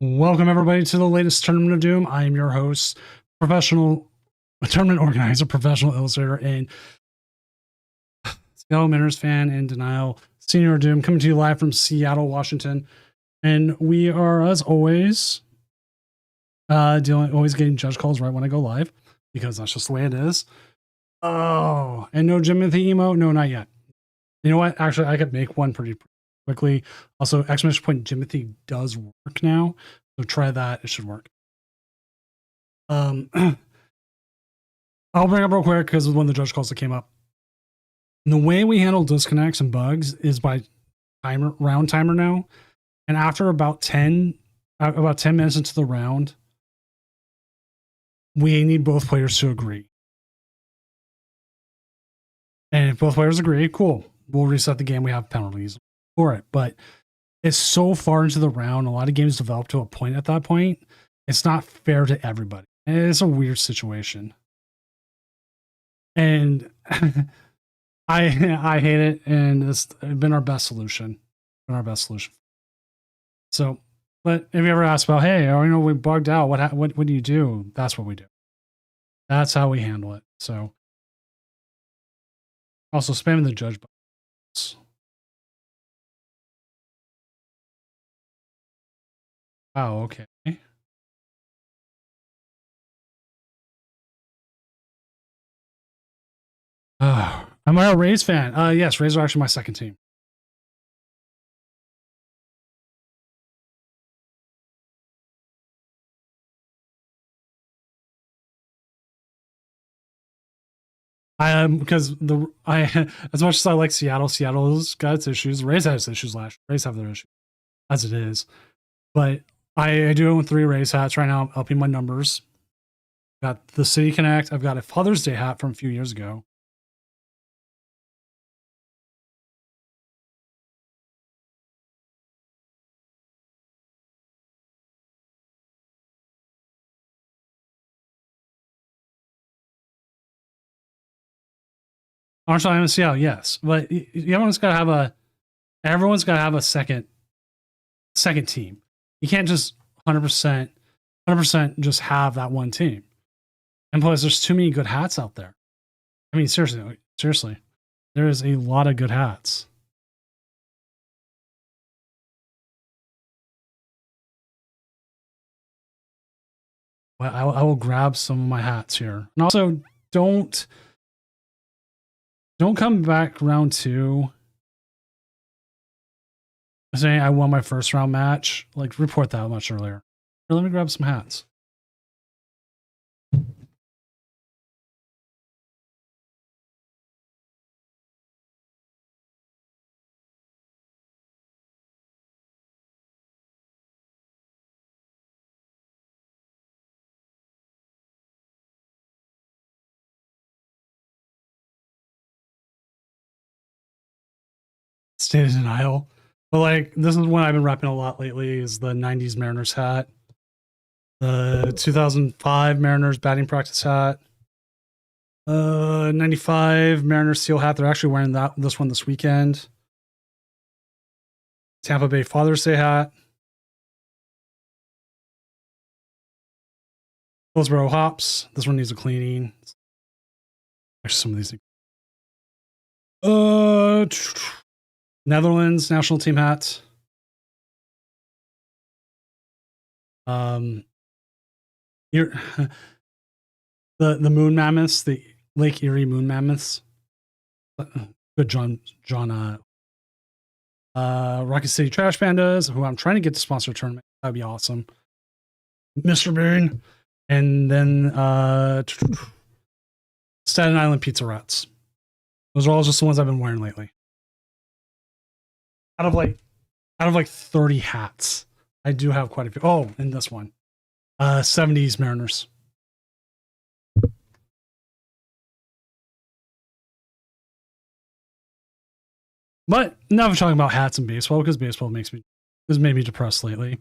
Welcome everybody to the latest Tournament of Doom. I am your host, professional tournament organizer, professional illustrator, and Seattle Mariners fan in denial, Senior Doom, coming to you live from Seattle, Washington. And we are, as always, always getting judge calls right when I go live, because that's just the way it is. Oh, and no Jimothy emo? No, not yet. You know what? Actually, I could make one pretty quickly. Also, exclamation point Jimothy does work now, so try that. It should work. I'll bring up real quick because it was one of the judge calls that came up. And the way we handle disconnects and bugs is by round timer now. And after about 10 minutes into the round, we need both players to agree. And if both players agree, cool. We'll reset the game. We have penalties for it. But it's so far into the round. A lot of games develop to a point at that point. It's not fair to everybody. And it's a weird situation. And I hate it. And it's been our best solution. So, but if you ever ask about, hey, we bugged out, what do you do? That's what we do. That's how we handle it. So, also spamming the judge buttons. Oh, okay. Am I a Rays fan? Yes, Rays are actually my second team. Because as much as I like Seattle's got its issues. Rays had its issues last year. Rays have their issues as it is, but I do it with 3 Rays hats right now. I'm upping my numbers. Got the City Connect. I've got a Father's Day hat from a few years ago. Honestly, I'm in Seattle, yes, but everyone's got to have a second team. You can't just 100% just have that one team. And plus, there's too many good hats out there. I mean, seriously, there is a lot of good hats. Well, I will grab some of my hats here, and also don't come back round 2 saying I won my first round match. Like, report that much earlier. Here, let me grab some hats. State of denial. But like, this is one I've been repping a lot lately, is the 90s Mariners hat. The 2005 Mariners batting practice hat. 95 Mariners seal hat. They're actually wearing this one this weekend. Tampa Bay Father's Day hat. Hillsborough hops. This one needs a cleaning. Actually, some of these. Netherlands national team hat. Here, the moon mammoths, the Lake Erie moon mammoths. Good John. Rocket City Trash Pandas, who I'm trying to get to sponsor a tournament. That'd be awesome. Mr. Boone, and then Staten Island Pizza Rats. Those are all just the ones I've been wearing lately. Out of like 30 hats, I do have quite a few. Oh, and this one, 70s Mariners. But enough of talking about hats and baseball, because baseball has made me depressed lately.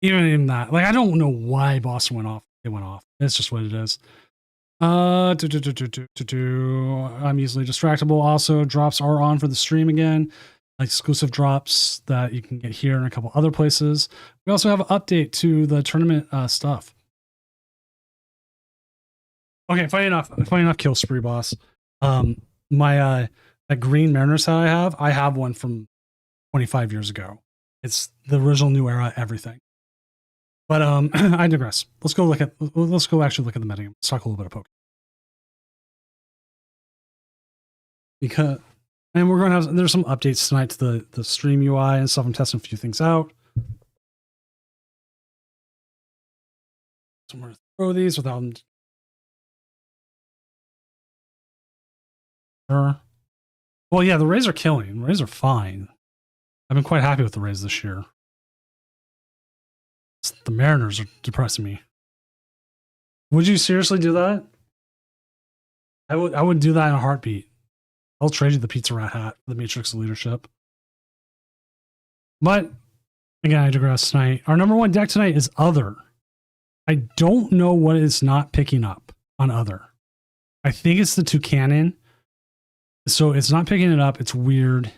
Even in that, like, I don't know why Boston went off. It went off. It's just what it is. I'm easily distractible. Also, drops are on for the stream again. exclusive drops that you can get here and a couple other places. We also have an update to the tournament stuff. Okay, funny enough, kill spree boss. My that green Mariners hat I have one from 25 years ago. It's the original New Era everything. But I digress. Let's go actually look at the metagame. Let's talk a little bit of poke. And we're going to there's some updates tonight to the stream UI and stuff. I'm testing a few things out. So I'm going to throw these without them. Well, yeah, the Rays are killing. The Rays are fine. I've been quite happy with the Rays this year. The Mariners are depressing me. Would you seriously do that? I would do that in a heartbeat. I'll trade you the Pizza Rat hat for the Matrix of Leadership. But again, I digress tonight. Our number one deck tonight is Other. I don't know what it's not picking up on Other. I think it's the Toucanon. So it's not picking it up. It's weird.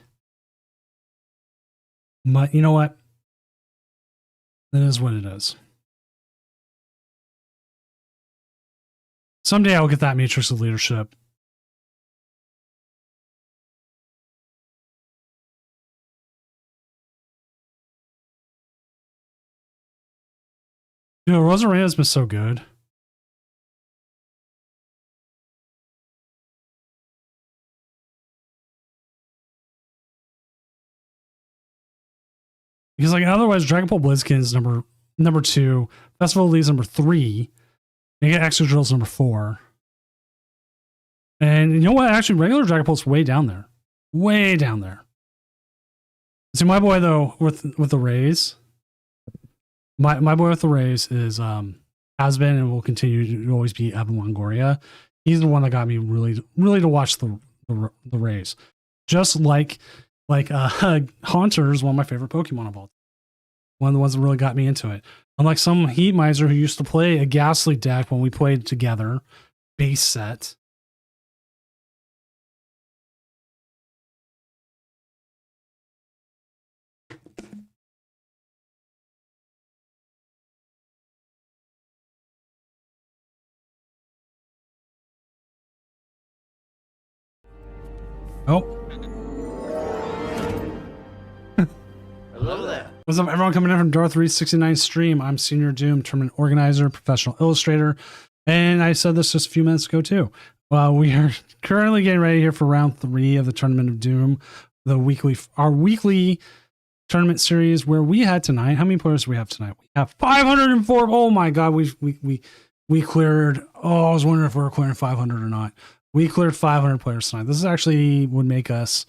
But you know what? That is what it is. Someday I'll get that Matrix of Leadership. You know, Rosarina's been so good. Because like otherwise, Dragon Ball Blitzkin is number 2, Festival of Leaves number 3, you get Extra Drills number 4. And you know what? Actually, regular Dragon Ball's way down there. Way down there. See, my boy though, with the Rays, my boy with the Rays is has been and will continue to always be Evan Longoria. He's the one that got me really to watch the Rays. Just like Haunter is one of my favorite Pokemon of all time. One of the ones that really got me into it. Unlike some Heat Miser who used to play a Ghastly deck when we played together, base set. Oh. Hello there. What's up, everyone coming in from Darth 369 stream? I'm Senior Doom, tournament organizer, professional illustrator, and I said this just a few minutes ago too. We are currently getting ready here for round 3 of the Tournament of Doom, our weekly tournament series where we had tonight. How many players do we have tonight? We have 504. Oh my god, we cleared. Oh, I was wondering if we were clearing 500 or not. We cleared 500 players tonight. This is actually would make us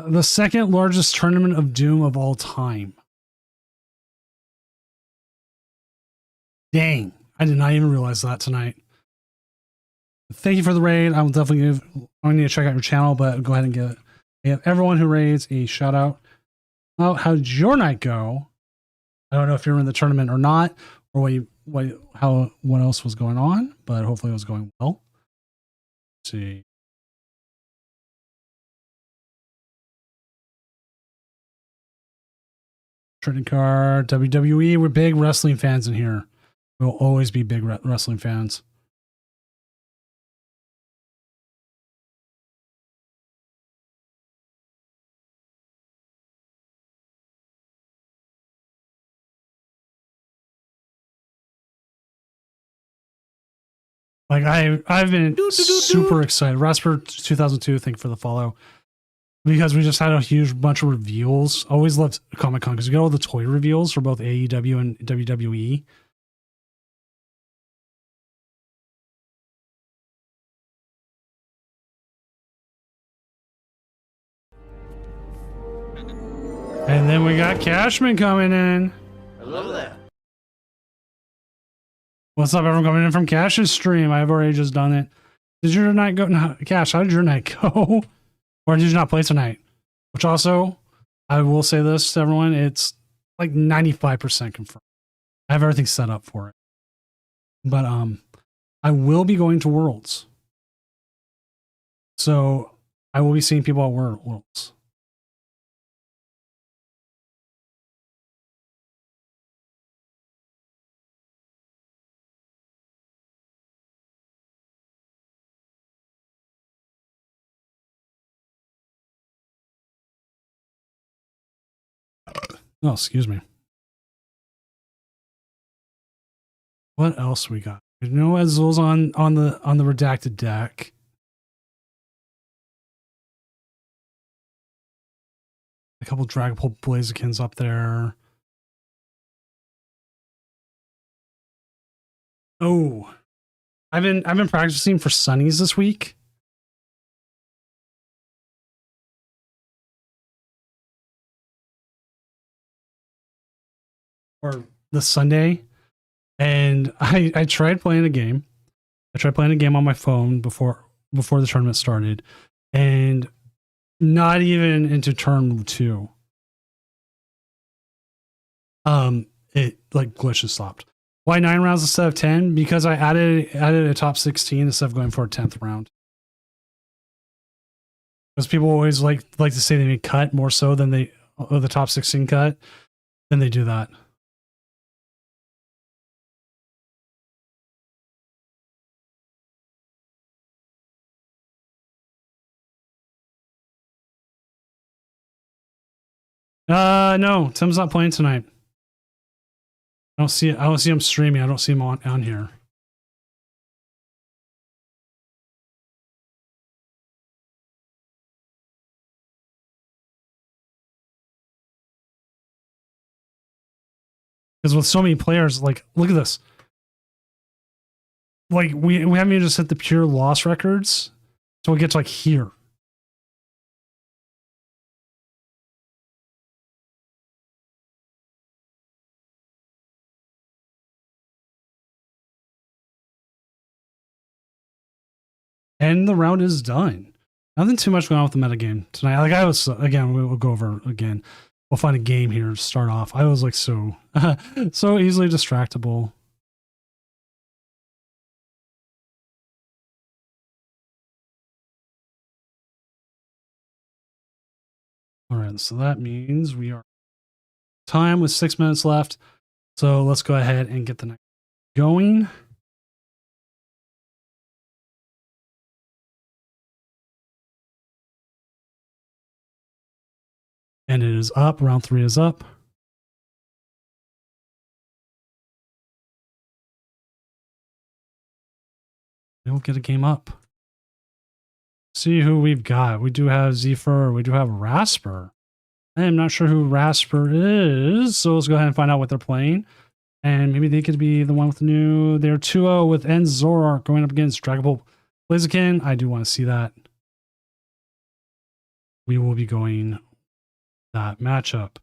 the second largest Tournament of Doom of all time. Dang, I did not even realize that tonight. Thank you for the raid. I will definitely I need to check out your channel, but go ahead and give everyone who raids a shout out. Well, how did your night go? I don't know if you're in the tournament or not, or what else was going on, but hopefully it was going well. Let's see. Trading card, WWE. We're big wrestling fans in here. We'll always be big wrestling fans. Like I've been super excited. Rasper 2002, thank you for the follow. Because we just had a huge bunch of reveals. Always loved Comic-Con because we got all the toy reveals for both AEW and WWE. And then we got Cashman coming in. Hello there. What's up, everyone coming in from Cash's stream? I've already just done it. Did your night go? No, Cash, how did your night go? Or did you not play tonight? Which also, I will say this to everyone, it's like 95% confirmed. I have everything set up for it. But I will be going to Worlds. So I will be seeing people at Worlds. Oh, excuse me. What else we got? You know, Azul's on the redacted deck. A couple Dragapult Blazikins up there. Oh, I've been practicing for Sunnies this week. Or the Sunday. And I tried playing a game. I tried playing a game on my phone before the tournament started. And not even into turn 2. It like glitches stopped. Why 9 rounds instead of 10? Because I added a top 16 instead of going for a 10th round. Because people always like to say they make cut more so than the top 16 cut, then they do that. No, Tim's not playing tonight. I don't see him streaming. I don't see him on here. Because with so many players, like, look at this. Like, we haven't even just hit the pure loss records. So we get to like here. And the round is done. Nothing too much going on with the metagame tonight. Like I was, again, we'll go over again. We'll find a game here to start off. I was like so easily distractible. All right, so that means we are time with 6 minutes left. So let's go ahead and get the next going. And it is up. Round 3 is up. We'll get a game up. See who we've got. We do have Zephyr. We do have Rasper. I am not sure who Rasper is. So let's go ahead and find out what they're playing. And maybe they could be the one with the new. They're 2-0 with Zoroark going up against Dragapult Blaziken. I do want to see that. We will be going that matchup.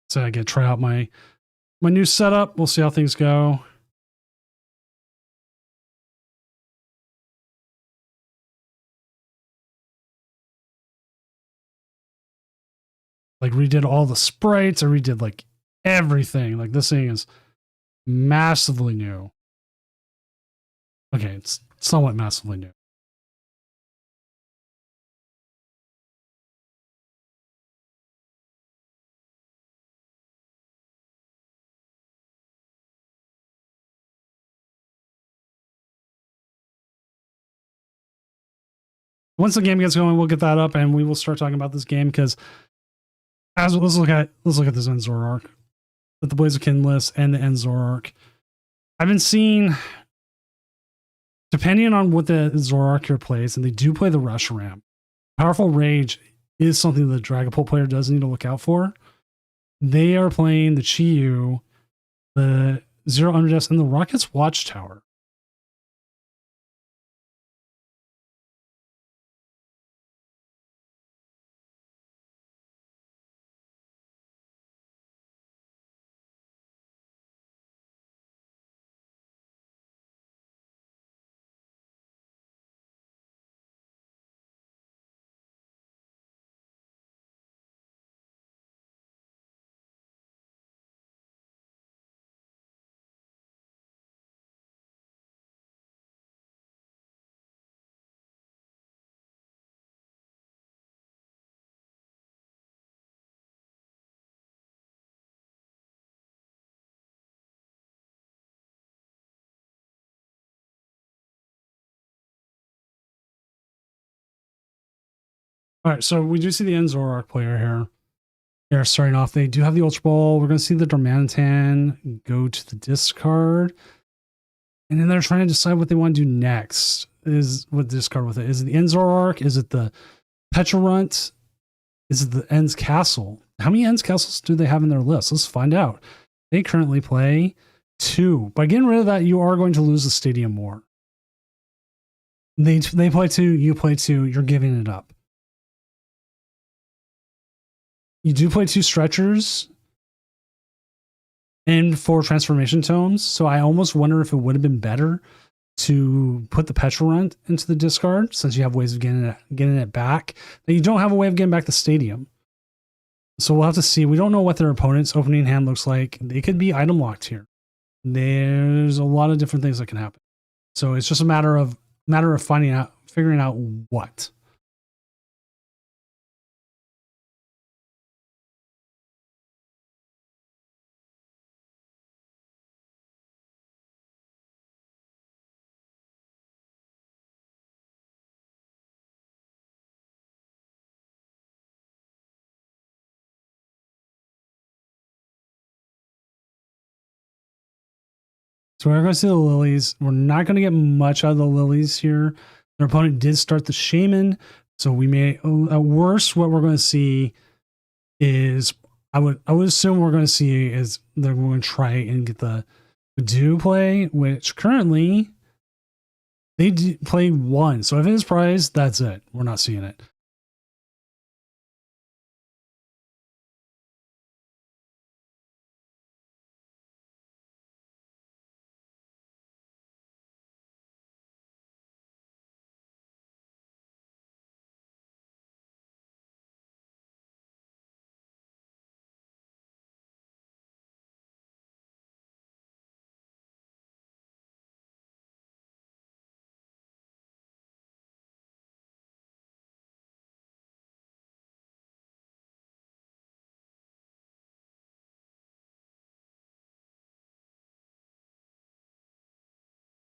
So I get try out my new setup. We'll see how things go. Like redid all the sprites. I redid like everything. Like this thing is massively new. Okay, it's somewhat massively new. Once the game gets going, we'll get that up and we will start talking about this game because let's look at this Zoroark with the Blaziken list and the Zoroark. I've been seeing, depending on what the Zoroark here plays, and they do play the Rush Ramp. Powerful Rage is something the Dragapult player does need to look out for. They are playing the Chiyu, the Zero Underdesk, and the Rocket's Watchtower. All right, so we do see the Enzorark player here. They're starting off. They do have the Ultra Ball. We're going to see the Darmanitan go to the discard. And then they're trying to decide what they want to do next. Is what discard with it? Is it the Enzorark? Is it the Petrarunt? Is it the Ends Castle? How many Ends Castles do they have in their list? Let's find out. They currently play 2. By getting rid of that, you are going to lose the Stadium War. They play 2, you play 2, you're giving it up. You do play 2 stretchers and 4 transformation tomes, so I almost wonder if it would have been better to put the Petrarunt into the discard, since you have ways of getting it back. Now, you don't have a way of getting back the Stadium. So we'll have to see. We don't know what their opponent's opening hand looks like. They could be item locked here. There's a lot of different things that can happen. So it's just a matter of figuring out what. So we're going to see the Lilies. We're not going to get much out of the Lilies here. Their opponent did start the Shaman, so we may, at worst, what we're going to see is, I would assume we're going to see is they're going to try and get the do play, which currently they play 1. So if it is prized, that's it. We're not seeing it.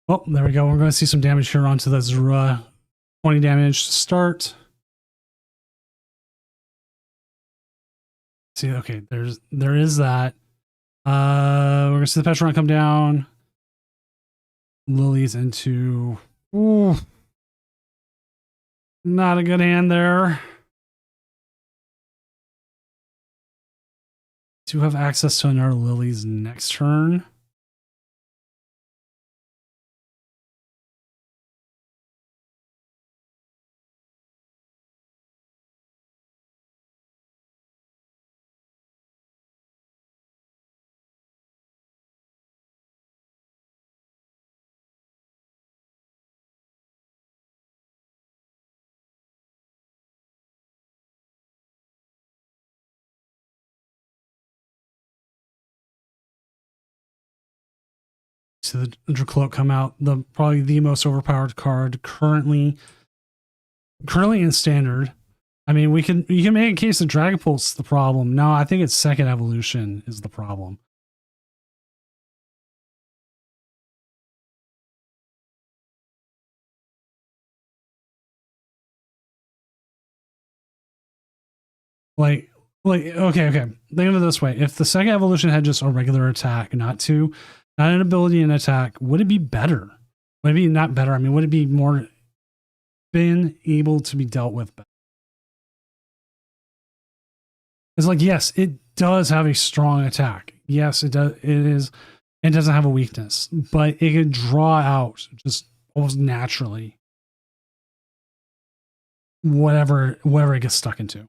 Oh, there we go. We're going to see some damage here onto the Zura. 20 damage to start. See, okay, there is that. We're going to see the Petrarunt come down. Lily's into... Ooh. Not a good hand there. Do have access to another Lily's next turn. See the Dracloak come out. Probably the most overpowered card currently in standard. I mean, you can make a case that Dragapult's the problem. No, I think its second evolution is the problem. Okay. Think of it this way: if the second evolution had just a regular attack, not an ability and attack, would it be better? Would it be not better? I mean, would it be more been able to be dealt with better? It's like, yes, it does have a strong attack. Yes, it does. It doesn't have a weakness, but it could draw out just almost naturally whatever it gets stuck into.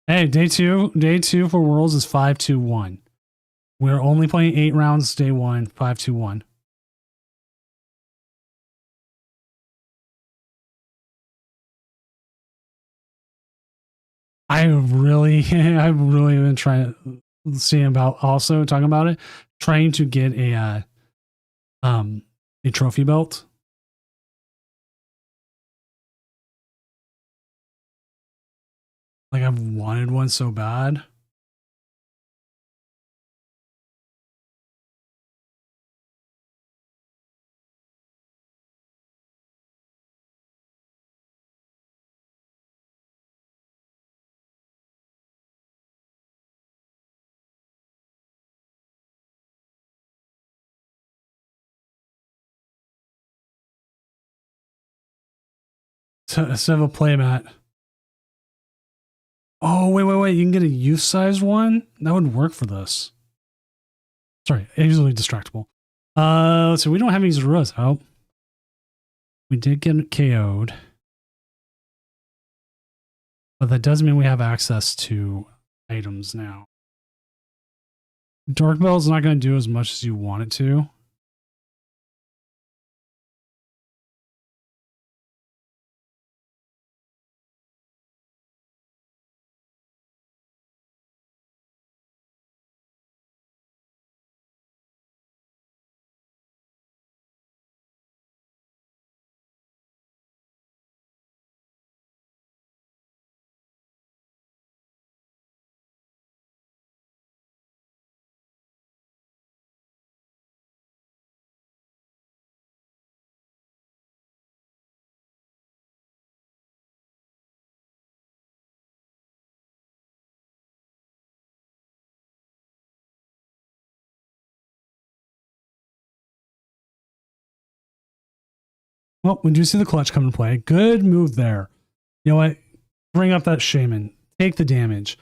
Hey, day two for Worlds is 5-2-1. We're only playing 8 rounds day 1, 5-2-1. I've really been trying to see about also talking about it, trying to get a trophy belt. Like, I've wanted one so bad. instead of a playmat. Oh, wait. You can get a youth size one? That would work for this. Sorry, easily distractible. So we don't have any Zeruas out. We did get KO'd. But that does mean we have access to items now. Dark Bell's not going to do as much as you want it to. Well, we do see the clutch come into play. Good move there. You know what? Bring up that shaman. Take the damage.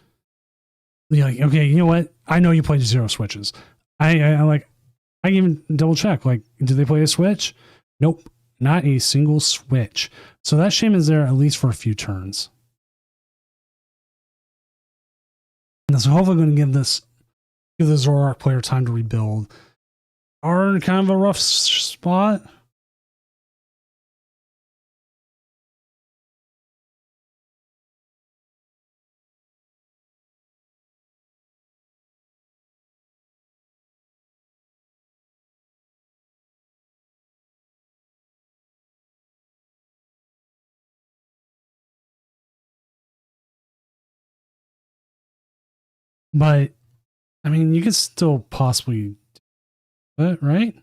You're like, okay, you know what? I know you played 0 switches. I can even double check. Like, did they play a switch? Nope, not a single switch. So that shaman's there at least for a few turns. And that's hopefully going to give the Zoroark player time to rebuild. Are in kind of a rough spot. But, I mean, you could still possibly do it, right?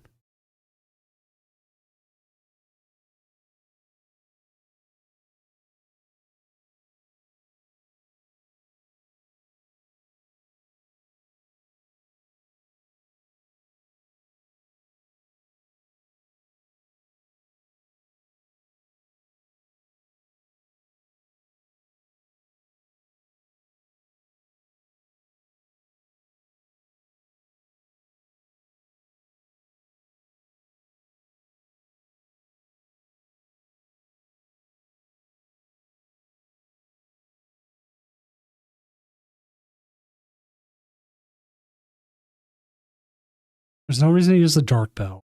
There's no reason to use the Dark Bell.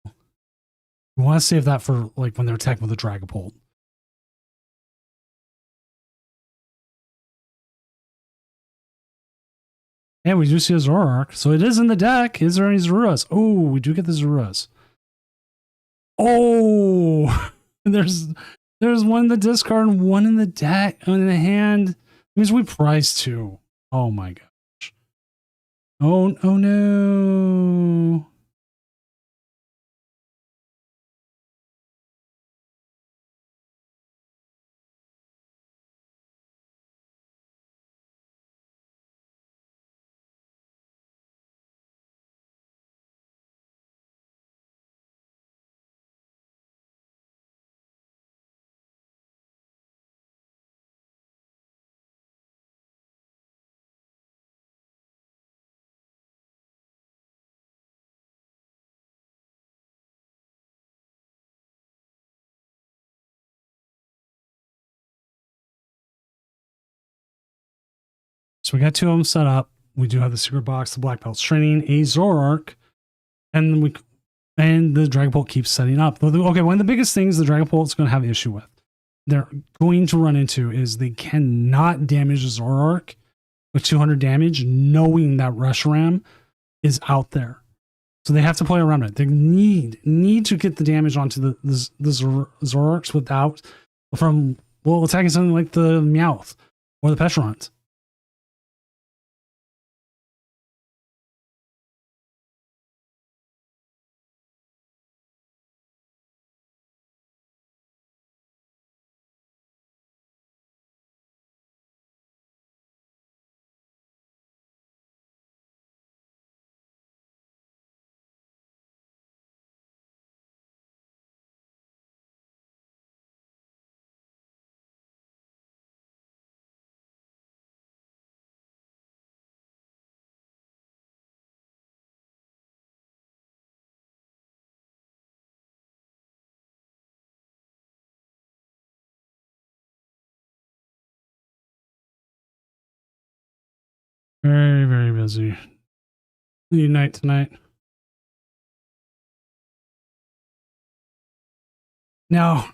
You want to save that for like when they're attacking with a Dragapult. And we do see a Zoroark. So it is in the deck. Is there any Zeruas? Oh, we do get the Zeruas. Oh, there's one in the discard and one in the deck in the hand. It means we prize 2. Oh my gosh. Oh no. So we got 2 of them set up. We do have the secret box, the Black Belt's training, a Zoroark, and the Dragapult keeps setting up. Okay, one of the biggest things the Dragapult's going to have an issue with, they're going to run into, is they cannot damage the Zoroark with 200 damage, knowing that Reshiram is out there. So they have to play around it. They need to get the damage onto the Zoroarks without attacking something like the Meowth or the Petront. as you unite tonight. Now,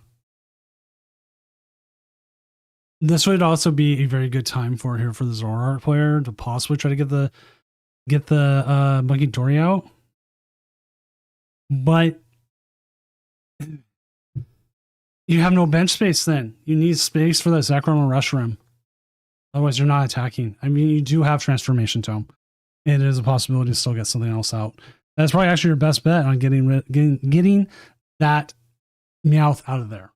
this would also be a very good time for the Zoroark player to possibly try to get the Monkey Dory out. But you have no bench space then. You need space for that Zekrom and Reshiram. Otherwise, you're not attacking. I mean, you do have Transformation Tome. And it is a possibility to still get something else out. That's probably actually your best bet on getting that Meowth out of there.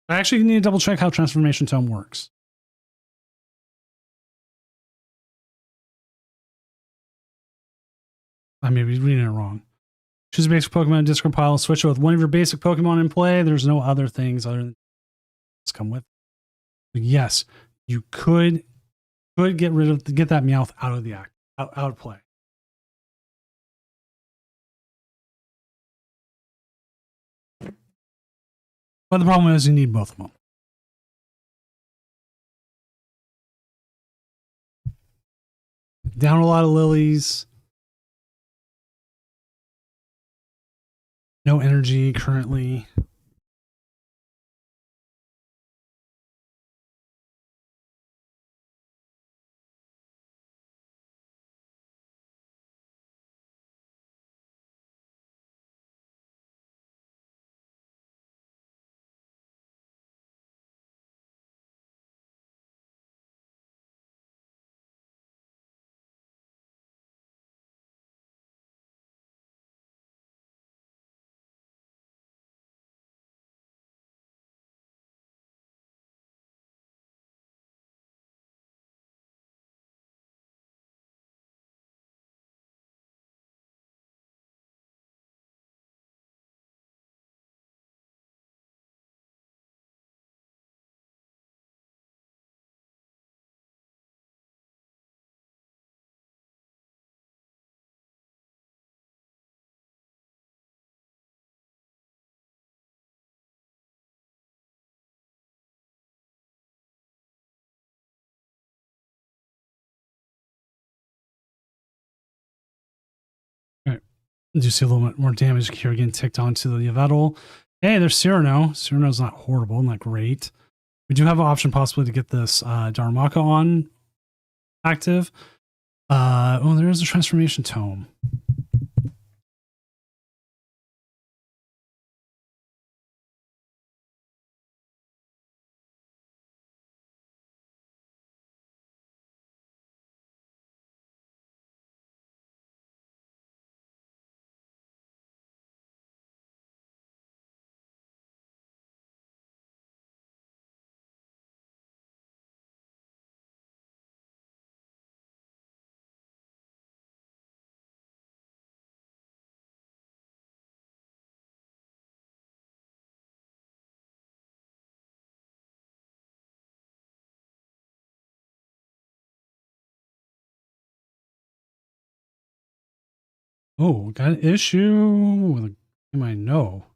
I actually need to double check how Transformation Tome works. I may be reading it wrong. Choose a basic Pokemon in Discord pile, switch it with one of your basic Pokemon in play. There's no other things other than come with. But yes, you could get that Meowth out of the out of play. But the problem is you need both of them. Down a lot of lilies. No energy currently. Do see a little bit more damage here getting ticked onto the Yveltal. Hey, there's Cyrano. Cyrano's not horrible, not great. We do have an option possibly to get this Darumaka on active. Oh, there is a Transformation Tome. Oh, got an issue with a game I know.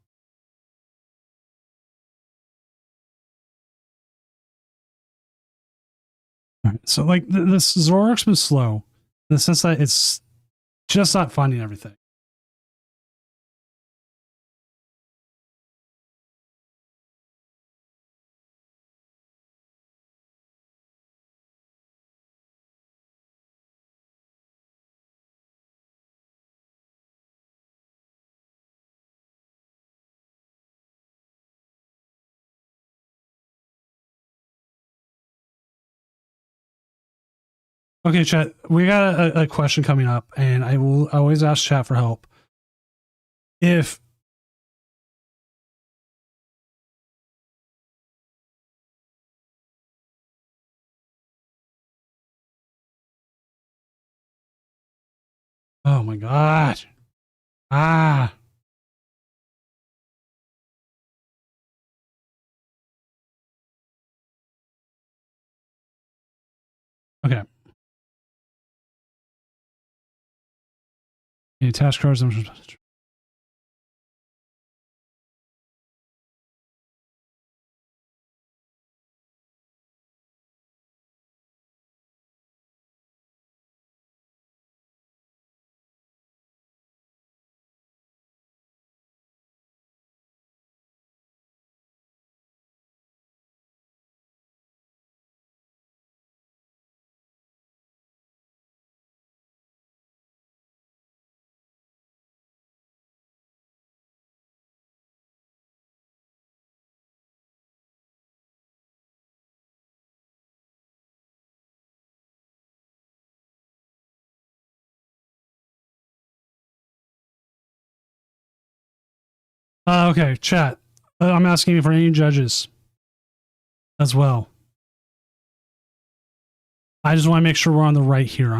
All right, so like this Zoroark's been slow in the sense that it's just not finding everything. Okay, chat. We got a question coming up, and I will always ask chat for help. If oh my god, ah, okay. Any task cards? Okay, chat. I'm asking you for any judges as well. I just want to make sure we're on the right here.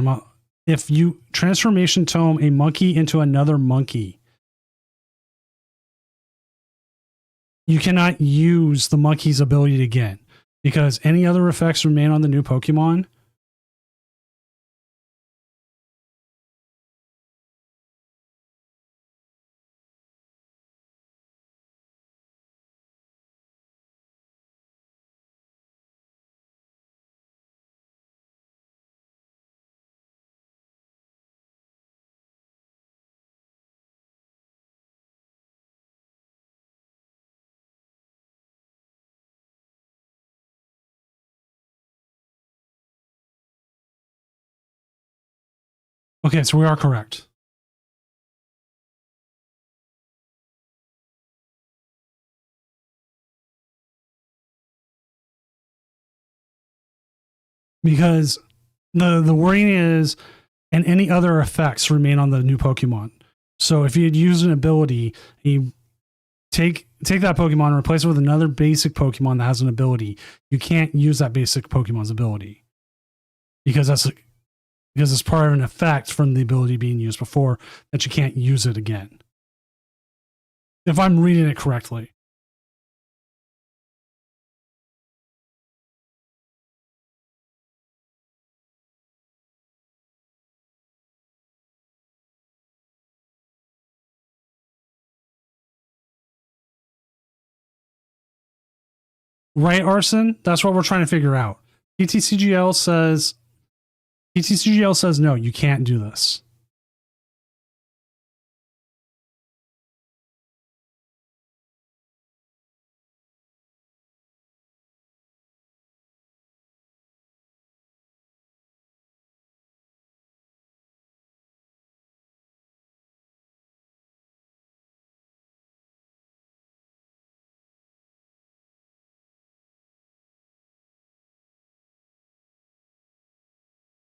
If you transformation tome a monkey into another monkey, you cannot use the monkey's ability again because any other effects remain on the new Pokemon. Okay, so we are correct. Because the wording is, and any other effects remain on the new Pokemon. So if you had used an ability, you take that Pokemon and replace it with another basic Pokemon that has an ability. You can't use that basic Pokemon's ability because it's part of an effect from the ability being used before that you can't use it again. If I'm reading it correctly. Right, Arson? That's what we're trying to figure out. PTCGL says no, you can't do this.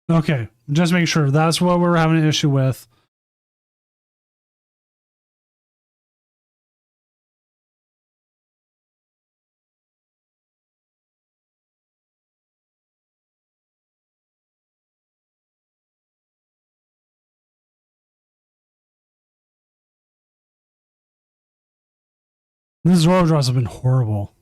Okay, just make sure that's what we're having an issue with. These Zoro draws have been horrible.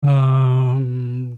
Um,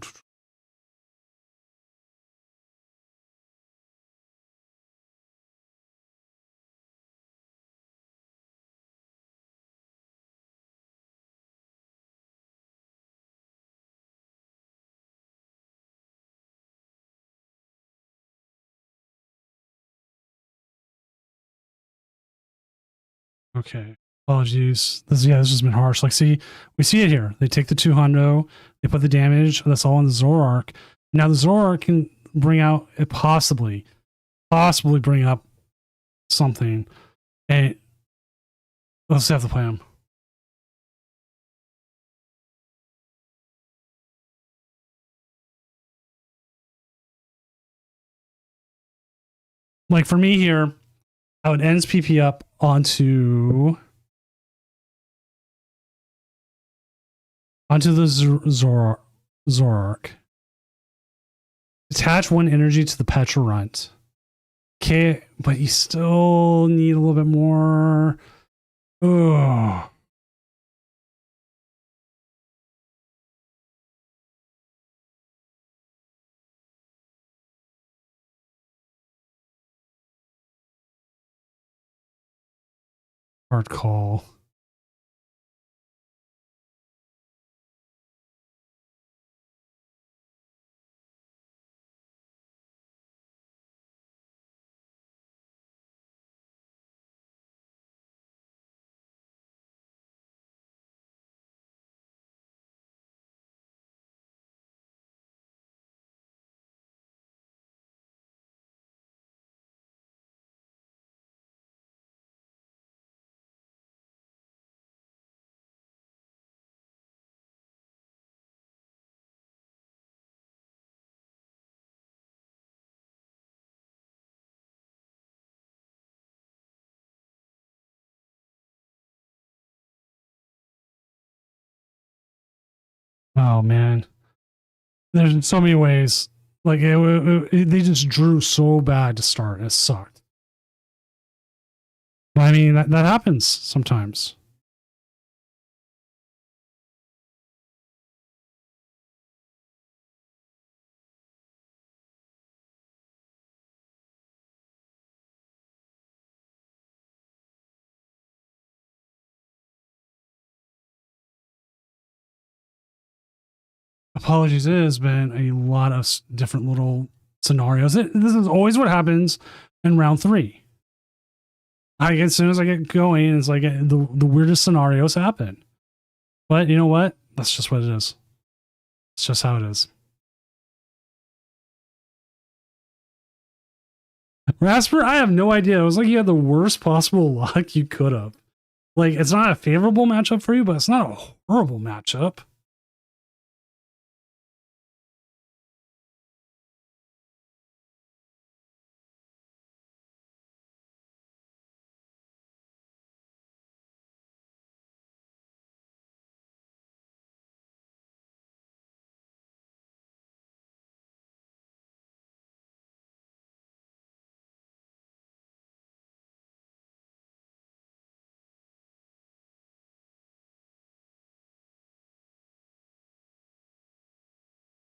okay. Apologies. This has been harsh. Like, see, we see it here. They take the 2 hundo, they put the damage. That's all on the Zoroark. Now the Zoroark can bring out it possibly bring up something. And let's have the plan. Like for me here, I would ends PP up onto the Zoroark. Attach 1 energy to the Petrarunt. Okay, but you still need a little bit more. Oh. Hard call. Oh man, there's so many ways. Like they just drew so bad to start. It sucked. But I mean, that happens sometimes. Apologies, it has been a lot of different little scenarios. This is always what happens in round 3. As soon as I get going, it's like the weirdest scenarios happen. But you know what? That's just what it is. It's just how it is. Rasper, I have no idea. It was like you had the worst possible luck you could have. Like, it's not a favorable matchup for you, but it's not a horrible matchup.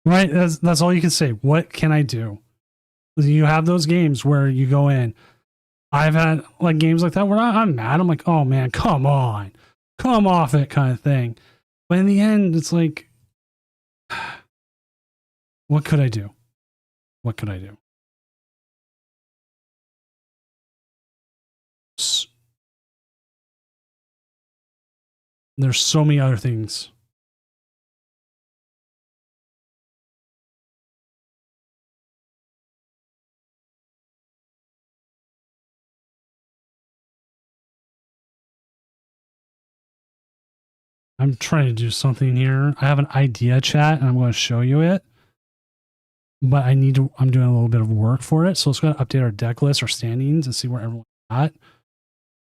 Right? That's all you can say. What can I do? You have those games where you go in. I've had like games like that where I'm mad. I'm like, oh man, come on, come off it, kind of thing. But in the end, it's like, what could I do? What could I do? There's so many other things. I'm trying to do something here. I have an idea chat and I'm going to show you it. But I'm doing a little bit of work for it. So let's go update our deck list, our standings, and see where everyone's at.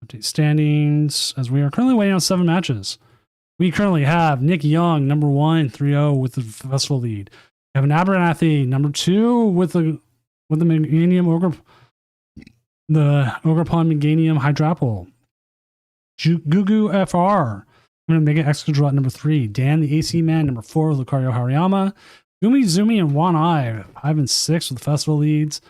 Update standings as we are currently waiting on 7 matches. We currently have Nick Young, number 1, 3-0 with the festival lead. We have an Abernathy, number 2 with the Meganium Ogre, the Ogrepon Meganium Hydrapple. Gugu FR, I'm going to make an Excadrot number 3. Dan the AC Man, number 4 with Lucario Hariyama. Gumi Zumi and One Eye, 5 and 6 with the festival leads.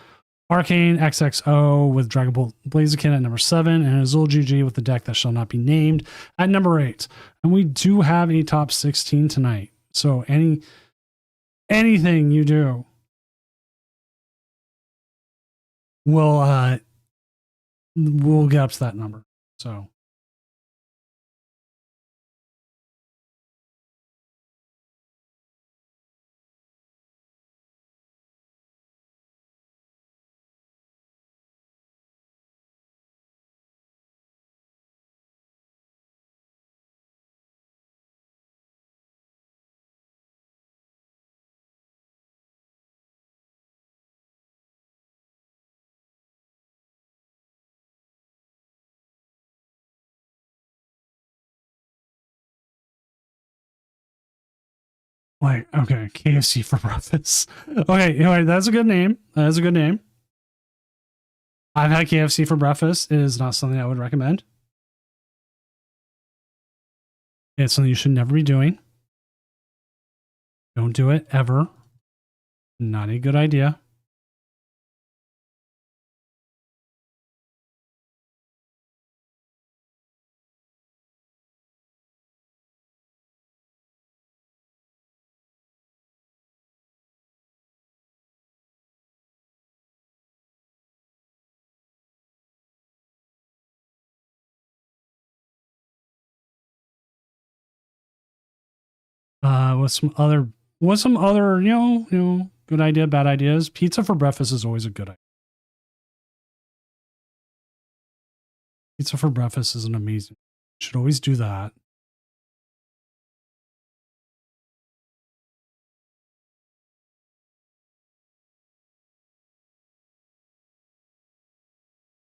Arcane XXO with Dragon Bolt Blaziken at number 7, and Azul GG with the deck that shall not be named at number 8. And we do have a top 16 tonight. So anything you do will we'll get up to that number. So like, okay, KFC for breakfast. Okay, anyway, that's a good name. That is a good name. I've had KFC for breakfast. It is not something I would recommend. It's something you should never be doing. Don't do it ever. Not a good idea. What's some other, good idea, bad ideas? Pizza for breakfast is always a good idea. Pizza for breakfast is an amazing. Should always do that.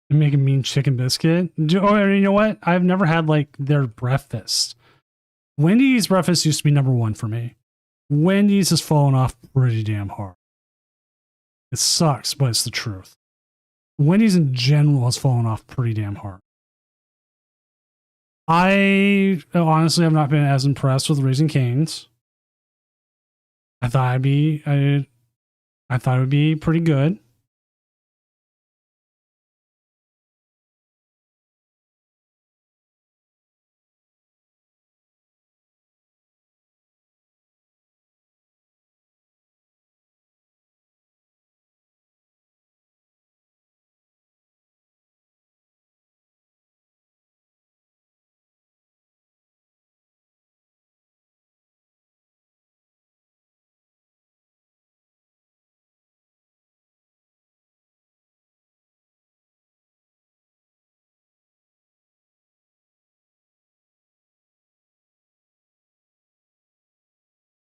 And make a mean chicken biscuit. Oh, you know what? I've never had like their breakfast. Wendy's breakfast used to be number 1 for me. Wendy's has fallen off pretty damn hard. It sucks, but it's the truth. Wendy's in general has fallen off pretty damn hard. I honestly have not been as impressed with Raising Cane's. I thought I thought it would be pretty good.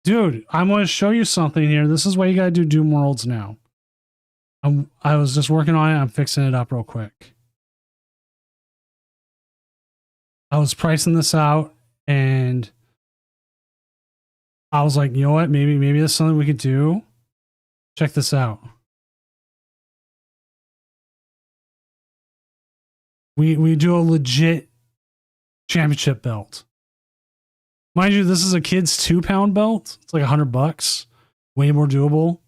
Dude, I'm going to show you something here. This is why you got to do Doom Worlds now. I was just working on it. I'm fixing it up real quick. I was pricing this out and I was like, you know what? Maybe that's something we could do. Check this out. We do a legit championship belt. Mind you, this is a kid's 2-pound belt. It's like $100. Way more doable.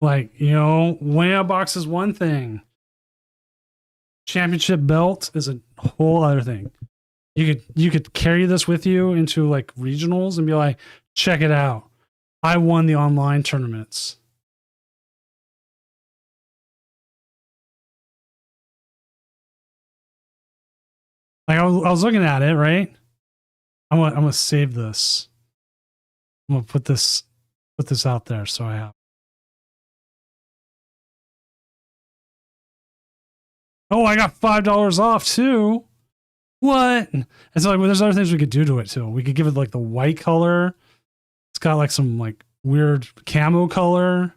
Like, you know, weighing out box is one thing. Championship belt is a whole other thing. You could carry this with you into like regionals and be like, check it out. I won the online tournaments. Like I was looking at it, right? I'm gonna save this. I'm gonna put this out there so I have. Oh, I got $5 off too. What? And so like, well, there's other things we could do to it too. We could give it like the white color. It's got like some like weird camo color.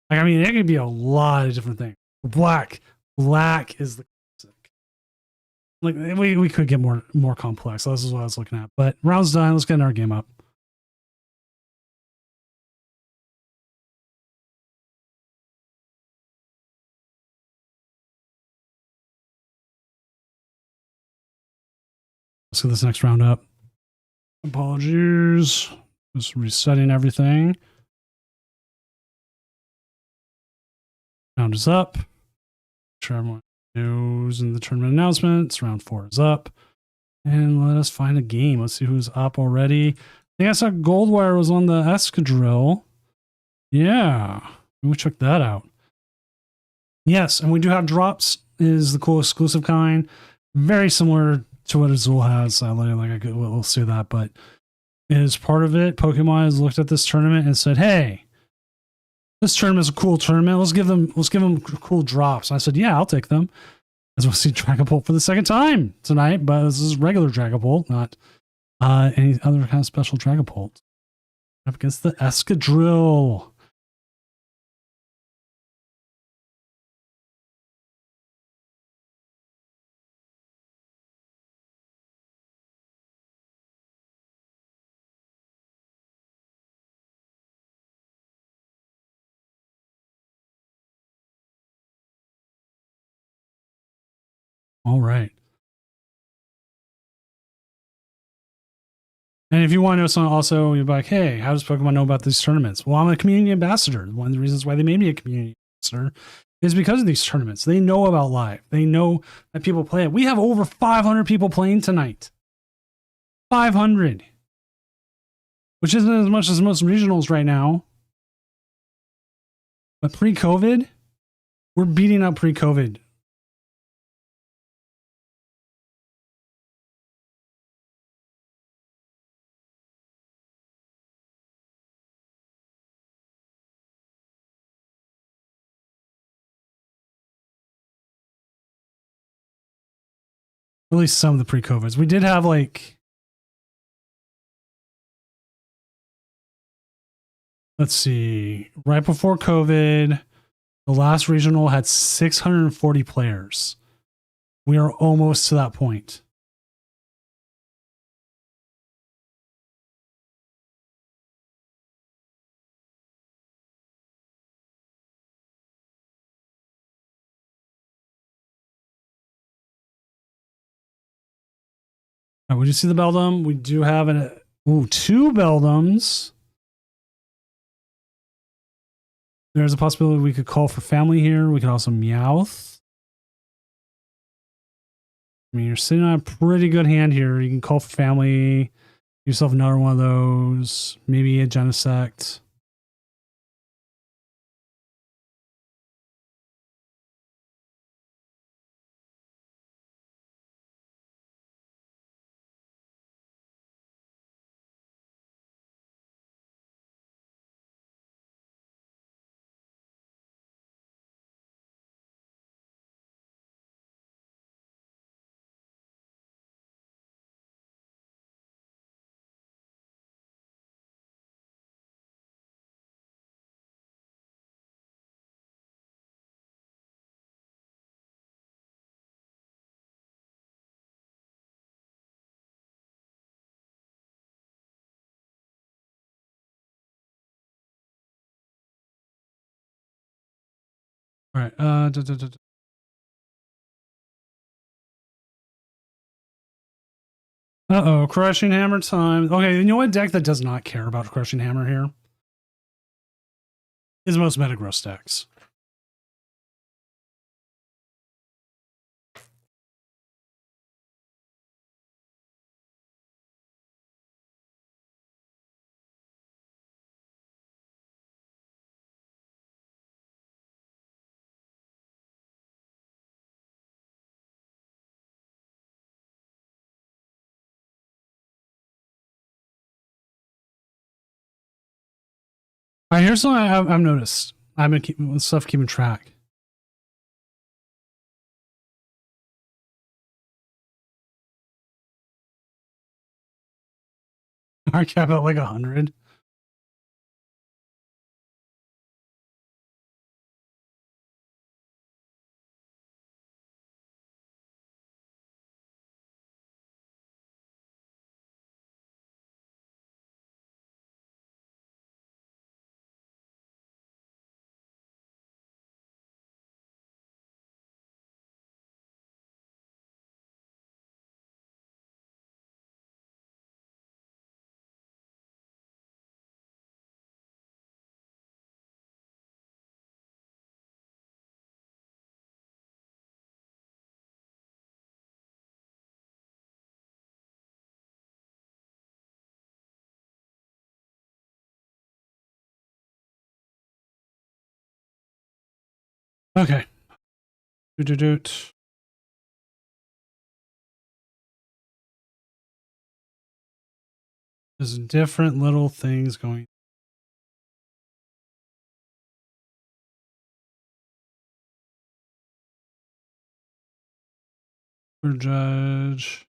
Like, I mean, it could be a lot of different things. Black is the classic. Like we could get more complex. So this is what I was looking at. But round's done. Let's get our game up. Let's get this next round up. Apologies. Just resetting everything. Round is up. Make sure everyone knows in the tournament announcements. Round 4 is up. And let us find a game. Let's see who's up already. I think I saw Goldwire was on the Escadrille. Yeah. We check that out. Yes, and we do have drops. Is the cool exclusive kind. Very similar to what Azul has. We'll see that, but as part of it, Pokemon has looked at this tournament and said, "Hey, this tournament's a cool tournament. Let's give them cool drops." And I said, "Yeah, I'll take them." As we'll see Dragapult for the second time tonight, but this is regular Dragapult, not any other kind of special Dragapult. Up against the Escadrille. All right. And if you want to know something also, you're like, hey, how does Pokemon know about these tournaments? Well, I'm a community ambassador. One of the reasons why they made me a community ambassador is because of these tournaments. They know about live. They know that people play it. We have over 500 people playing tonight. 500. Which isn't as much as most regionals right now. But pre-COVID, we're beating up pre-COVID. At least some of the pre-COVIDs. We did have like, let's see, right before COVID, The last regional had 640 players. We are almost to that point. All right, we just see the Beldum. We do have two Beldums. There's a possibility we could call for family here. We could also Meowth. I mean, you're sitting on a pretty good hand here. You can call for family. Yourself another one of those. Maybe a Genesect. All right. Uh-oh, Crushing Hammer time. Okay, you know what deck that does not care about Crushing Hammer here? Is most Metagross decks. All right, here's something I've noticed. I've been keeping track. I cap at like 100. Okay. There's different little things going. For Judge.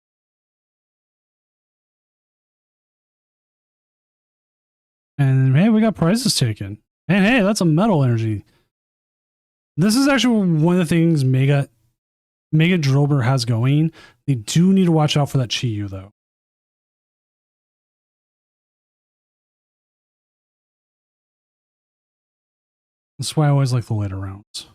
And hey, we got prizes taken. And hey, that's a metal energy. This is actually one of the things Mega Drillbur has going. They do need to watch out for that Chi-Yu though. That's why I always like the later rounds.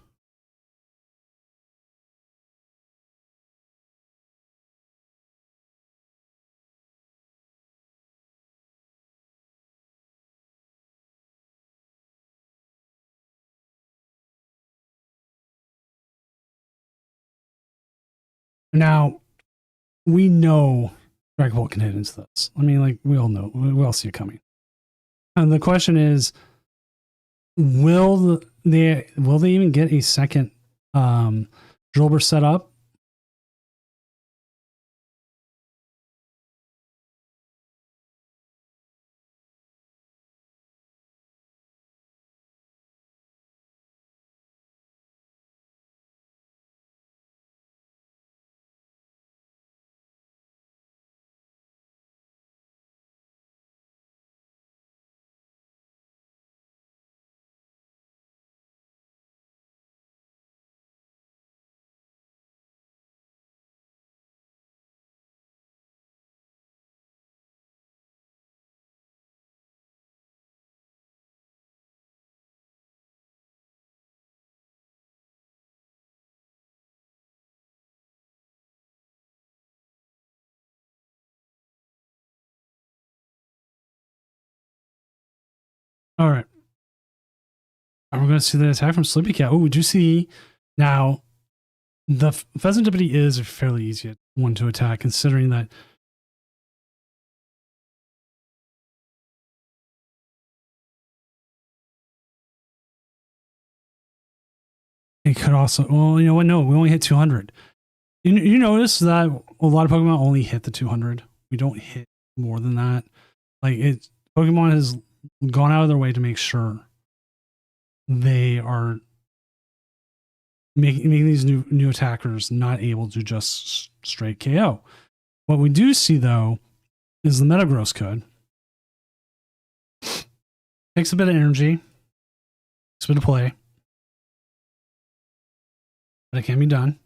Now, we know Dragon Ball can hit into this. I mean, like, we all know. We all see it coming. And the question is, will they even get a second Drillbur set up? All right. And we're going to see the attack from Sleepy Cat. Oh, we do see now the Pheasant Deputy is a fairly easy one to attack, considering that it could also, well, you know what? No, we only hit 200. You notice that a lot of Pokemon only hit the 200. We don't hit more than that. Like Pokemon has gone out of their way to make sure they are making these new attackers not able to just straight KO. What we do see though is the Metagross could takes a bit of energy, takes a bit of play, but it can be done.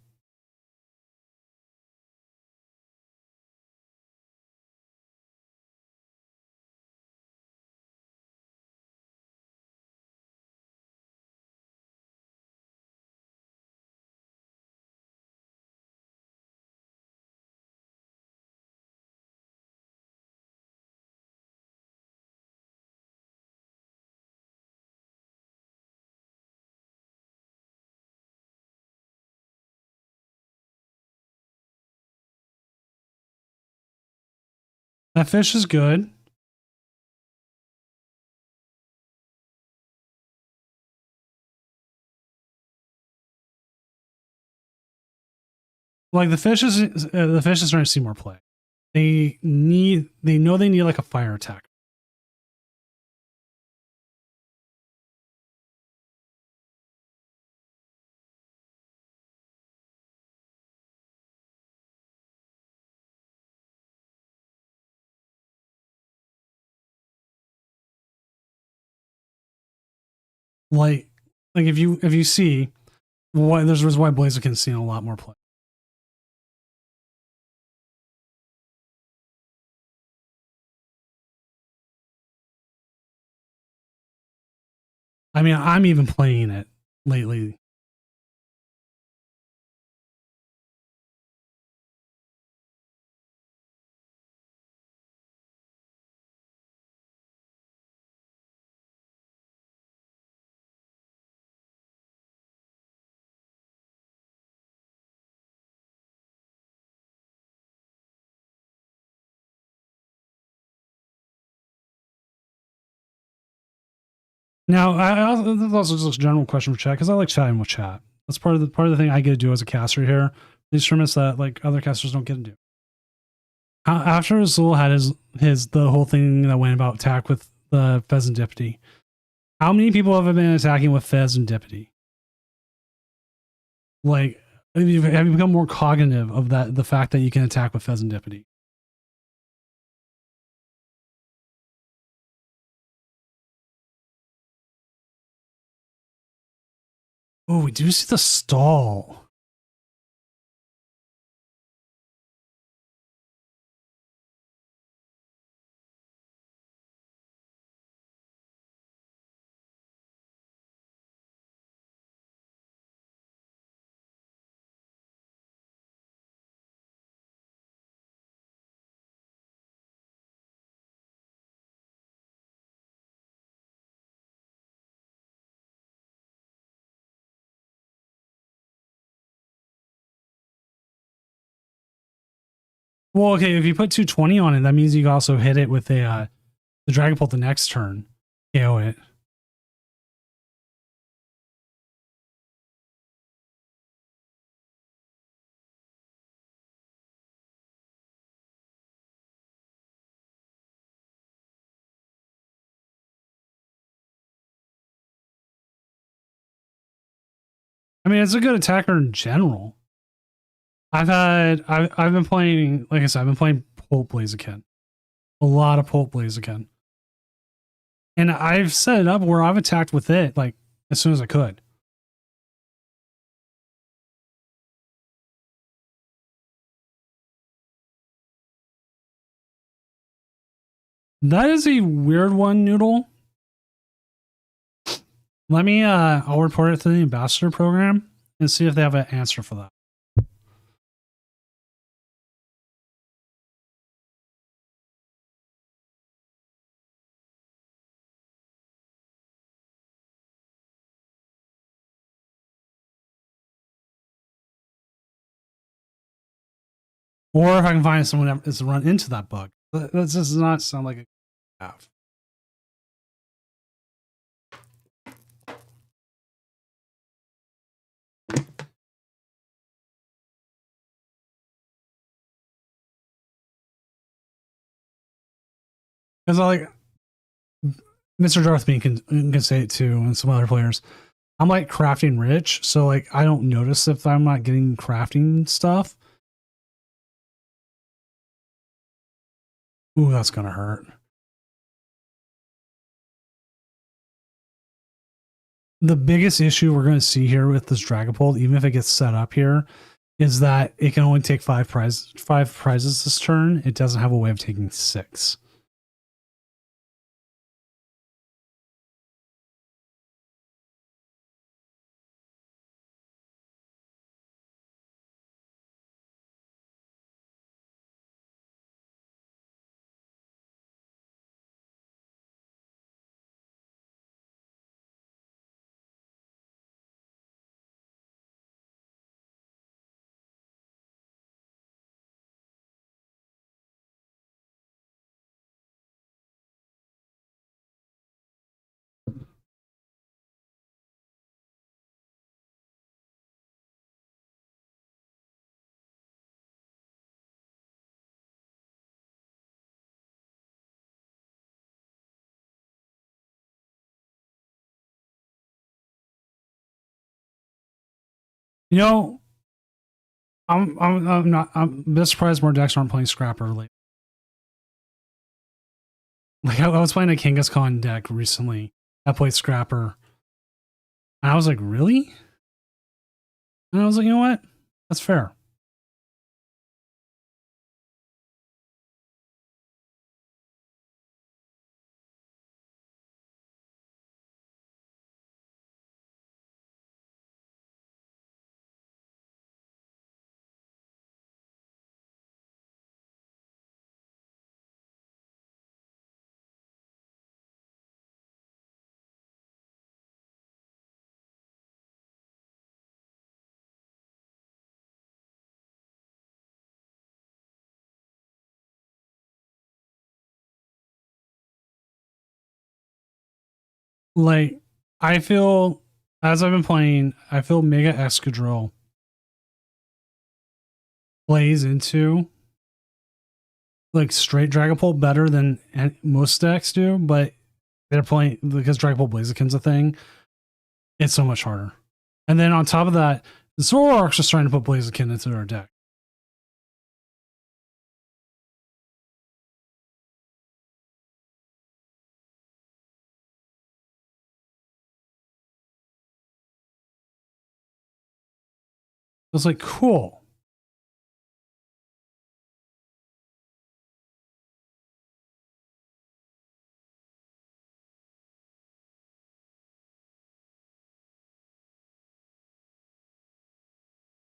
That fish is good. Like the fish is starting to see more play. They know they need like a fire attack. Like if you see why there's why Blaziken's seeing a lot more play. I mean, I'm even playing it lately. Now, this also just a general question for chat because I like chatting with chat. That's part of the thing I get to do as a caster here. These tournaments that like other casters don't get to do. After Azul had his the whole thing that went about attack with the Pheasant Deputy, how many people have been attacking with Pheasant Deputy? Like, have you become more cognitive of the fact that you can attack with Pheasant Deputy? Oh, we do see the stall. Well, okay, if you put 220 on it, that means you also hit it with the Dragon Bolt the next turn. KO it. I mean, it's a good attacker in general. I've been playing, like I said, I've been playing Pult Blaziken. A lot of Pult Blaziken. And I've set it up where I've attacked with it like as soon as I could. That is a weird one, Noodle. Let me I'll report it to the ambassador program and see if they have an answer for that. Or if I can find someone that has run into that bug. That does not sound like a have. Because like Mr. Darth Bean can say it too, and some other players. I'm like crafting rich, so like I don't notice if I'm not getting crafting stuff. Ooh, that's gonna hurt. The biggest issue we're gonna see here with this Dragapult, even if it gets set up here, is that it can only take five prizes this turn. It doesn't have a way of taking 6. You know, I'm a bit surprised more decks aren't playing Scrapper lately. Like I was playing a Kangaskhan deck recently that played Scrapper. And I was like, really? And I was like, you know what? That's fair. Like, I feel, as I've been playing, I feel Mega Escadrille plays into like straight Dragapult better than most decks do, but they're playing because Dragapult Blaziken's a thing. It's so much harder. And then on top of that, the Zoroark's just trying to put Blaziken into their deck. It's like, cool.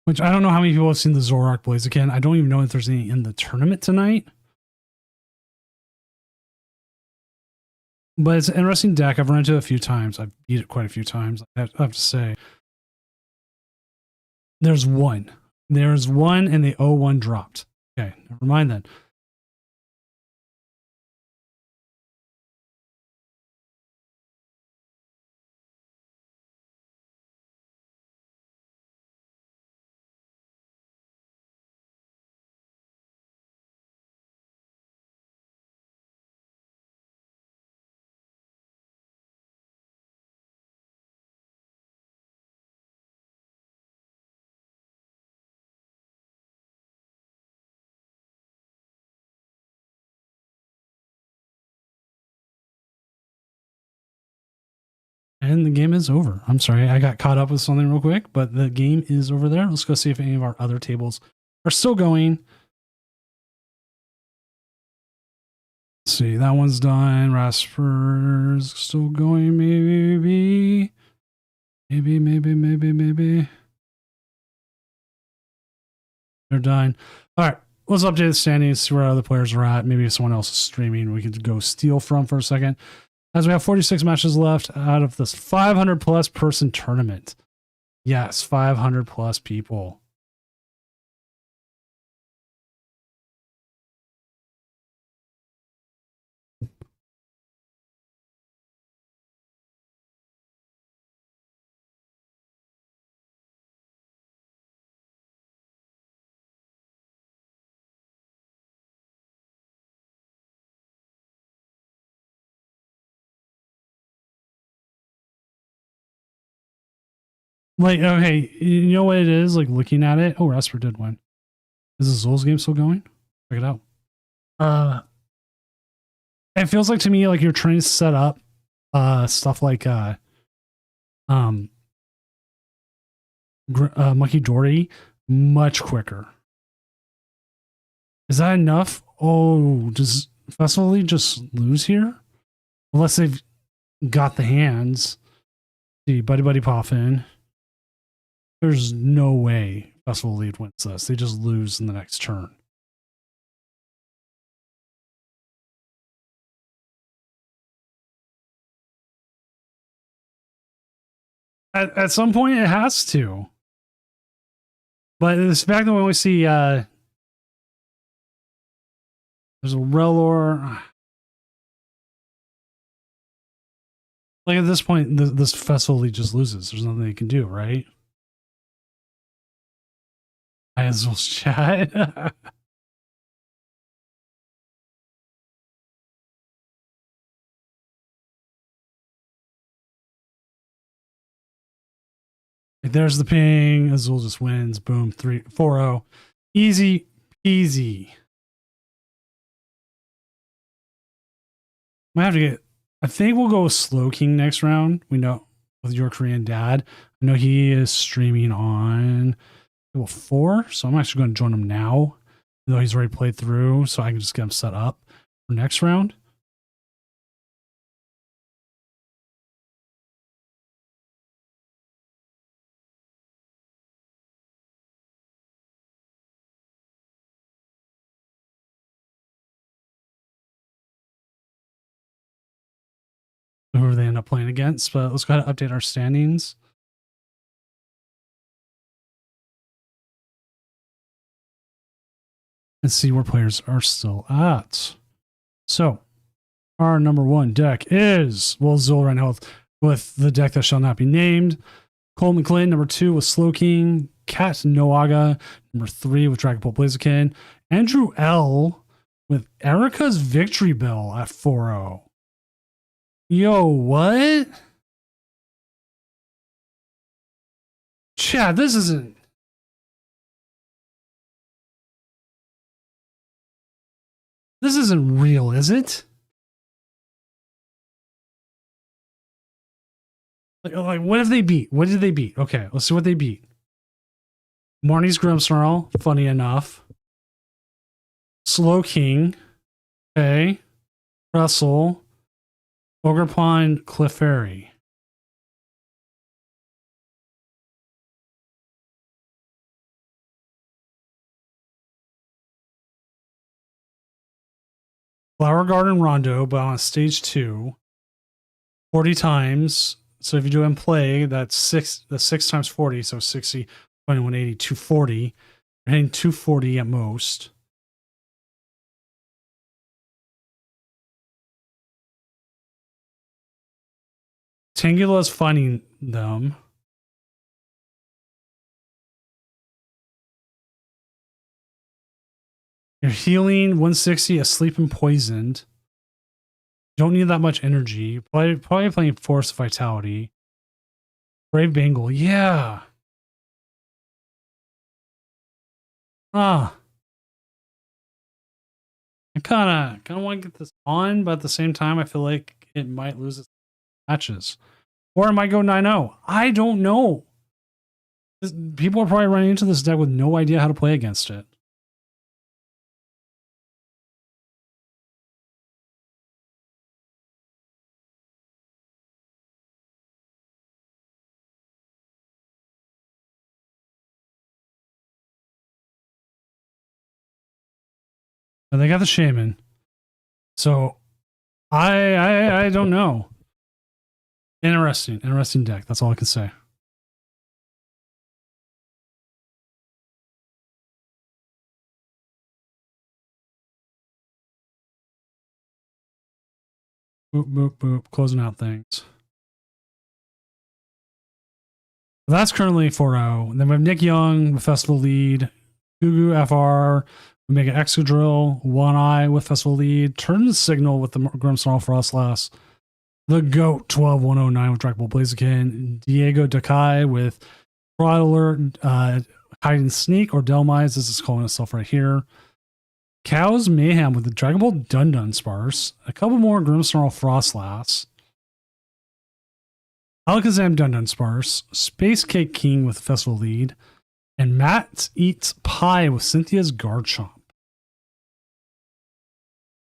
Which I don't know how many people have seen the Zoroark Blaziken. I don't even know if there's any in the tournament tonight. But it's an interesting deck. I've run into it a few times. I've beat it quite a few times. I have to say. There's one. There's one and the 0-1 dropped. Okay, never mind then. And the game is over. I'm sorry, I got caught up with something real quick, but the game is over there. Let's go see if any of our other tables are still going. Let's see, that one's done. Rasper's still going, maybe. Maybe. They're done. All right, let's update the standings, see where other players are at. Maybe if someone else is streaming, we could go steal from for a second. As we have 46 matches left out of this 500 plus person tournament. Yes, 500 plus people. Like, okay, you know what it is? Like, looking at it. Oh, Rasper did win. Is the Zul's game still going? Check it out. It feels like to me like you're trying to set up stuff like Monkey Dory much quicker. Is that enough? Oh, does Festival Lead just lose here? Unless they've got the hands. See, Buddy Buddy Poffin. There's no way Festival Lead wins this. They just lose in the next turn. At some point, it has to. But this fact that when we see there's a Relor. Like at this point, this Festival Lead just loses. There's nothing they can do, right? I as well chat. There's the ping. Azul just wins. Boom. 4-0. Easy peasy. Might have to get. I think we'll go with Slow King next round. We know with your Korean dad. I know he is streaming on level 4, so I'm actually going to join him now, even though he's already played through, so I can just get him set up for next round. Whoever they end up playing against, but let's go ahead and update our standings. And see where players are still at. So, our number 1 deck is, well, Zul right now with the deck that shall not be named. Cole McLean, number 2 with Slow King. Kat Noaga, number 3 with Dragonbolt Blaziken. Andrew L with Erica's Victory Bell at 4-0. Yo, what? Chad, this isn't. This isn't real, is it? Like, what have they beat? What did they beat? Okay, let's see what they beat. Marnie's Grimmsnarl, funny enough. Slow King. Okay. Russell. Ogre Pond, Clefairy. Flower Garden Rondo, but on stage 2. 40 times. So if you do in play, that's 6 times 40, so 60, 2180, 240. You're hitting 240 at most. Tangula's finding them. You're healing 160, asleep and poisoned. Don't need that much energy. Probably playing Force Vitality. Brave Bengal, yeah. I kind of want to get this on, but at the same time, I feel like it might lose its matches. Or it might go 9-0. I don't know. People are probably running into this deck with no idea how to play against it. And they got the Shaman. So I don't know. Interesting deck. That's all I can say. Boop, boop, boop. Closing out things. That's currently 4-0. And then we have Nick Young with Festival Lead. Gugu FR. We make an Excadrill. One Eye with Festival Lead. Turn Signal with the Grimmsnarl Frostlass. The GOAT 12109 with Dragonbolt Blaziken. Diego Dakai with Fraud alert, hide and sneak, or Delmise, this is calling itself right here. Cows Mayhem with the Dragon Ball Dun Dun Sparse, a couple more Grimmsnarl Frostlass, Alakazam Dun Dun Sparse, Space Cake King with Festival Lead, and Matt Eats Pie with Cynthia's Garchomp.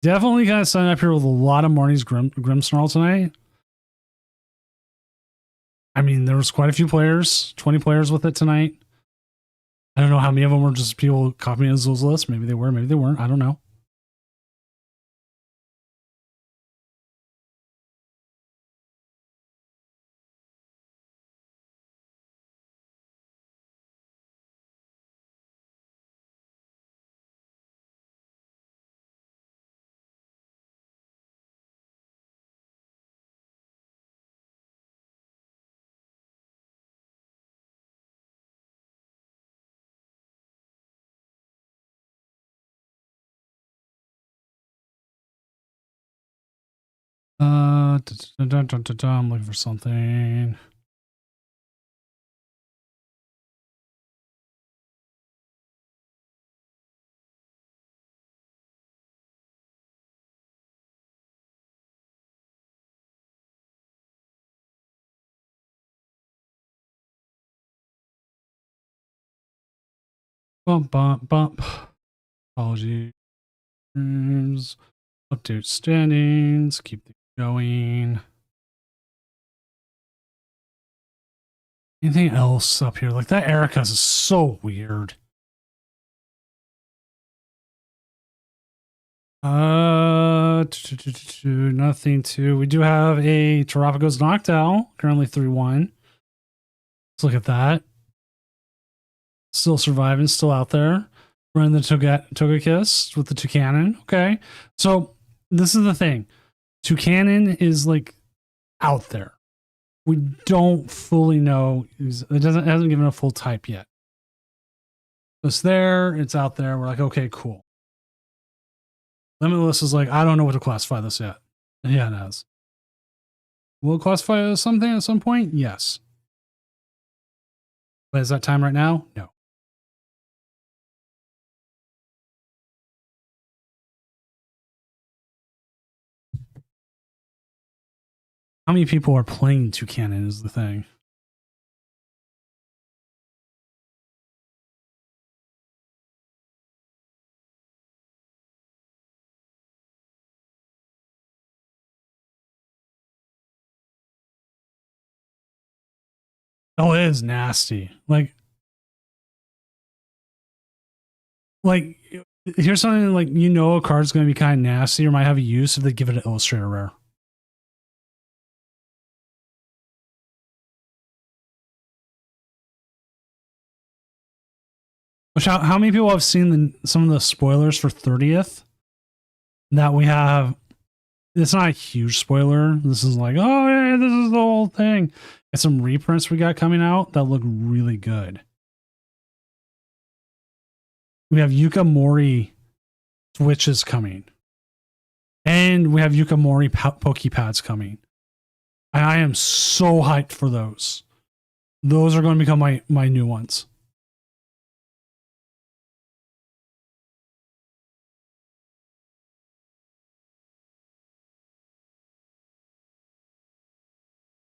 Definitely kind of signing up here with a lot of Marnie's Grimmsnarl tonight. I mean, there was quite a few players, 20 players with it tonight. I don't know how many of them were just people copying Azul's list. Maybe they were, maybe they weren't. I don't know. I'm looking for something. Bump, bump, bump. Apologies. Update standings. Keep things going. Anything else up here? Like that Erica's is so weird. Nothing to. We do have a Terapagos Noctowl, currently 3-1. Let's look at that. Still surviving, still out there. Running the Togekiss with the Toucanon. Okay. So this is the thing. Toucanon is like out there. We don't fully know. It hasn't given a full type yet. It's there. It's out there. We're like, okay, cool. Limitless is like, I don't know what to classify this yet. Yeah, it has. Will it classify as something at some point? Yes. But is that time right now? No. How many people are playing Toucanon is the thing. Oh, it is nasty. Like here's something like, you know, a card's going to be kind of nasty or might have a use if they give it an Illustrator rare. Which, how many people have seen some of the spoilers for 30th that we have? It's not a huge spoiler. This is like, oh yeah, this is the whole thing. And some reprints we got coming out that look really good. We have Yuka Mori Switches coming. And we have Yuka Mori Pokepads coming. And I am so hyped for those. Those are going to become my new ones.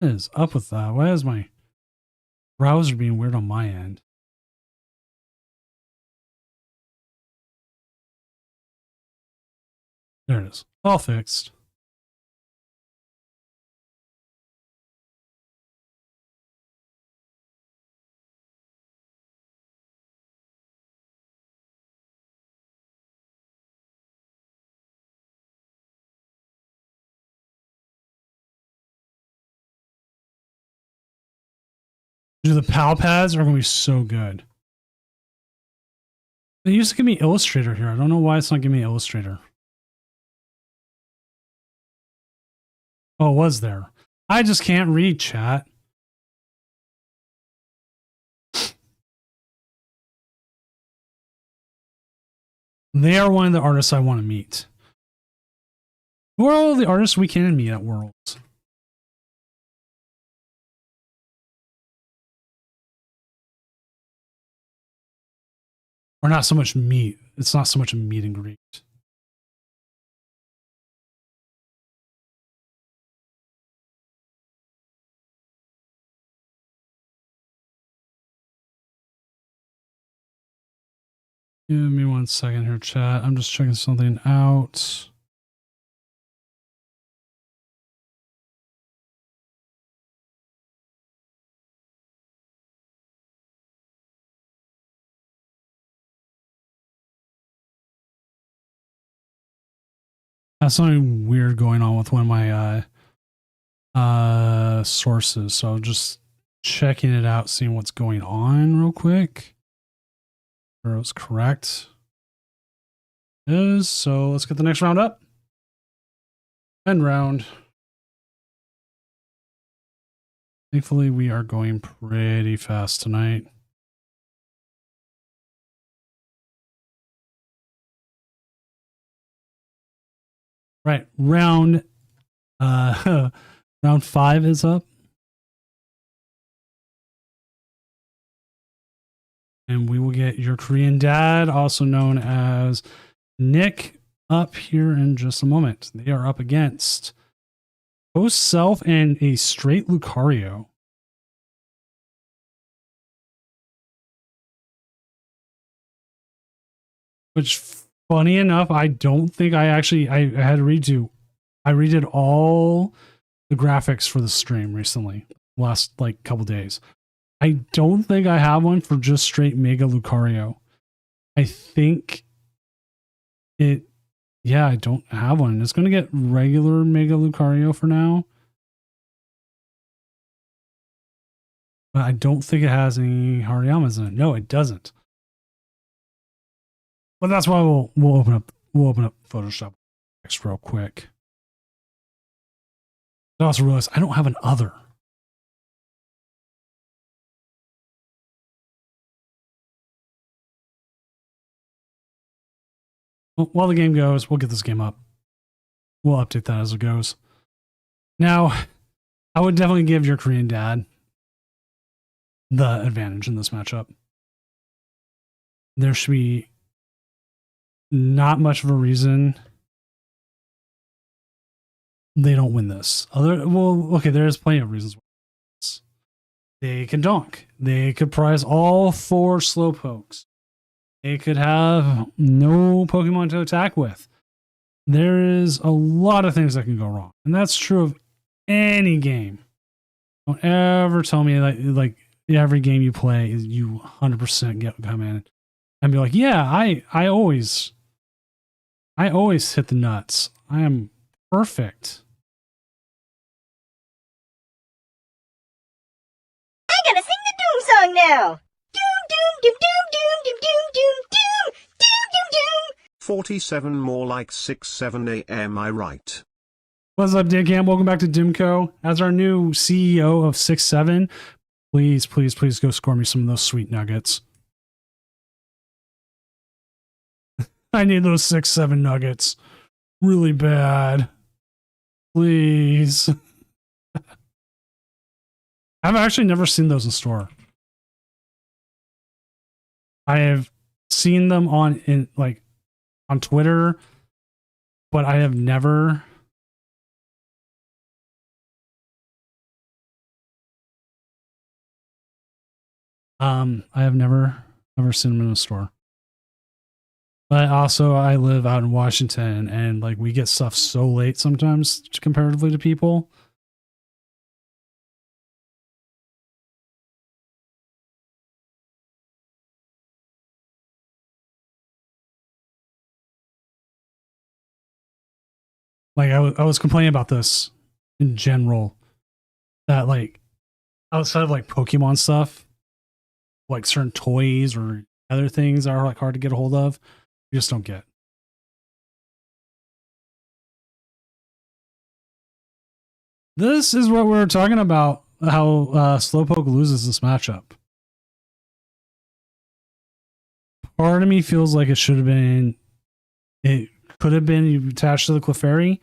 What is up with that? Why is my browser being weird on my end? There it is. All fixed. Dude, the PAL pads are going to be so good. They used to give me Illustrator here. I don't know why it's not giving me Illustrator. Oh, it was there. I just can't read chat. They are one of the artists I want to meet. Who are all the artists we can meet at Worlds? Or not so much meat. It's not so much a meet and greet. Give me 1 second here, chat. I'm just checking something out. That's something weird going on with one of my sources. So just checking it out, seeing what's going on real quick. Sure it was correct. It is. So let's get the next round up. End round. Thankfully, we are going pretty fast tonight. Right, round 5 is up. And we will get your Korean dad, also known as Nick, up here in just a moment. They are up against Post Self and a straight Lucario. Which, funny enough, I don't think I had to redo. I redid all the graphics for the stream recently, last like couple days. I don't think I have one for just straight Mega Lucario. I think I don't have one. It's going to get regular Mega Lucario for now. But I don't think it has any Hariyamas in it. No, it doesn't. But that's why we'll open up Photoshop next real quick. I also realized I don't have an other. Well, while the game goes, we'll get this game up. We'll update that as it goes. Now, I would definitely give your Korean dad the advantage in this matchup. There should be not much of a reason they don't win this. There's plenty of reasons. They can donk. They could prize all 4 slowpokes. They could have no Pokemon to attack with. There is a lot of things that can go wrong. And that's true of any game. Don't ever tell me like every game you play, you 100% come in and be like, yeah, I always hit the nuts. I am perfect. I'm gonna sing the Doom song now. Doom, doom, doom, doom, doom, doom, doom, doom, doom, doom, doom. 47 more like 6-7 a.m. I right. What's up, Dan Camp? Welcome back to Dimco. As our new CEO of 6-7, please go score me some of those sweet nuggets. I need those 6-7 nuggets really bad. Please. I've actually never seen those in store. I have seen them on Twitter, but I have never seen them in a store. But also I live out in Washington and like we get stuff so late sometimes comparatively to people. Like I was complaining about this in general, that like outside of like Pokemon stuff, like certain toys or other things are like hard to get a hold of, you just don't get. This is what we're talking about, how Slowpoke loses this matchup. Part of me feels like it should have been, it could have been attached to the Clefairy.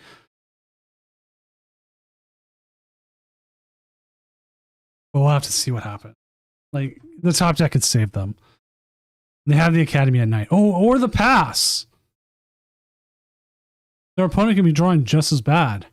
But we'll have to see what happened. Like, the top deck could save them. They have the academy at night. Oh, or the pass. Their opponent can be drawing just as bad.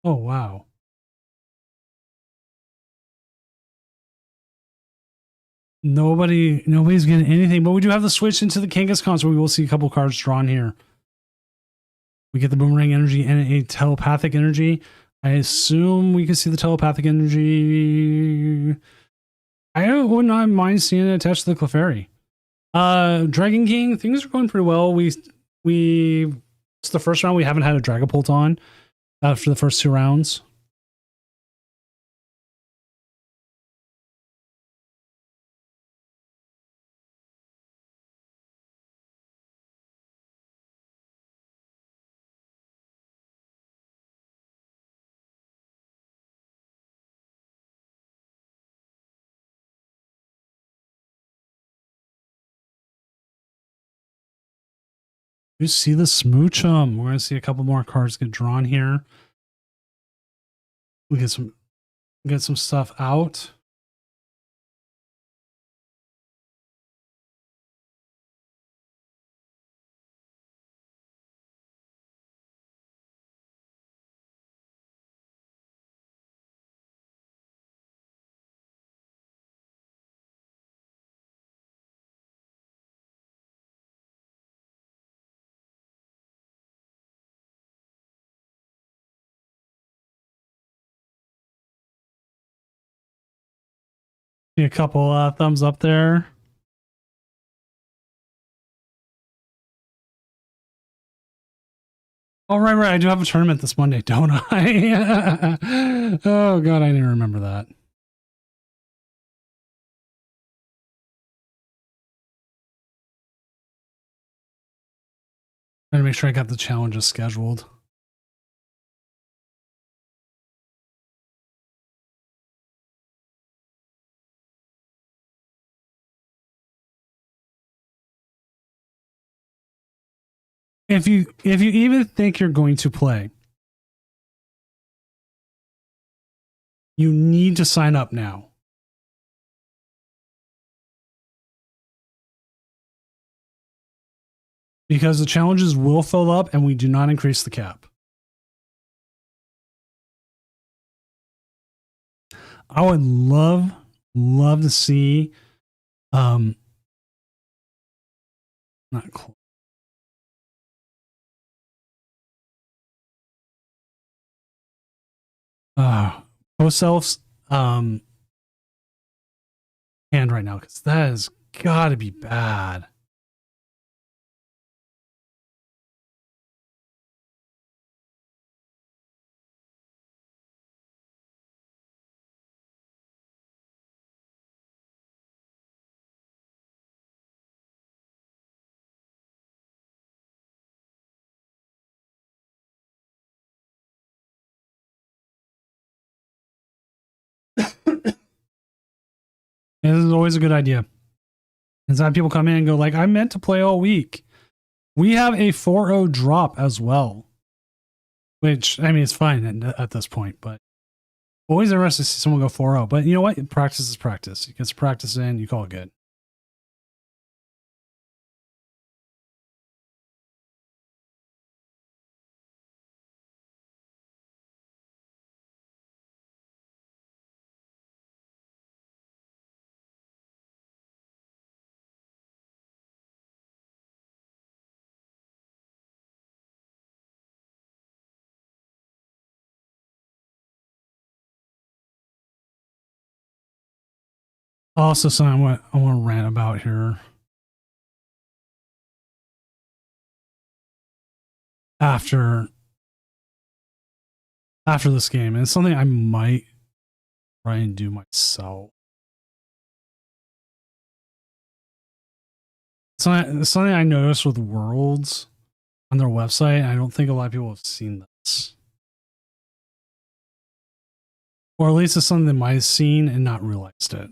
Oh, wow. Nobody's getting anything, but we do have the switch into the Kangaskhan, so we will see a couple cards drawn here. We get the boomerang energy and a telepathic energy. I assume we can see the telepathic energy. I would not mind seeing it attached to the Clefairy. Dragon King, things are going pretty well. It's the first round we haven't had a Dragapult on after the first 2 rounds. You see the Smoochum. We're going to see a couple more cards get drawn here. We get some stuff out. See a couple thumbs up there. Oh, right. I do have a tournament this Monday, don't I? Oh, God, I didn't remember that. Trying to make sure I got the challenges scheduled. If you even think you're going to play, you need to sign up now. Because the challenges will fill up and we do not increase the cap. I would love to see not close. Post self's hand right now, because that has got to be bad. This is always a good idea. Is that people come in and go like, I meant to play all week. We have a 4-0 drop as well, which, I mean, it's fine at this point, but always interested to see someone go 4-0. But you know what? Practice is practice. You get some practice in, you call it good. Also, something I want to rant about here. After this game, and it's something I might try and do myself. Something I noticed with Worlds on their website, and I don't think a lot of people have seen this. Or at least it's something they might have seen and not realized it.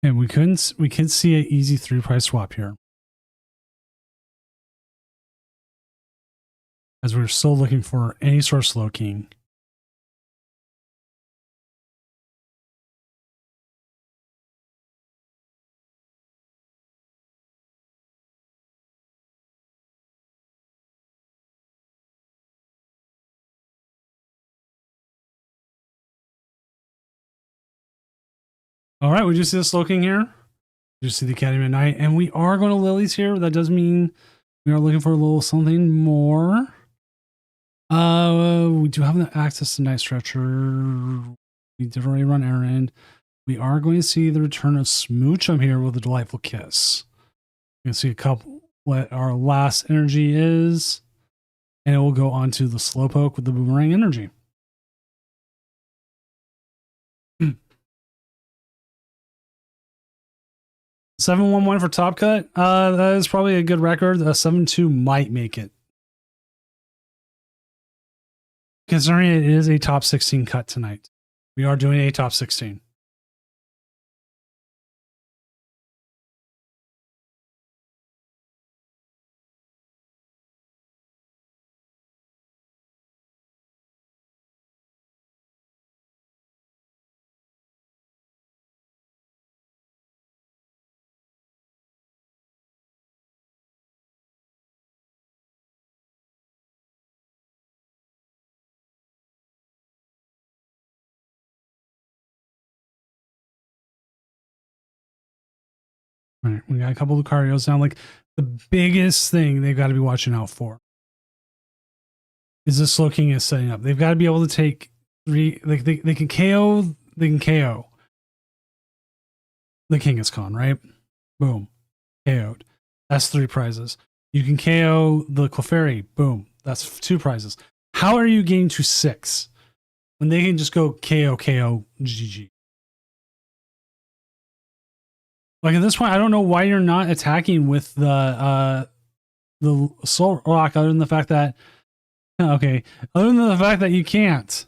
And we can see an easy 3 price swap here. As we're still looking for any sort of slow king. All right, we just see the slow king here. We just see the Academy at Night, and we are going to Lilies here. That does mean we are looking for a little something more. We do have the access to Night Stretcher. We did already run errand. We are going to see the return of Smoochum here with a Delightful Kiss. You can see a couple what our last energy is, and it will go on to the Slowpoke with the Boomerang energy. 711 for Top Cut. That is probably a good record. 7-2 might make it. Considering it is a top 16 cut tonight. We are doing a top 16. All right, we got a couple of Lucarios now. Like the biggest thing they've got to be watching out for is this Slow King is setting up. They've got to be able to take 3. Like they can KO. They can KO the Kangaskhan, right? Boom, KO'd. That's 3 prizes. You can KO the Clefairy. Boom, that's 2 prizes. How are you getting to 6 when they can just go KO GG? Like at this point, I don't know why you're not attacking with the Soul Rock, other than the fact that other than the fact that you can't.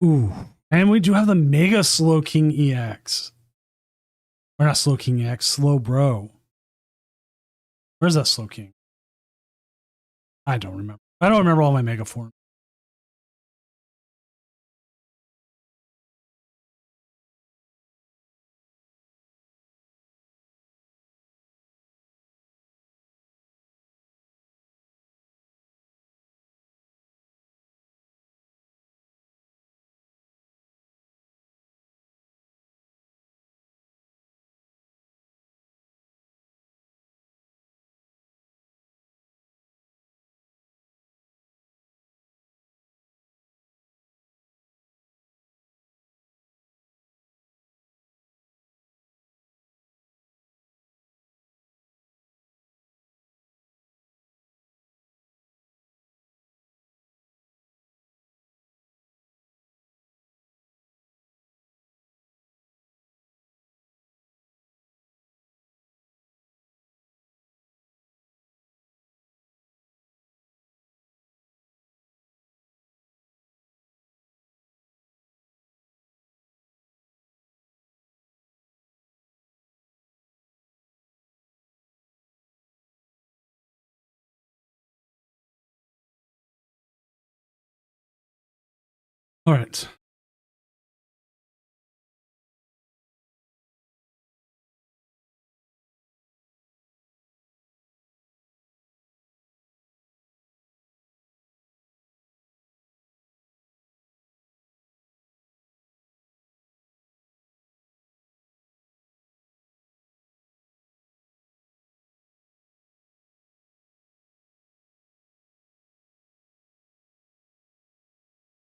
Ooh, and we do have the Mega Slow King EX, or not Slow King EX, Slow Bro. Where's that Slow King? I don't remember. I don't remember all my Mega forms. All right.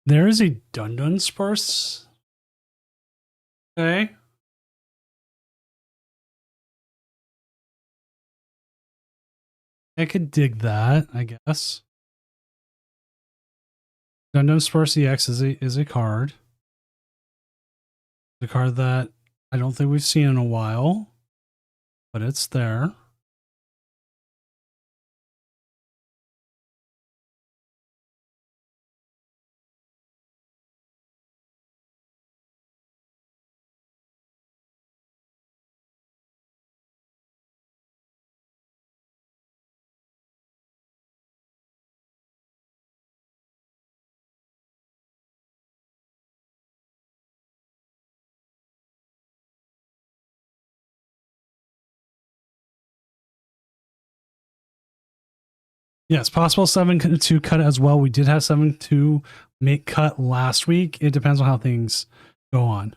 There is a Dun Spurs. Okay. I could dig that, I guess. Dun Spurs EX is a card. The card that I don't think we've seen in a while, but it's there. Yes, possible 7-2 cut as well. We did have 7-2 make cut last week. It depends on how things go on.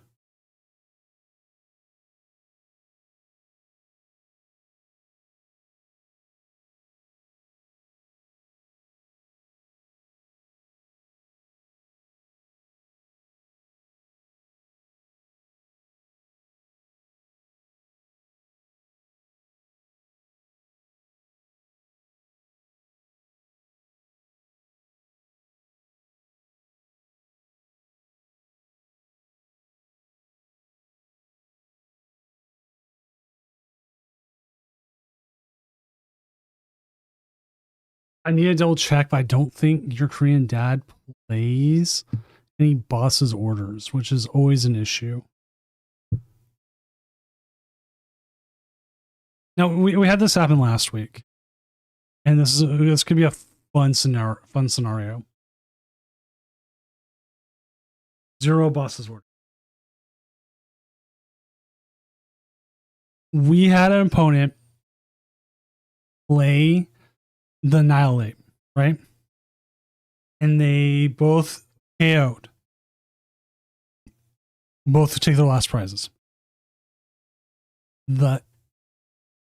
I need to double check, but I don't think your Korean dad plays any boss's orders, which is always an issue. Now we had this happen last week, and this could be a fun scenario. 0 boss's order. We had an opponent play the Annihilate, right? And they both KO'd. Both take their last prizes.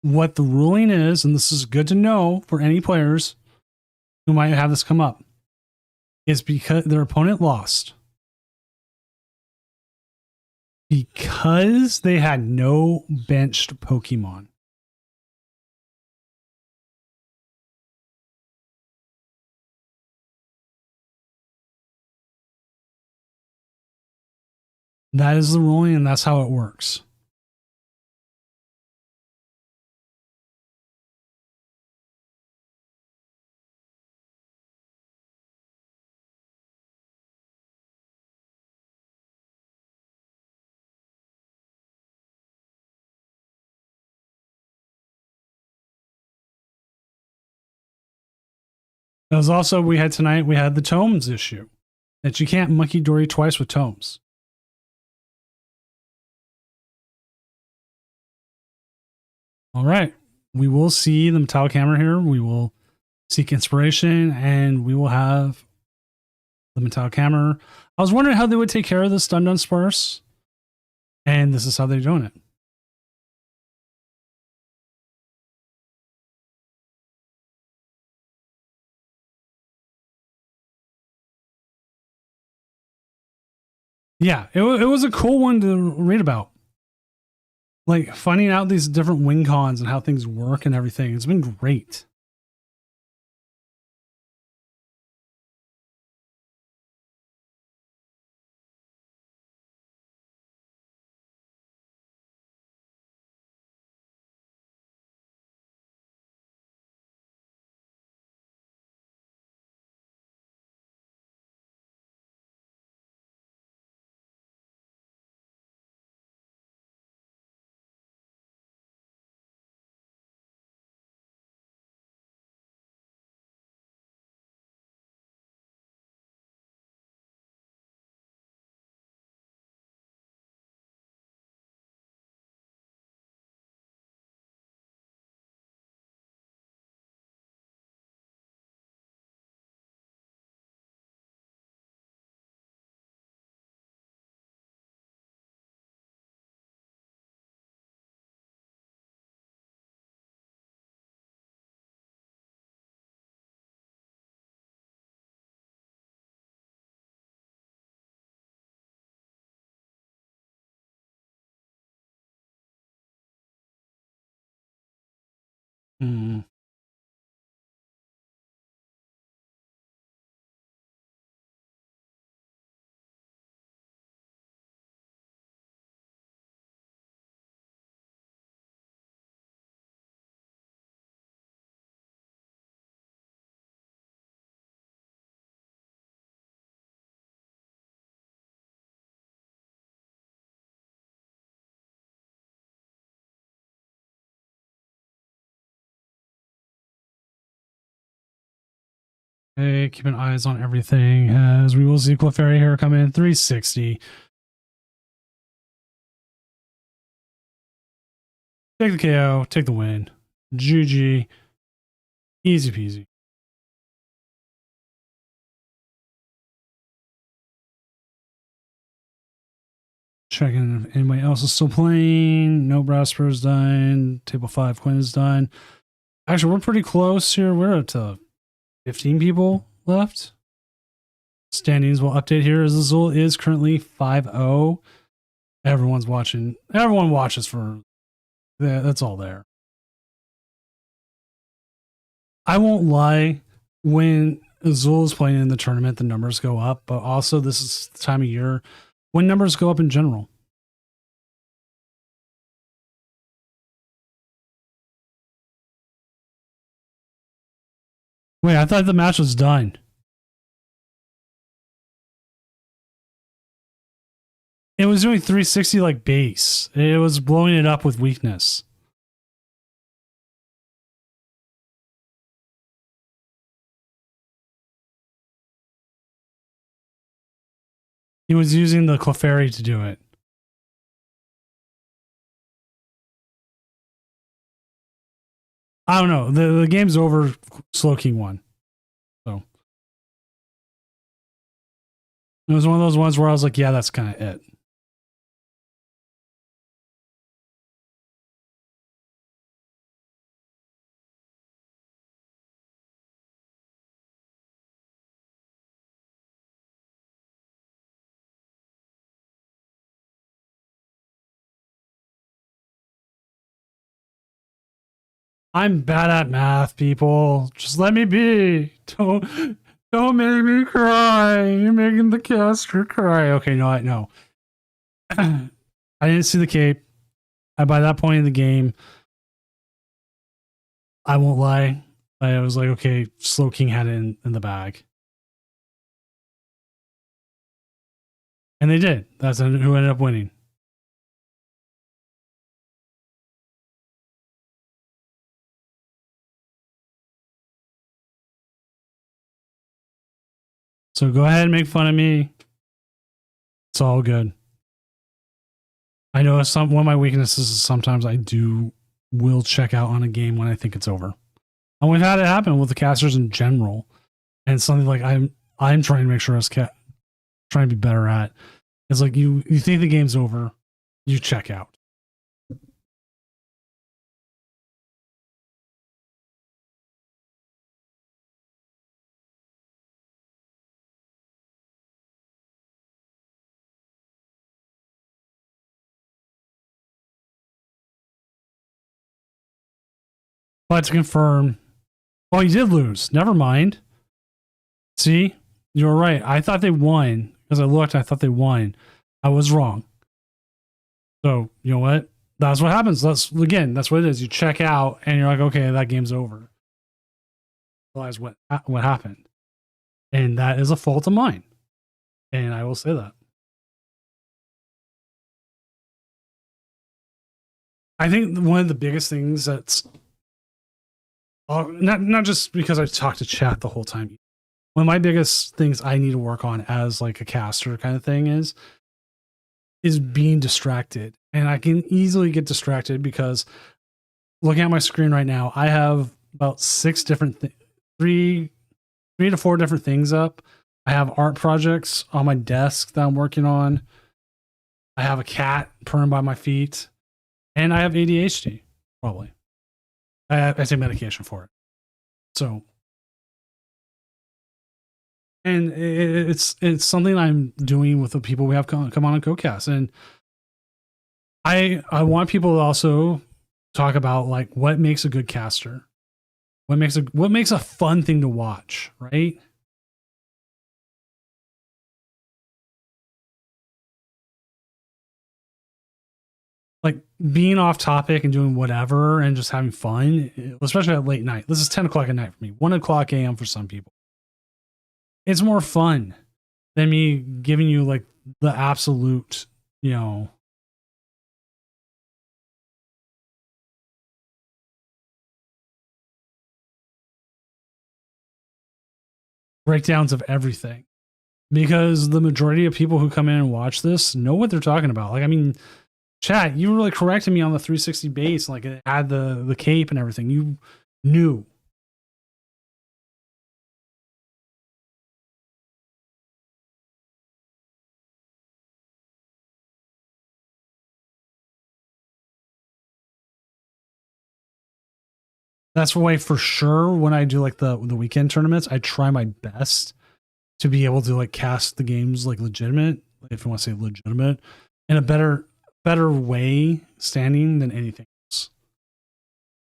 What the ruling is, and this is good to know for any players who might have this come up, is because their opponent lost because they had no benched Pokemon. That is the ruling, and that's how it works. It was also, we had the tomes issue that you can't monkey dory twice with tomes. All right. We will see the metallic hammer here. We will seek inspiration, and we will have the metallic hammer. I was wondering how they would take care of this Dun Spurs, and this is how they're doing it. Yeah, it was a cool one to read about. Like finding out these different wing cons and how things work and everything. It's been great. Okay, keeping eyes on everything as we will see Clefairy here come in 360. Take the KO, take the win. GG. Easy peasy. Checking if anybody else is still playing. No Brasper is done. Table 5 Quinn is done. Actually, we're pretty close here. We're at 15 people left. Standings will update here as Azul is currently 5-0. Everyone's watching. Everyone watches for that's all there. I won't lie. When Azul is playing in the tournament, the numbers go up, but also this is the time of year when numbers go up in general. Wait, I thought the match was done. It was doing 360 like base. It was blowing it up with weakness. He was using the Clefairy to do it. I don't know. The game's over. Slow King won. So it was one of those ones where I was like, yeah, that's kind of it. I'm bad at math, people. Just let me be. Don't make me cry. You're making the caster cry. Okay, no, no. I didn't see the cape. By that point in the game, I won't lie. I was like, okay, Slow King had it in the bag. And they did. That's who ended up winning. So go ahead and make fun of me. It's all good. I know one of my weaknesses is sometimes I will check out on a game when I think it's over. And we've had it happen with the casters in general. And something like I'm trying to make sure I was trying to be better at. It's like you think the game's over, you check out. But to confirm, well, you did lose. Never mind. See, you were right. I thought they won because I looked. I thought they won. I was wrong. So you know what? That's what happens. That's what it is. You check out and you're like, okay, that game's over. Realize what happened, and that is a fault of mine, and I will say that. I think one of the biggest things that's not just because I talked to chat the whole time. One of my biggest things I need to work on as like a caster kind of thing is being distracted, and I can easily get distracted because looking at my screen right now, I have about 6 different three to 4 different things up. I have art projects on my desk that I'm working on. I have a cat purring by my feet, and I have ADHD. Probably, I take medication for it. So, and it's something I'm doing with the people we have come on CoCast, and I want people to also talk about like what makes a good caster, what makes a fun thing to watch, right? Like being off topic and doing whatever and just having fun, especially at late night. This is 10 o'clock at night for me, 1 o'clock a.m. for some people. It's more fun than me giving you like the absolute, you know, breakdowns of everything, because the majority of people who come in and watch this know what they're talking about. Like, I mean, chat, you were really correcting me on the 360 base, like it had the cape and everything. You knew. That's why, for sure, when I do like the weekend tournaments, I try my best to be able to like cast the games like legitimate, if you want to say legitimate, in a better way standing than anything else.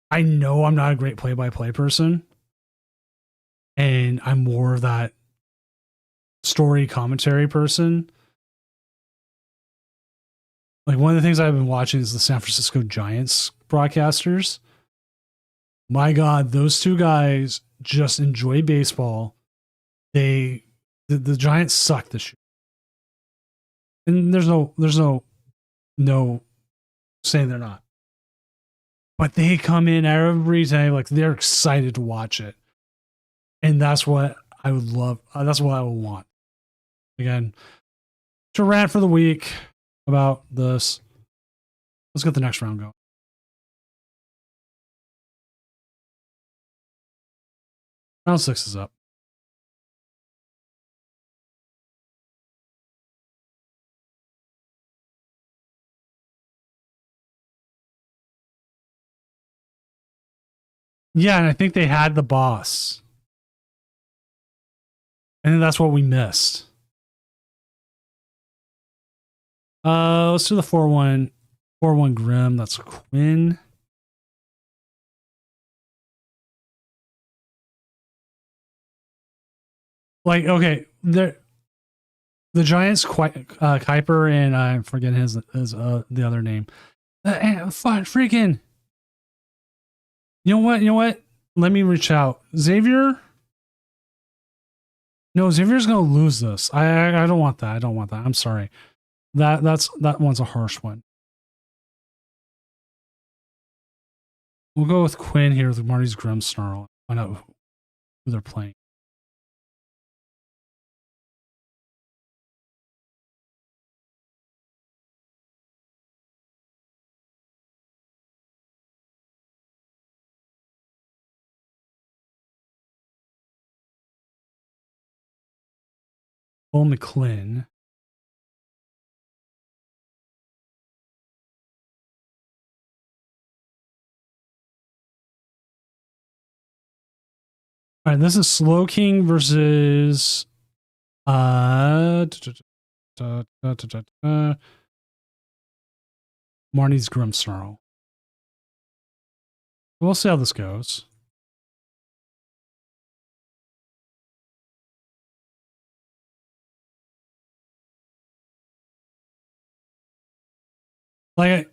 I know I'm not a great play-by-play person, and I'm more of that story commentary person. Like, one of the things I've been watching is the San Francisco Giants broadcasters. My God, those two guys just enjoy baseball. The Giants suck this year, and there's no saying they're not. But they come in every time like they're excited to watch it, and that's what I would love. That's what I would want. Again, to rant for the week about this. Let's get the next round going. Round 6 is up. Yeah, and I think they had the boss. And that's what we missed. Let's do the 4-1 Grim. That's Quinn. Like, okay, the Giants, Kuiper, and I'm forgetting his the other name. Freaking. You know what? Let me reach out. Xavier? No, Xavier's gonna lose this. I don't want that. I don't want that. I'm sorry. That one's a harsh one. We'll go with Quinn here with Marty's Grim Snarl. Find out who they're playing. Cole McClin. All right, this is Slow King versus Marnie's Grim Snarl. We'll see how this goes. Like,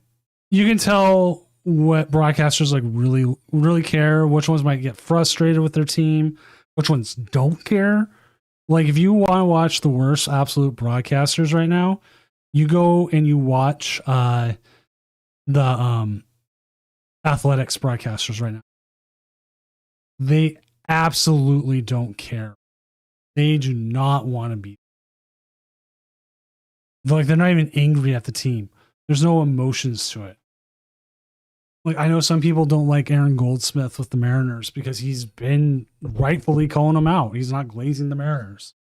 you can tell what broadcasters like really care, which ones might get frustrated with their team, which ones don't care. Like, if you want to watch the worst absolute broadcasters right now, you go and you watch the athletics broadcasters right now. They absolutely don't care. They do not want to be. They're not even angry at the team. There's no emotions to it. Like, I know some people don't like Aaron Goldsmith with the Mariners because he's been rightfully calling them out. He's not glazing the Mariners.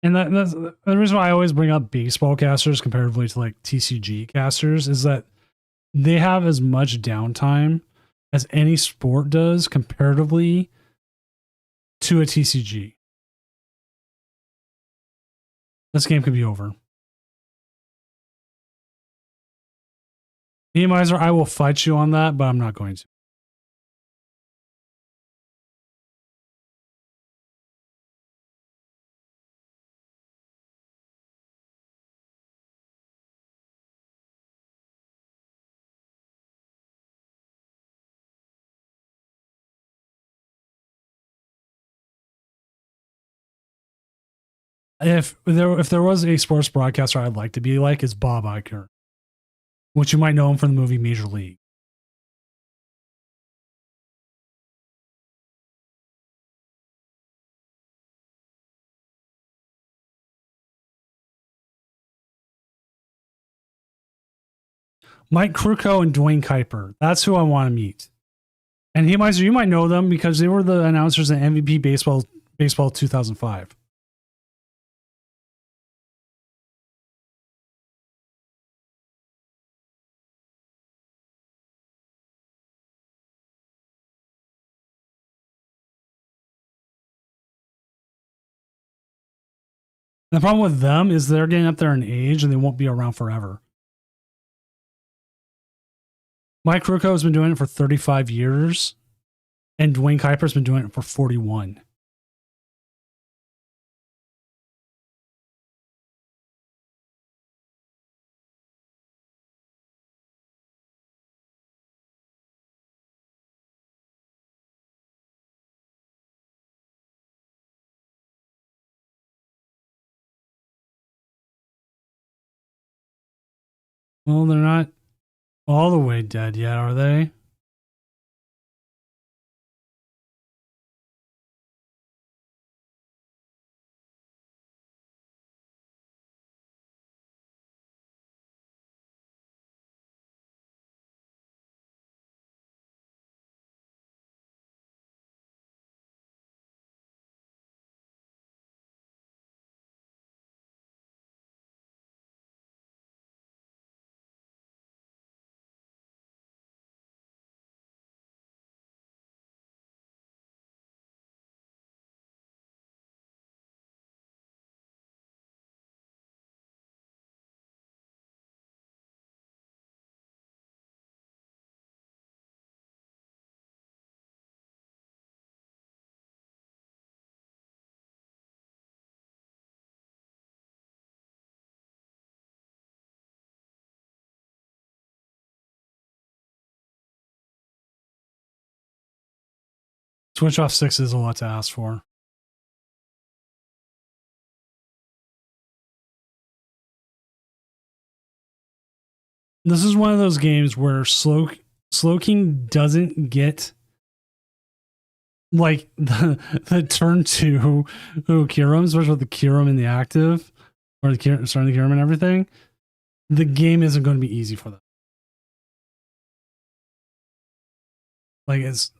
And that's the reason why I always bring up baseball casters comparatively to like TCG casters is that they have as much downtime as any sport does comparatively to a TCG. This game could be over. Miser, I will fight you on that, but I'm not going to. If there was a sports broadcaster I'd like to be like, is Bob Iger, which you might know him from the movie Major League. Mike Krukow and Dwayne Kuiper. That's who I want to meet. And you might know them because they were the announcers at MVP Baseball 2005. The problem with them is they're getting up there in age and they won't be around forever. Mike Krukow has been doing it for 35 years, and Dwayne Kuiper's been doing it for 41. Well, they're not all the way dead yet, are they? Switch off 6 is a lot to ask for. This is one of those games where Slowking doesn't get like the turn to Kirim, especially with the Kirim in the active or the starting the Kirim and everything. The game isn't going to be easy for them. Like it's.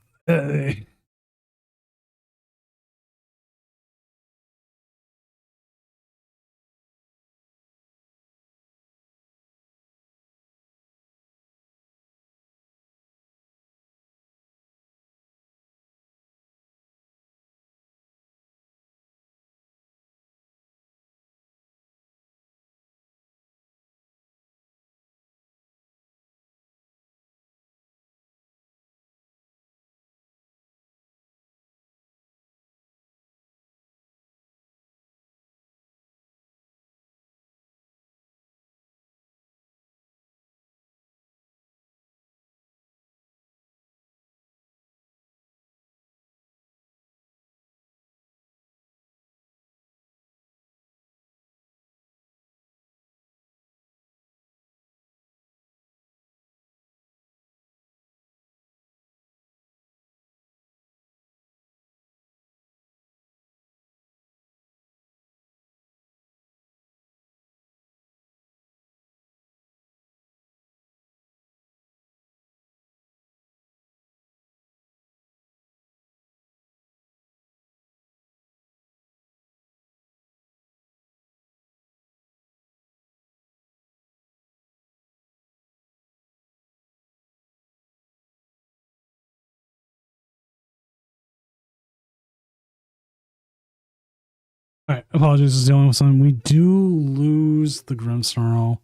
All right, apologies. Is dealing with something. We do lose the Grimmsnarl.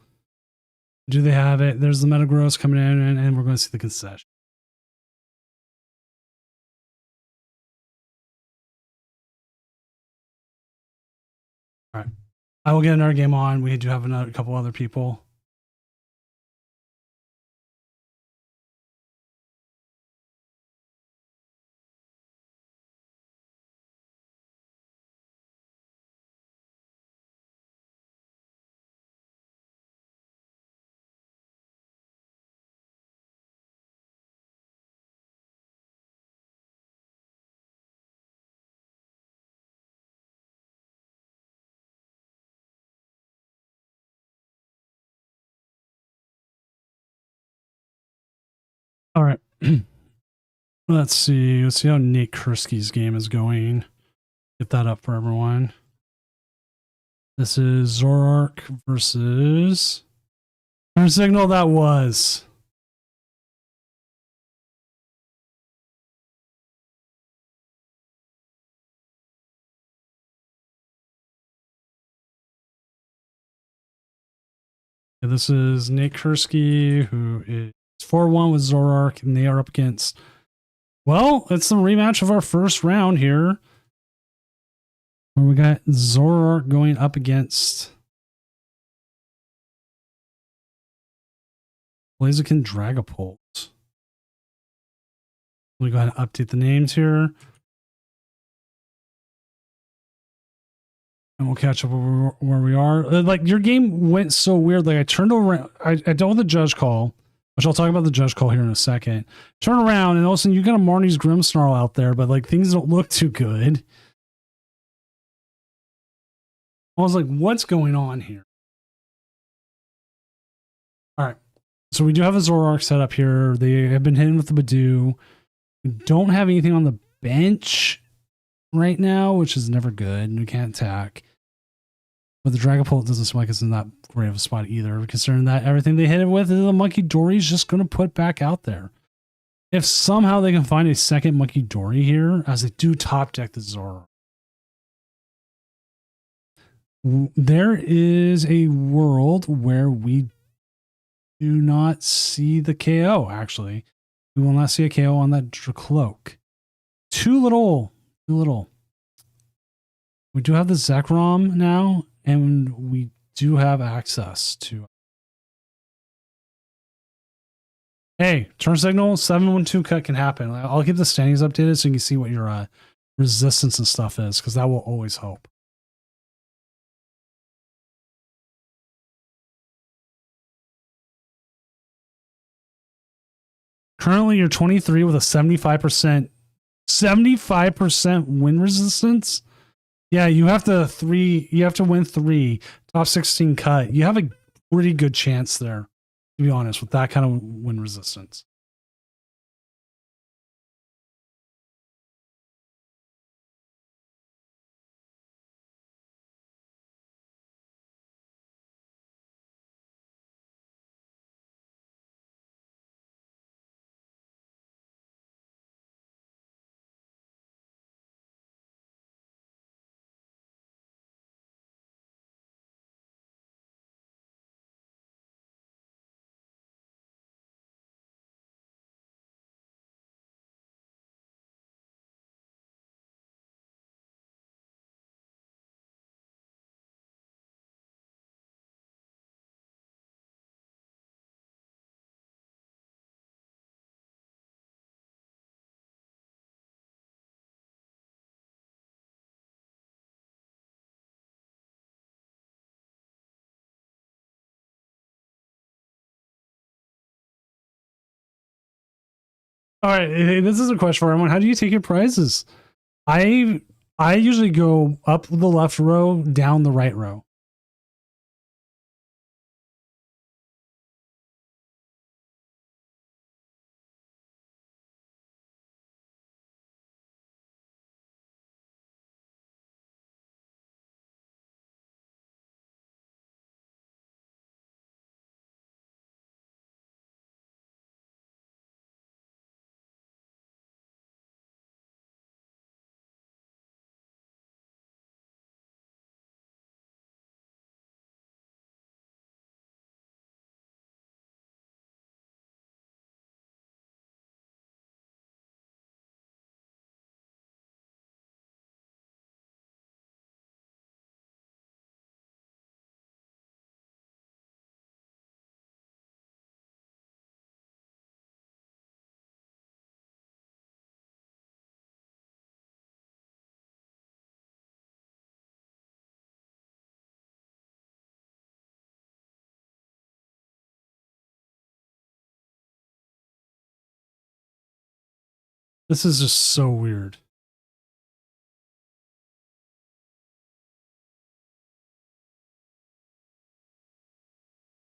Do they have it? There's the Metagross coming in, and we're going to see the concession. All right. I will get another game on. We do have a couple other people. All right. Let's see. Let's see how Nate Kursky's game is going. Get that up for everyone. This is Zoroark versus Turn Signal. That was. This is Nate Kursky, who is 4-1 with Zoroark, and they are up against. Well, it's the rematch of our first round here. Where we got Zoroark going up against Blaziken Dragapult. Let me go ahead and update the names here. And we'll catch up where we are. Like, your game went so weird. Like, I turned around. I dealt with the judge call, which I'll talk about the judge call here in a second. Turn around, and all of a sudden, you got a Marnie's Grimmsnarl out there, but, like, things don't look too good. I was like, what's going on here? All right. So we do have a Zoroark set up here. They have been hitting with the Badoo. We don't have anything on the bench right now, which is never good. And we can't attack. But the Dragapult doesn't seem like it's in that great of a spot either, considering that everything they hit it with, the Monkey Dory's just going to put back out there. If somehow they can find a second Monkey Dory here, as they do top deck the Zoroark. There is a world where we do not see the KO, actually. We will not see a KO on that Dracloak. Too little. We do have the Zekrom now, and we do have access to. Hey, turn signal, 712 cut can happen. I'll keep the standings updated so you can see what your resistance and stuff is, because that will always help. Currently, you're 23 with a 75% win resistance. Yeah, you have to win 3, top 16 cut. You have a pretty good chance there, to be honest, with that kind of win resistance. All right, this is a question for everyone. How do you take your prizes? I usually go up the left row, down the right row. This is just so weird.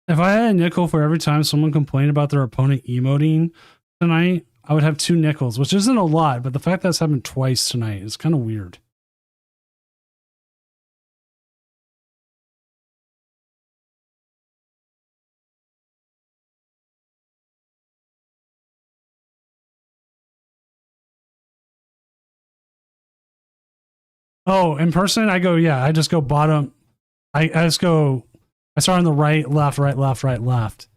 If I had a nickel for every time someone complained about their opponent emoting tonight, I would have 2 nickels, which isn't a lot, but the fact that's happened twice tonight is kind of weird. Oh, in person, I go, yeah, I just go bottom. I start on the right, left, right, left, right, left.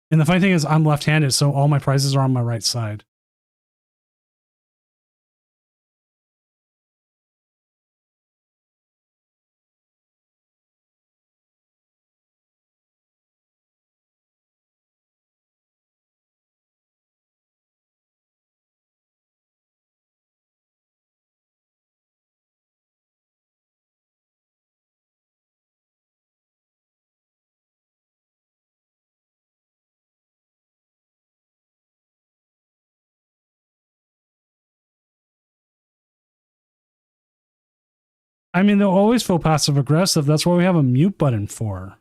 And the funny thing is I'm left-handed, so all my prizes are on my right side. I mean, they'll always feel passive aggressive. That's what we have a mute button for.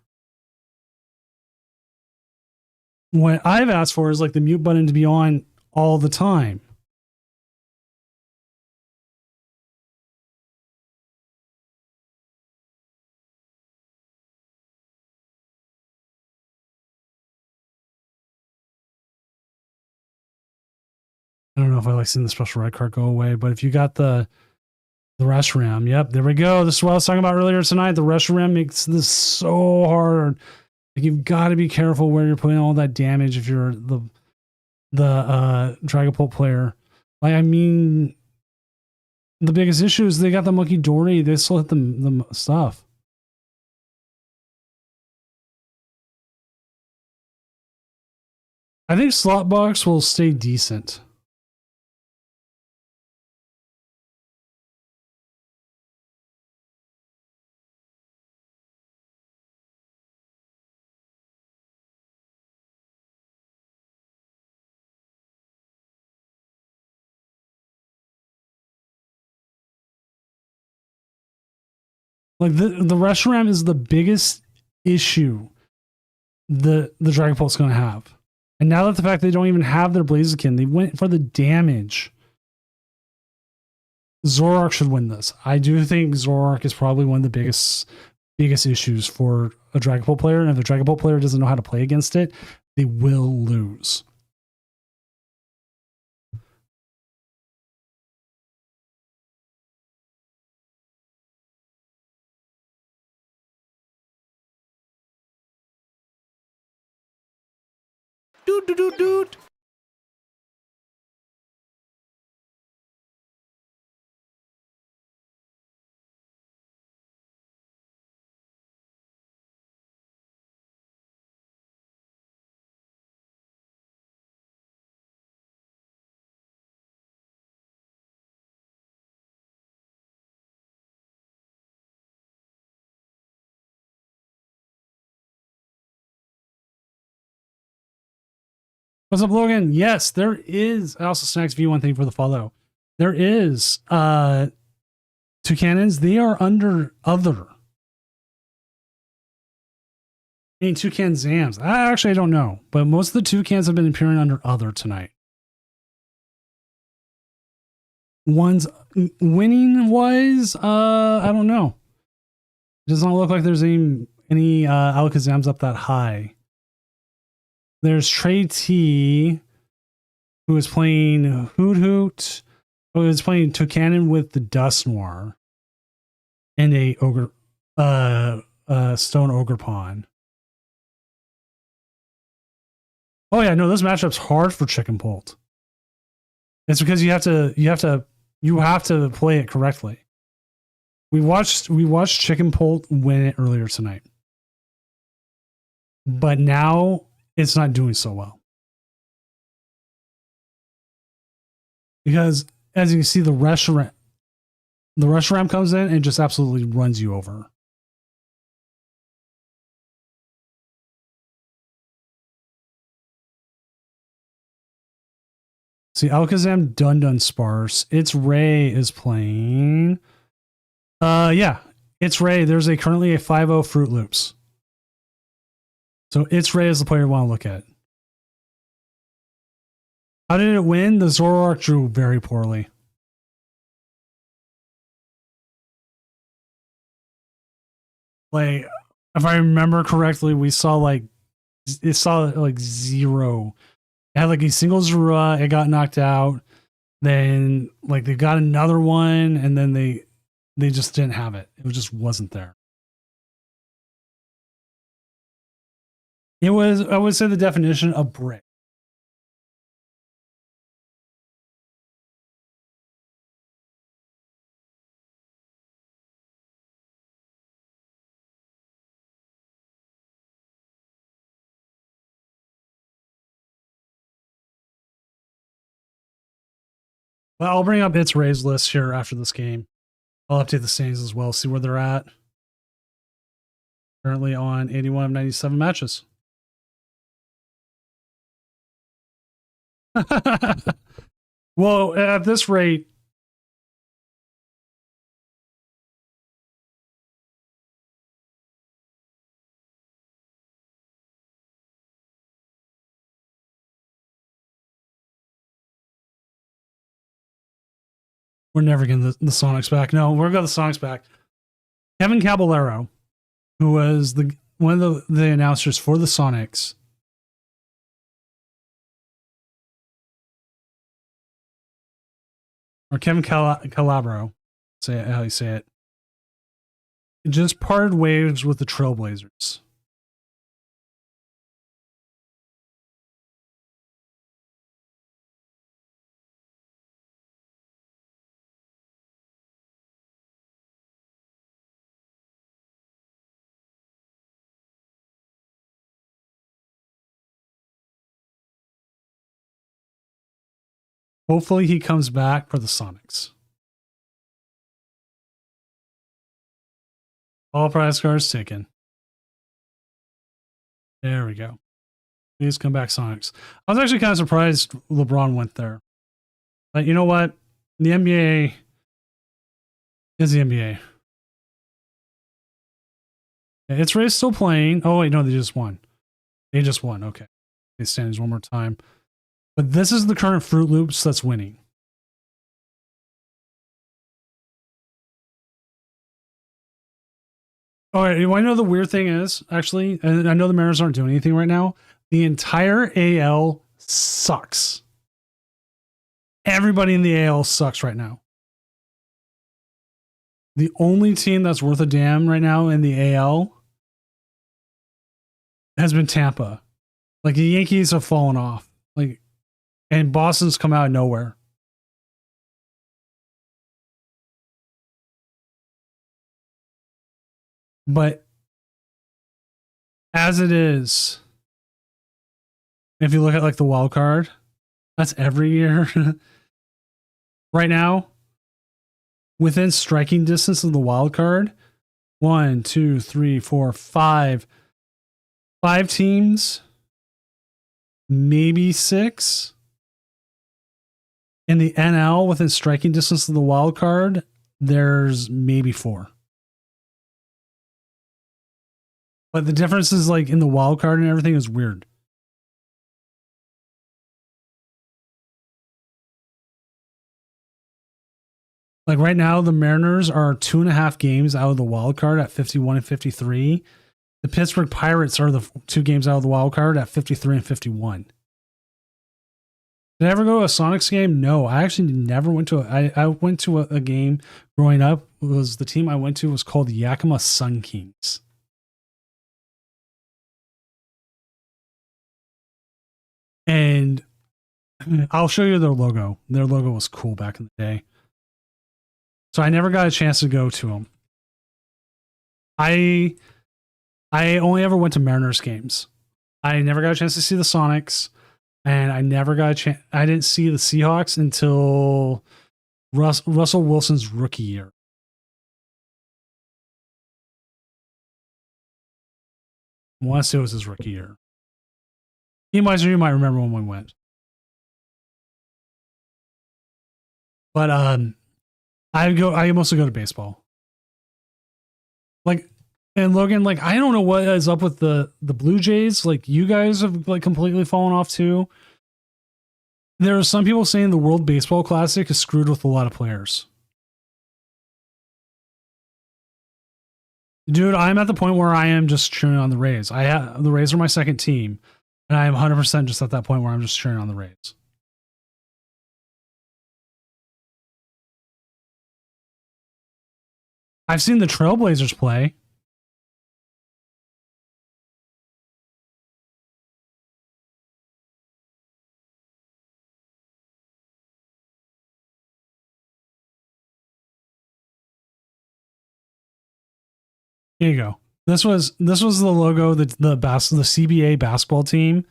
What I've asked for is like the mute button to be on all the time. I don't know if I like seeing the special red card go away, but if you got the rush ram, yep, there we go. This is what I was talking about earlier tonight. The rush ram makes this so hard. Like, you've got to be careful where you're putting all that damage if you're the Dragapult player. Like, I mean, the biggest issue is they got the Monkey Dory. They still hit the stuff. I think Slot Box will stay decent. Like, the Reshiram is the biggest issue the Dragapult's going to have. And now that the fact they don't even have their Blaziken, they went for the damage. Zoroark should win this. I do think Zoroark is probably one of the biggest issues for a Dragapult player. And if the Dragapult player doesn't know how to play against it, they will lose. Dude. What's up, Logan? Yes, there is. I also Snacks V1 thing for the follow. There is 2 cannons. They are under other. I mean, 2 can Zams. Actually, I don't know. But most of the 2 cans have been appearing under other tonight. One's winning wise, I don't know. It does not look like there's any Alakazams up that high. There's Trey T, who is playing Hoot, who is playing Toucanon with the Dusknoir and a Ogre, Stone Ogerpon. Oh yeah, no, this matchup's hard for Chicken Polt. It's because you have to play it correctly. We watched Chicken Polt win it earlier tonight, but now it's not doing so well because, as you can see, the rush ram comes in and just absolutely runs you over. See, Alakazam Dun Sparse. It's Ray is playing. Yeah, it's Ray. There's currently a 5-0 Fruit Loops. So it's Ray is the player you want to look at. How did it win? The Zoroark drew very poorly. Like, if I remember correctly, we saw like zero. It had like a single Zorua, it got knocked out. Then like they got another one, and then they just didn't have it. It just wasn't there. It was, I would say, the definition of brick. Well, I'll bring up its Rays list here after this game. I'll update the standings as well, see where they're at. Currently on 81 of 97 matches. Well, at this rate, we're never getting the Sonics back. No, we're going to the Sonics back. Kevin Caballero, who was one of the announcers for the Sonics, or Kevin Calabro, say it, how you say it, just parted ways with the Trailblazers. Hopefully he comes back for the Sonics. All prize cards taken. There we go. Please come back, Sonics. I was actually kind of surprised LeBron went there. But you know what? The NBA is the NBA. It's Rays still playing. Oh, wait, no, they just won. They just won. Okay. They standings one more time. But this is the current Fruit Loops that's winning. All right, you want to know the weird thing is, actually, and I know the Mariners aren't doing anything right now, the entire AL sucks. Everybody in the AL sucks right now. The only team that's worth a damn right now in the AL has been Tampa. Like, the Yankees have fallen off. Like, and Boston's come out of nowhere. But as it is, if you look at like the wild card, that's every year. Right now, within striking distance of the wild card, 1, 2, 3, 4, 5 teams, maybe 6. In the NL, within striking distance of the wild card, there's maybe 4. But the difference is like in the wild card and everything is weird. Like right now, the Mariners are 2.5 games out of the wild card at 51 and 53. The Pittsburgh Pirates are the 2 games out of the wild card at 53 and 51. Did I ever go to a Sonics game? No, I actually never went to I went to a game growing up. It was the team I went to was called Yakima Sun Kings. And I'll show you their logo. Their logo was cool back in the day. So I never got a chance to go to them. I only ever went to Mariners games. I never got a chance to see the Sonics, and I never got a chance. I didn't see the Seahawks until Russell Wilson's rookie year. I want to say it was his rookie year. You might remember when we went. But I mostly go to baseball. Like, and Logan, like, I don't know what is up with the Blue Jays. Like, you guys have like completely fallen off too. There are some people saying the World Baseball Classic is screwed with a lot of players. Dude, I'm at the point where I am just cheering on the Rays. The Rays are my second team, and I am 100% just at that point where I'm just cheering on the Rays. I've seen the Trailblazers play. Here you go. This was the logo that the CBA basketball team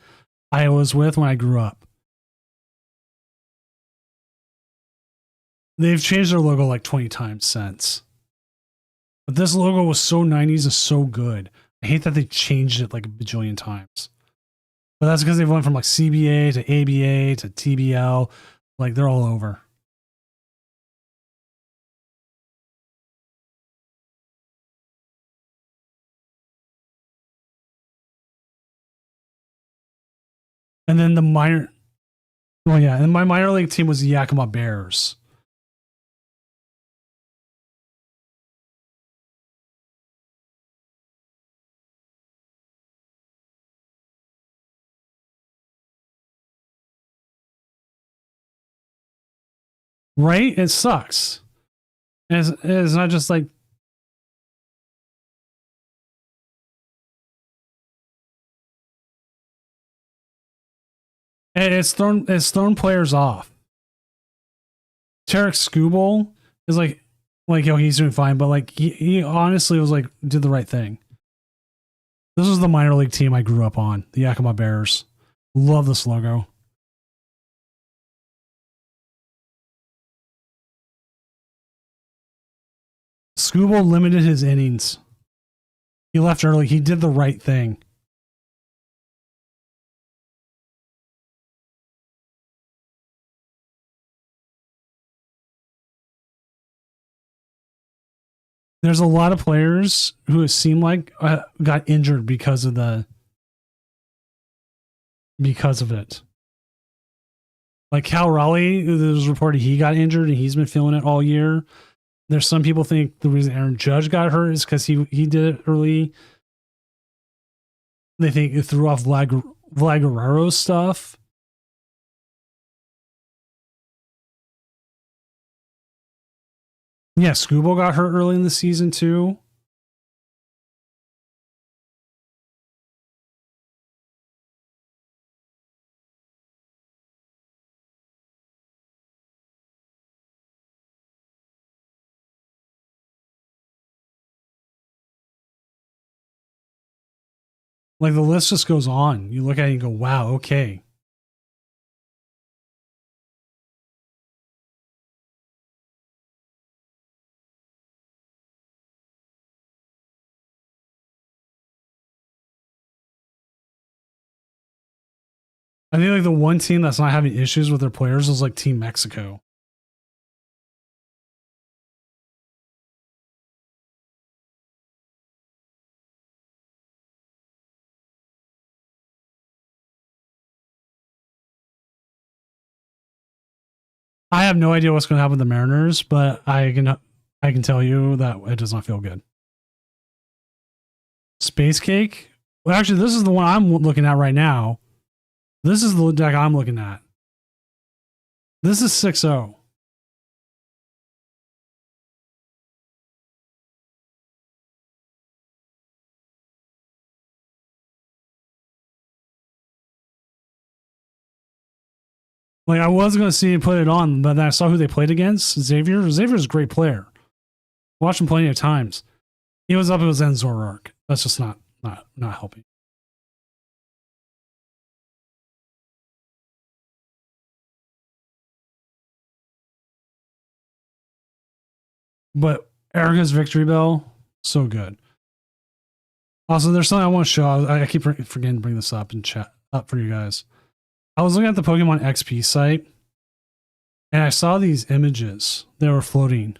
I was with when I grew up. They've changed their logo like 20 times since. But this logo was so 90s and so good. I hate that they changed it like a bajillion times. But that's because they've went from like CBA to ABA to TBL. Like they're all over. And then and my minor league team was the Yakima Bears. Right? It sucks. And it's not just like it's thrown players off. Tarek Skubal is like yo, he's doing fine, but like he honestly was like did the right thing. This was the minor league team I grew up on, the Yakima Bears. Love this logo. Skubal limited his innings. He left early. He did the right thing. There's a lot of players who it seemed like got injured because of it. Like Cal Raleigh, it was reported he got injured and he's been feeling it all year. There's some people think the reason Aaron Judge got hurt is because he did it early. They think it threw off Vlad Guerrero's stuff. Yeah, Skubal got hurt early in the season too. Like the list just goes on. You look at it and go, wow, okay. I think like the one team that's not having issues with their players is like Team Mexico. I have no idea what's going to happen with the Mariners, but I can tell you that it does not feel good. Space Cake? Well, actually, this is the one I'm looking at right now. This is the deck I'm looking at. This is 6-0. Like I was going to see and put it on, but then I saw who they played against. Xavier. Xavier's a great player. Watched him plenty of times. He was up at his Enzor arc. That's just not helping. But Erica's Victory Bell, so good. Also, there's something I want to show. I keep forgetting to bring this up and chat up for you guys. I was looking at the Pokemon XP site, And I saw these images that were floating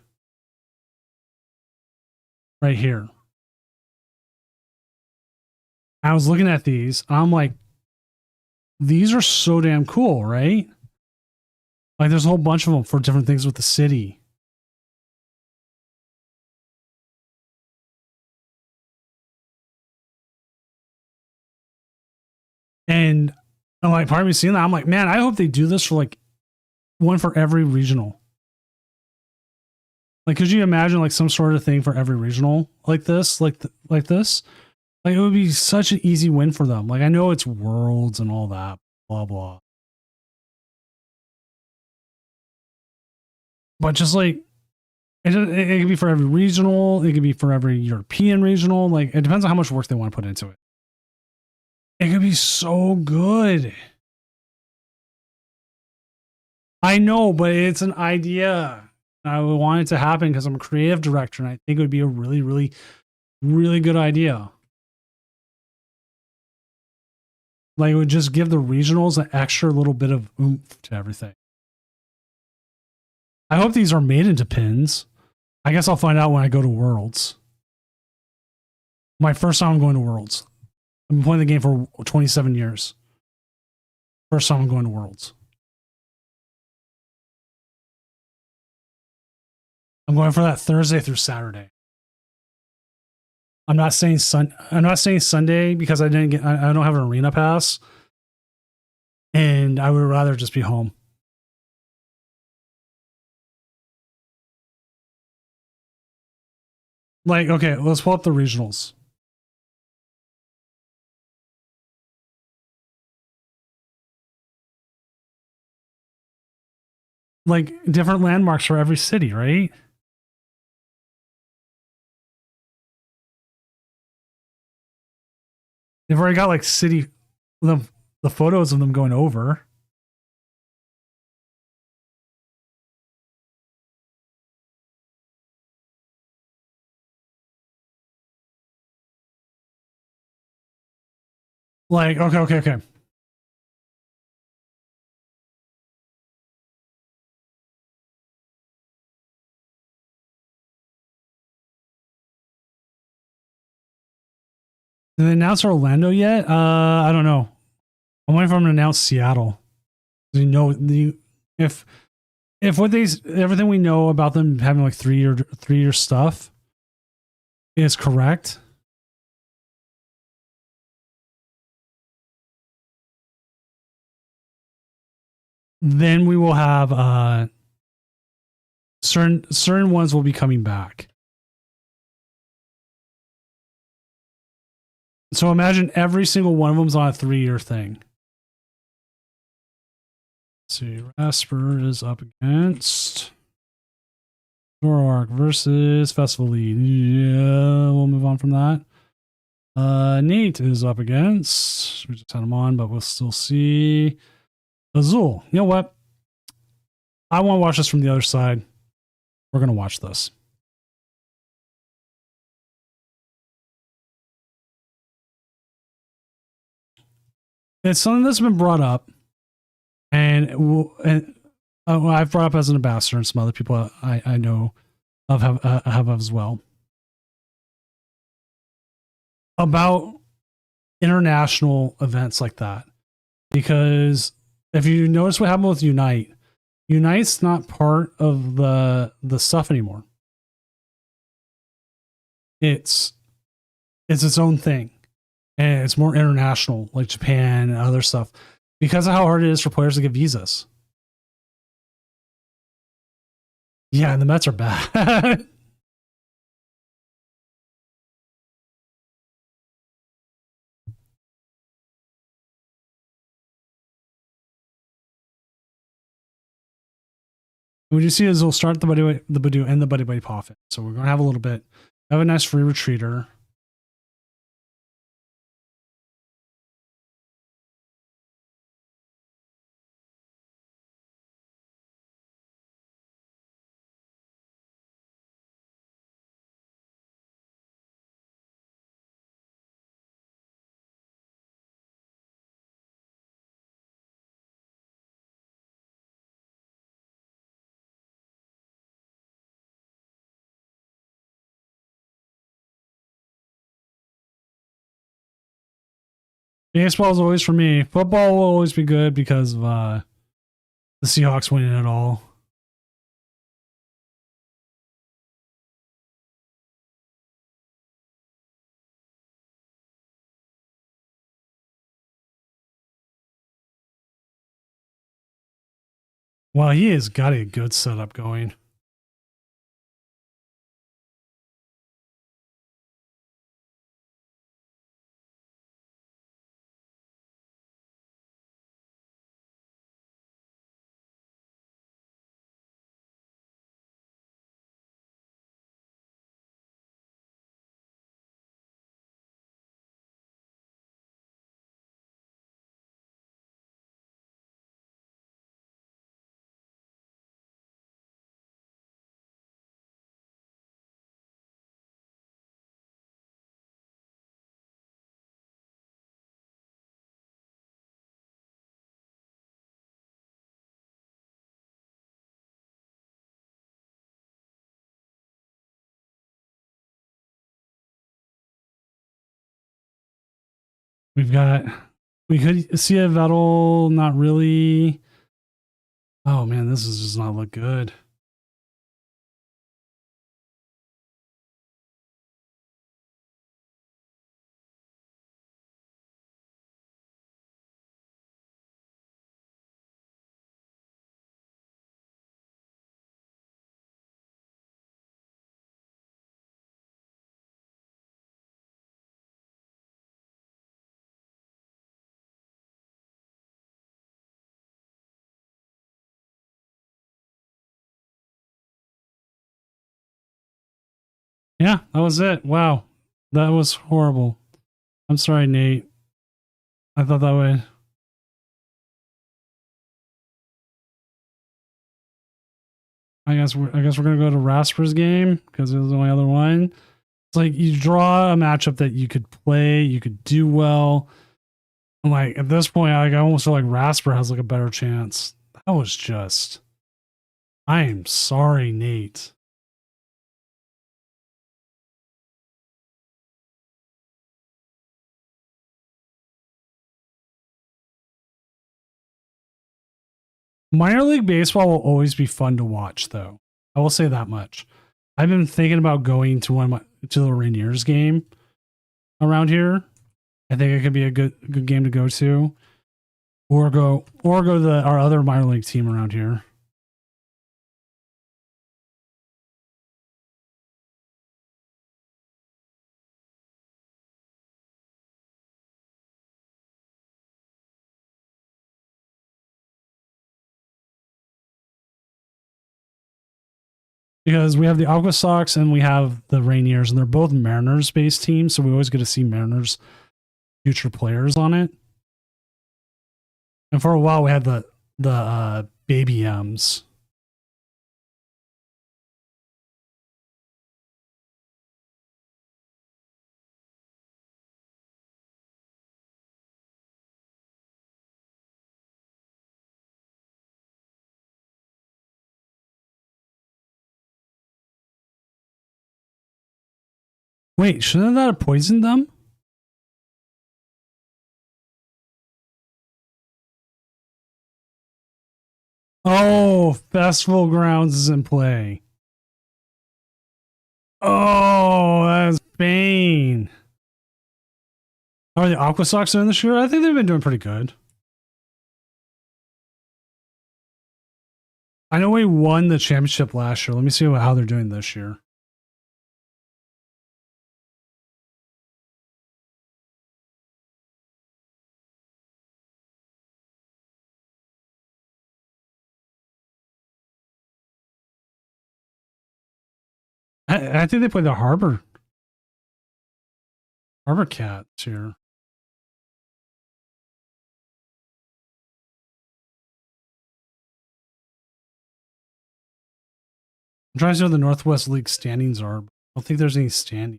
right here. I was looking at these. I'm like, these are so damn cool, right? Like, there's a whole bunch of them for different things with the city. And I'm like, part of me seeing that, I'm like, man, I hope they do this for like one for every regional. Like, could you imagine like some sort of thing for every regional like this, like this? Like, it would be such an easy win for them. Like, I know it's worlds and all that, blah blah. But just like it could be for every regional. It could be for every European regional. Like, it depends on how much work they want to put into it. It could be so good. I know, but it's an idea. I would want it to happen because I'm a creative director, and I think it would be a really, really, really good idea. Like, it would just give the regionals an extra little bit of oomph to everything. I hope these are made into pins. I guess I'll find out when I go to Worlds. My first time I'm going to Worlds. I've been playing the game for 27 years. First time I'm going to Worlds. I'm going for that Thursday through Saturday. I'm not saying Sunday because I don't have an arena pass, and I would rather just be home. Like, okay, let's pull up the regionals. Like, different landmarks for every city, right? They've already got like the photos of them going over. Like, okay. Did they announce Orlando yet? I don't know. I'm waiting for them to announce Seattle. You know, if everything we know about them having like 3 year stuff is correct, then we will have certain ones will be coming back. So imagine every single one of them's on a 3 year thing. Let's see, Rasper is up against Zoroark versus Festival Lead. Yeah, we'll move on from that. Nate is up against. We just had him on, but we'll still see Azul. You know what? I want to watch this from the other side. We're gonna watch this. It's something that's been brought up, and I've brought up as an ambassador, and some other people I know have as well, about international events like that. Because if you notice what happened with Unite's not part of the stuff anymore. It's its own thing, and it's more international, like Japan and other stuff, because of how hard it is for players to get visas. Yeah, and the Mets are bad. What you see is we'll start the Badoo and the Buddy Buddy Poffin. So we're gonna have a little bit. Have a nice free retreater. Baseball is always for me. Football will always be good because of the Seahawks winning it all. Well, he has got a good setup going. We could see a Vettel, not really. Oh man, this does not look good. Yeah, that was it. Wow. That was horrible. I'm sorry, Nate. I thought that would. I guess we're gonna go to Rasper's game because it was the only other one. It's like you draw a matchup that you could play, you could do well. I'm like at this point, I almost feel like Rasper has like a better chance. That was just. I am sorry, Nate. Minor League Baseball will always be fun to watch, though. I will say that much. I've been thinking about going to to the Rainiers game around here. I think it could be a good game to go to, or go to our other minor league team around here. Because we have the Aqua Sox and we have the Rainiers, and they're both Mariners based teams, so we always get to see Mariners future players on it. And for a while, we had the Baby M's. Wait, shouldn't that have poisoned them? Oh, Festival Grounds is in play. Oh, that's Bane. How are the Aqua Sox doing this year? I think they've been doing pretty good. I know we won the championship last year. Let me see how they're doing this year. I think they play the Harbor Cats here. I'm trying to see what the Northwest League standings are. I don't think there's any standings.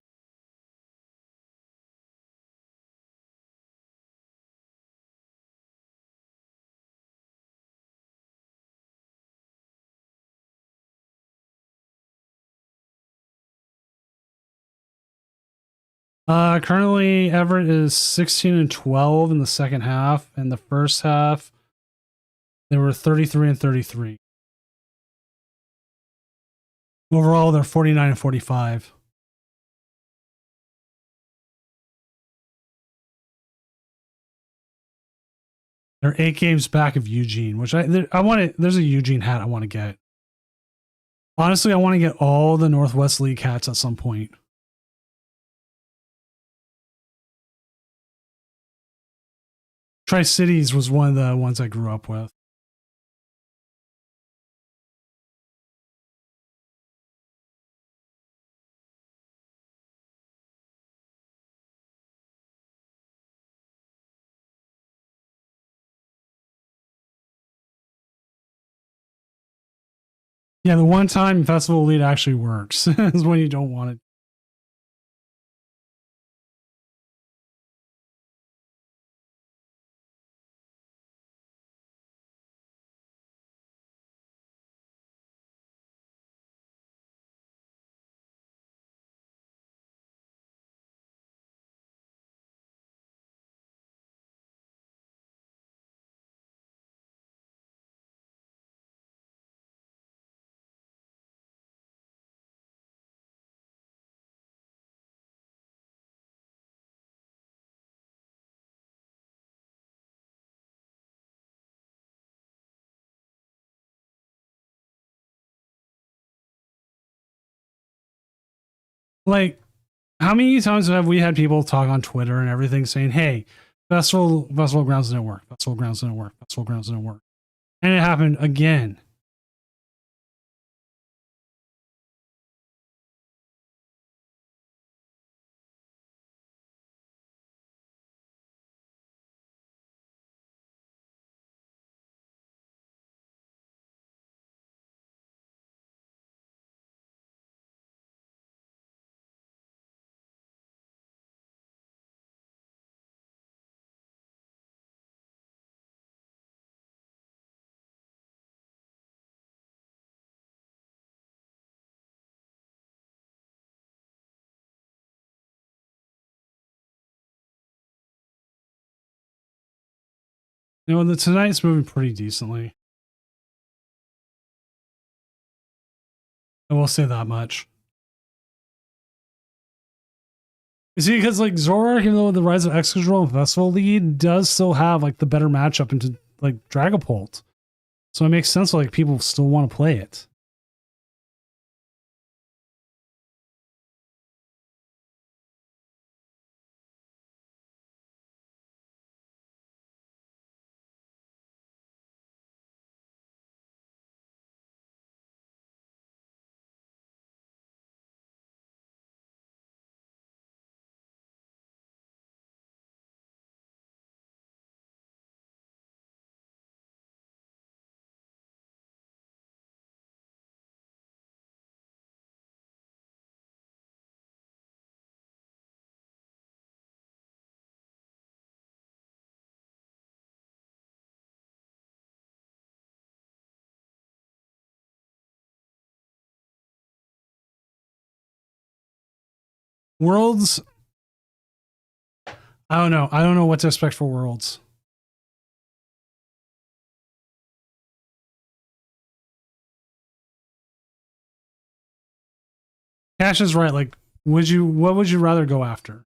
Currently Everett is 16-12 in the second half. In the first half, they were 33-33. Overall, they're 49-45. They're 8 games back of Eugene, which I want to. There's a Eugene hat I want to get. Honestly, I want to get all the Northwest League hats at some point. Tri-Cities was one of the ones I grew up with. Yeah, the one time Festival Elite actually works is when you don't want it. Like, how many times have we had people talk on Twitter and everything saying, "Hey, festival grounds didn't work. Festival grounds didn't work. Festival grounds didn't work," and it happened again. You know, the tonight's moving pretty decently. I will say that much. You see, because like Zorak, even though the Rise of X Control and Festival Lead does still have like the better matchup into like Dragapult, so it makes sense like people still want to play it. Worlds, I don't know. I don't know what to expect for Worlds. Cash is right. Like, what would you rather go after?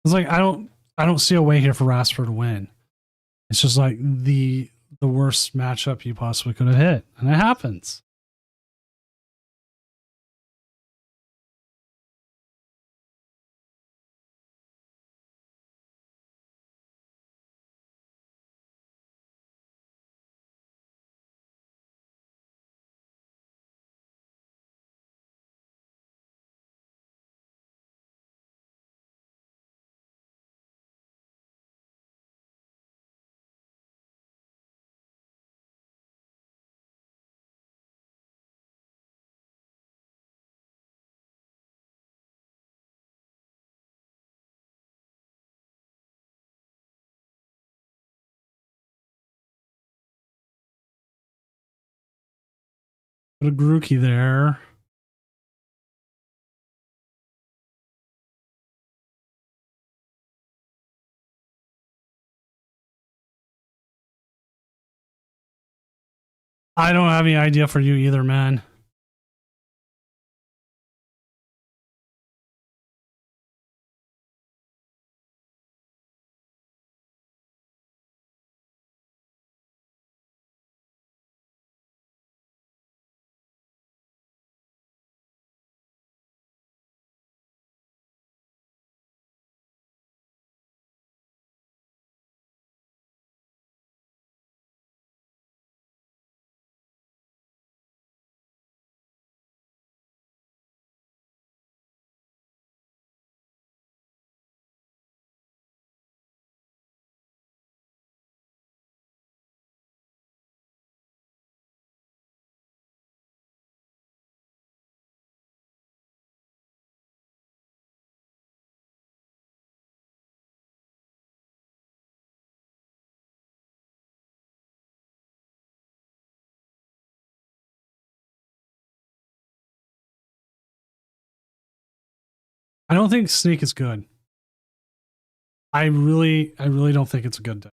It's like I don't see a way here for Rasper to win. It's just like the worst matchup you possibly could have hit, and it happens. Put a Grookey there. I don't have any idea for you either, man. I don't think Sneak is good. I really don't think it's a good deck.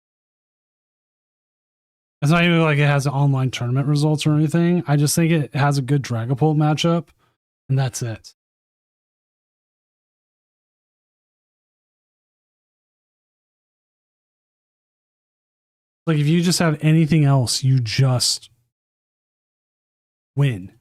It's not even like it has online tournament results or anything. I just think it has a good Dragapult matchup, and that's it. Like if you just have anything else, you just win.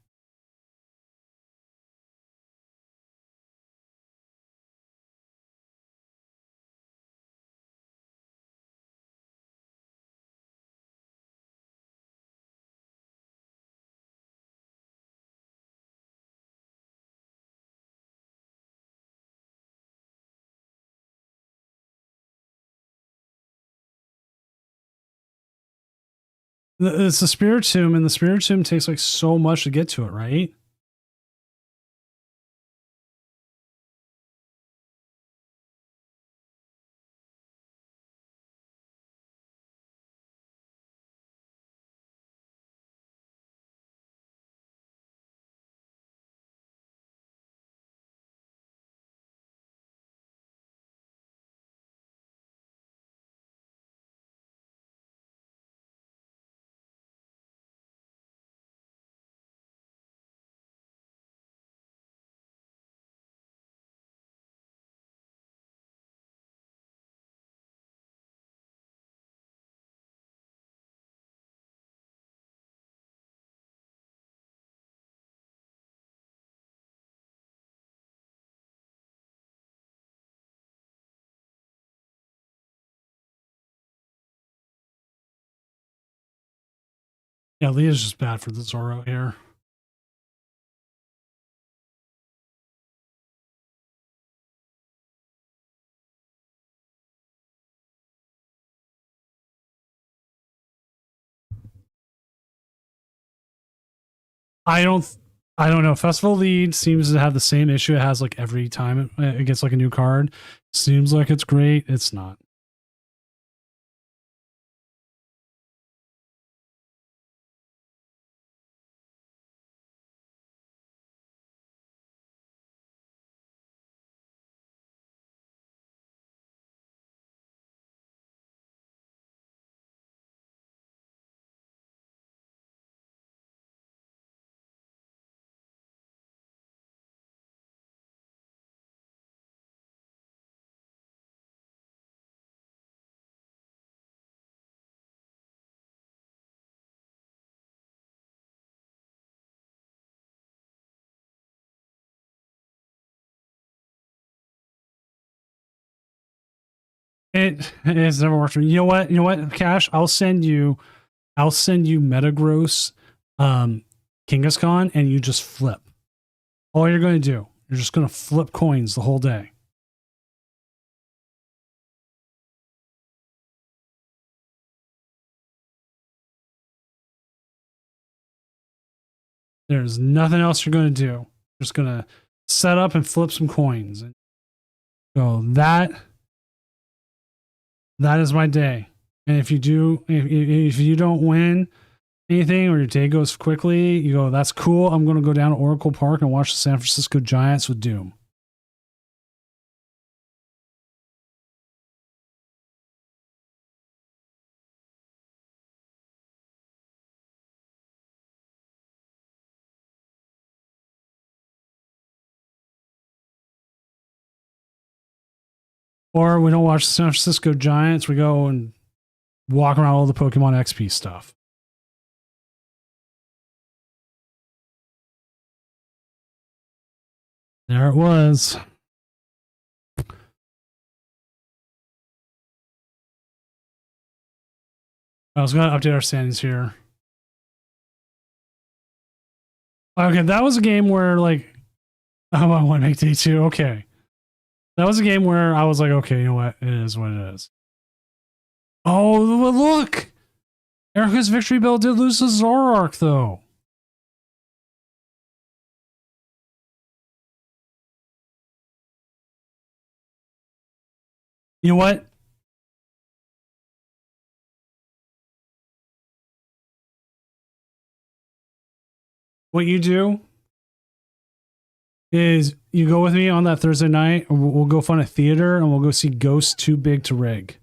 It's the Spiritomb, and the Spiritomb takes like so much to get to it, right? Yeah, Leah's just bad for the Zoro here. I don't know. Festival Lead seems to have the same issue it has like every time it gets like a new card. Seems like it's great. It's not. It has never worked for me. You know what? You know what, Cash? I'll send you Metagross Kangaskhan, and you just flip. All you're going to do, you're just going to flip coins the whole day. There's nothing else you're going to do. You're just going to set up and flip some coins. And go, that is my day. And if you don't win, anything or your day goes quickly, you go, that's cool. I'm going to go down to Oracle Park and watch the San Francisco Giants with Doom. Or we don't watch the San Francisco Giants. We go and walk around all the Pokemon XP stuff. There it was. I was going to update our standings here. Okay, that was a game where, like, oh, I want to make day 2. Okay. That was a game where I was like, okay, you know what? It is what it is. Oh, look! Erica's Victory Bell did lose to Zoroark, though. You know what? What you do is you go with me on that Thursday night, and we'll go find a theater, and we'll go see Ghosts Too Big to Rig.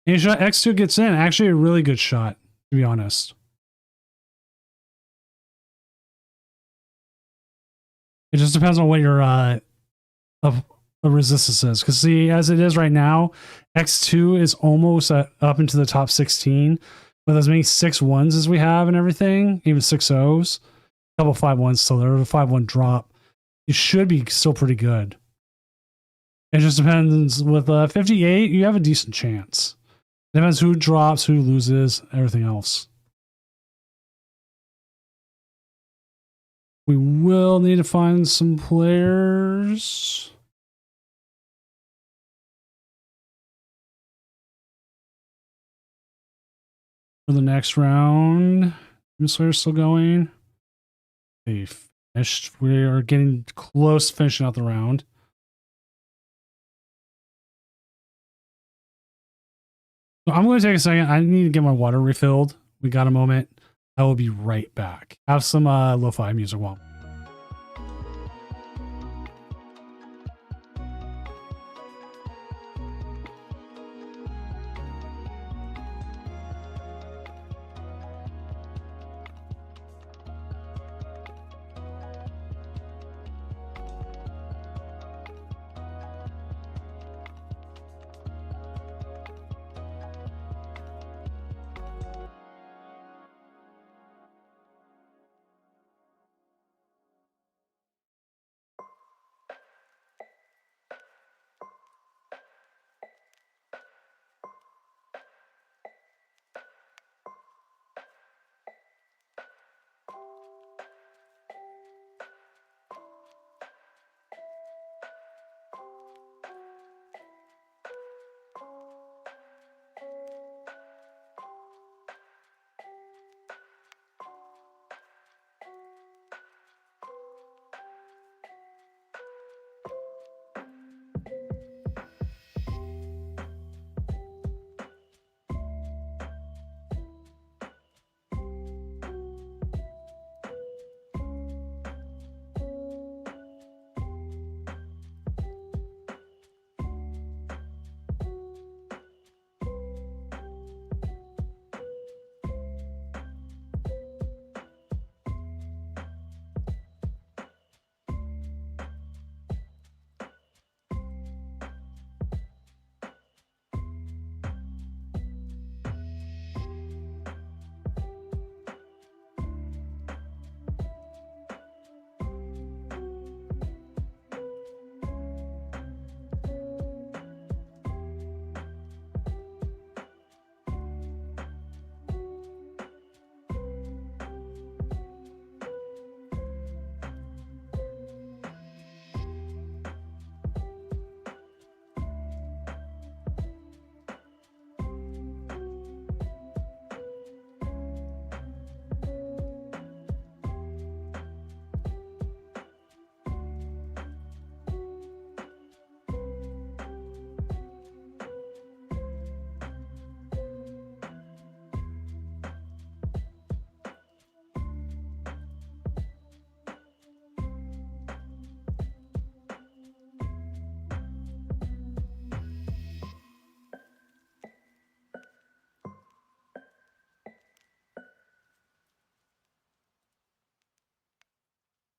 And shot X2 gets in. Actually, a really good shot, to be honest. It just depends on what your of resistance is. Because see, as it is right now, X2 is almost up into the top 16 with as many 6-1s as we have and everything, even 6-0s. A couple 5-1s still there, a 5-1 drop. You should be still pretty good. It just depends. With 58, you have a decent chance. It depends who drops, who loses, everything else. We will need to find some players. For the next round. Slayer's still going. They finished. We are getting close to finishing out the round. So I'm going to take a second. I need to get my water refilled. We got a moment. I will be right back. Have some lo-fi music while.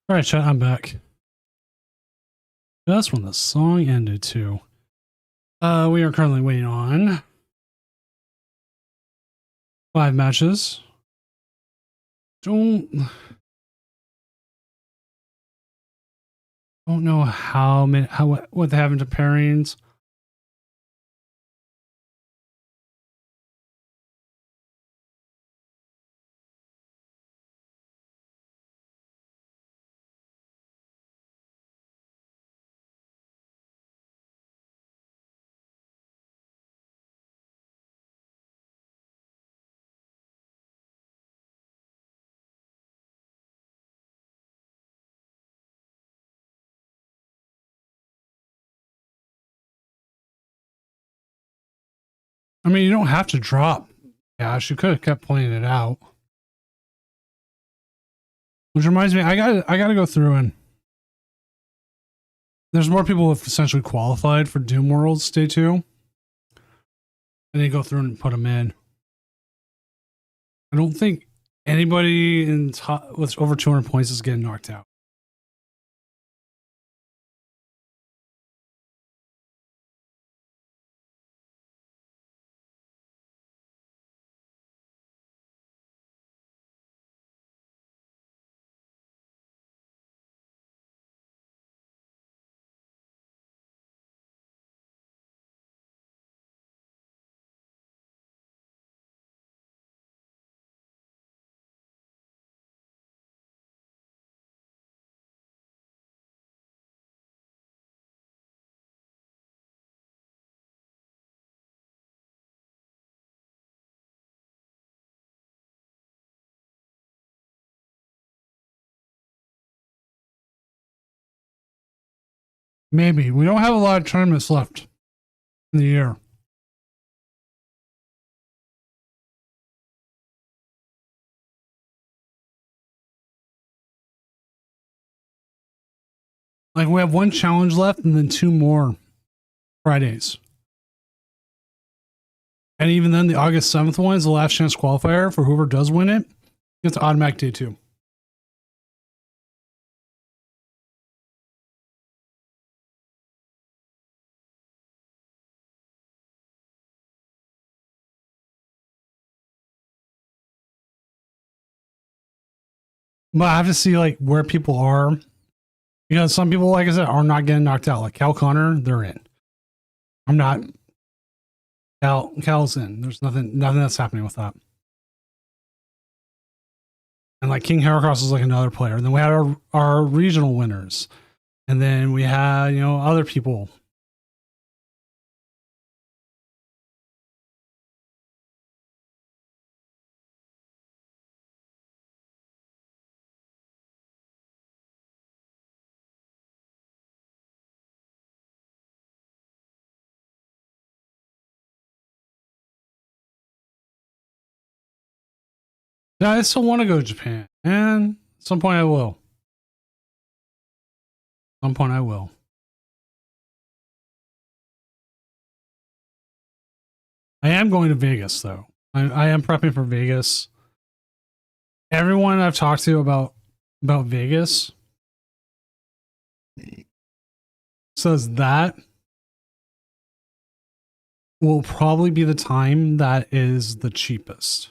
All right, chat, I'm back. That's when the song ended too. We are currently waiting on 5 matches. Don't know how many, what they have into pairings. I mean, you don't have to drop cash. You could have kept playing it out. Which reminds me, I gotta go through and there's more people who have essentially qualified for Doom Worlds Day 2. And then go through and put them in. I don't think anybody in top with over 200 points is getting knocked out. Maybe. We don't have a lot of tournaments left in the year. Like, we have 1 challenge left and then 2 more Fridays. And even then, the August 7th one is the last chance qualifier for whoever does win it. It's automatic Day 2. But I have to see like where people are. Because some people, like I said, are not getting knocked out. Like Cal Connor, they're in. I'm not. Cal's in. There's nothing that's happening with that. And like King Heracross is like another player. And then we had our regional winners. And then we had, other people. Yeah, I still want to go to Japan. And at some point I will. At some point I will. I am going to Vegas though. I am prepping for Vegas. Everyone I've talked to about Vegas says that will probably be the time that is the cheapest.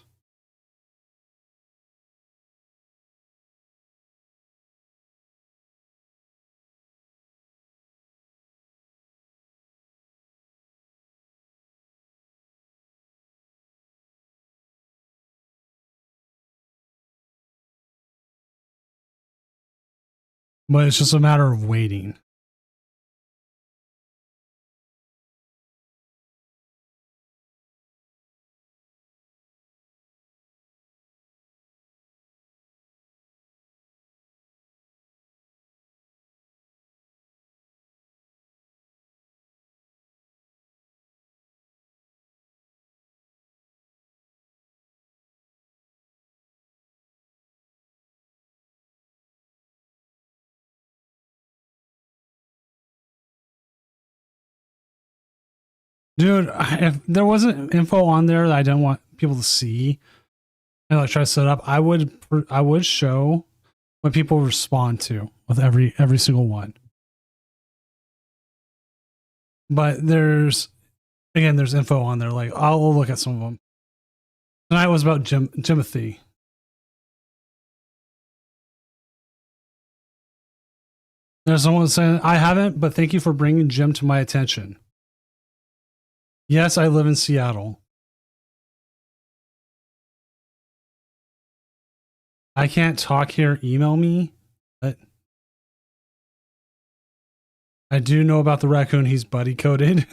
But it's just a matter of waiting. Dude, if there wasn't info on there that I didn't want people to see and like try to set up, I would show what people respond to with every single one. But there's info on there. Like I'll look at some of them. Tonight was about Jimothy. There's someone saying, I haven't, but thank you for bringing Jim to my attention. Yes, I live in Seattle. I can't talk here. Email me. But I do know about the raccoon. He's buddy coded.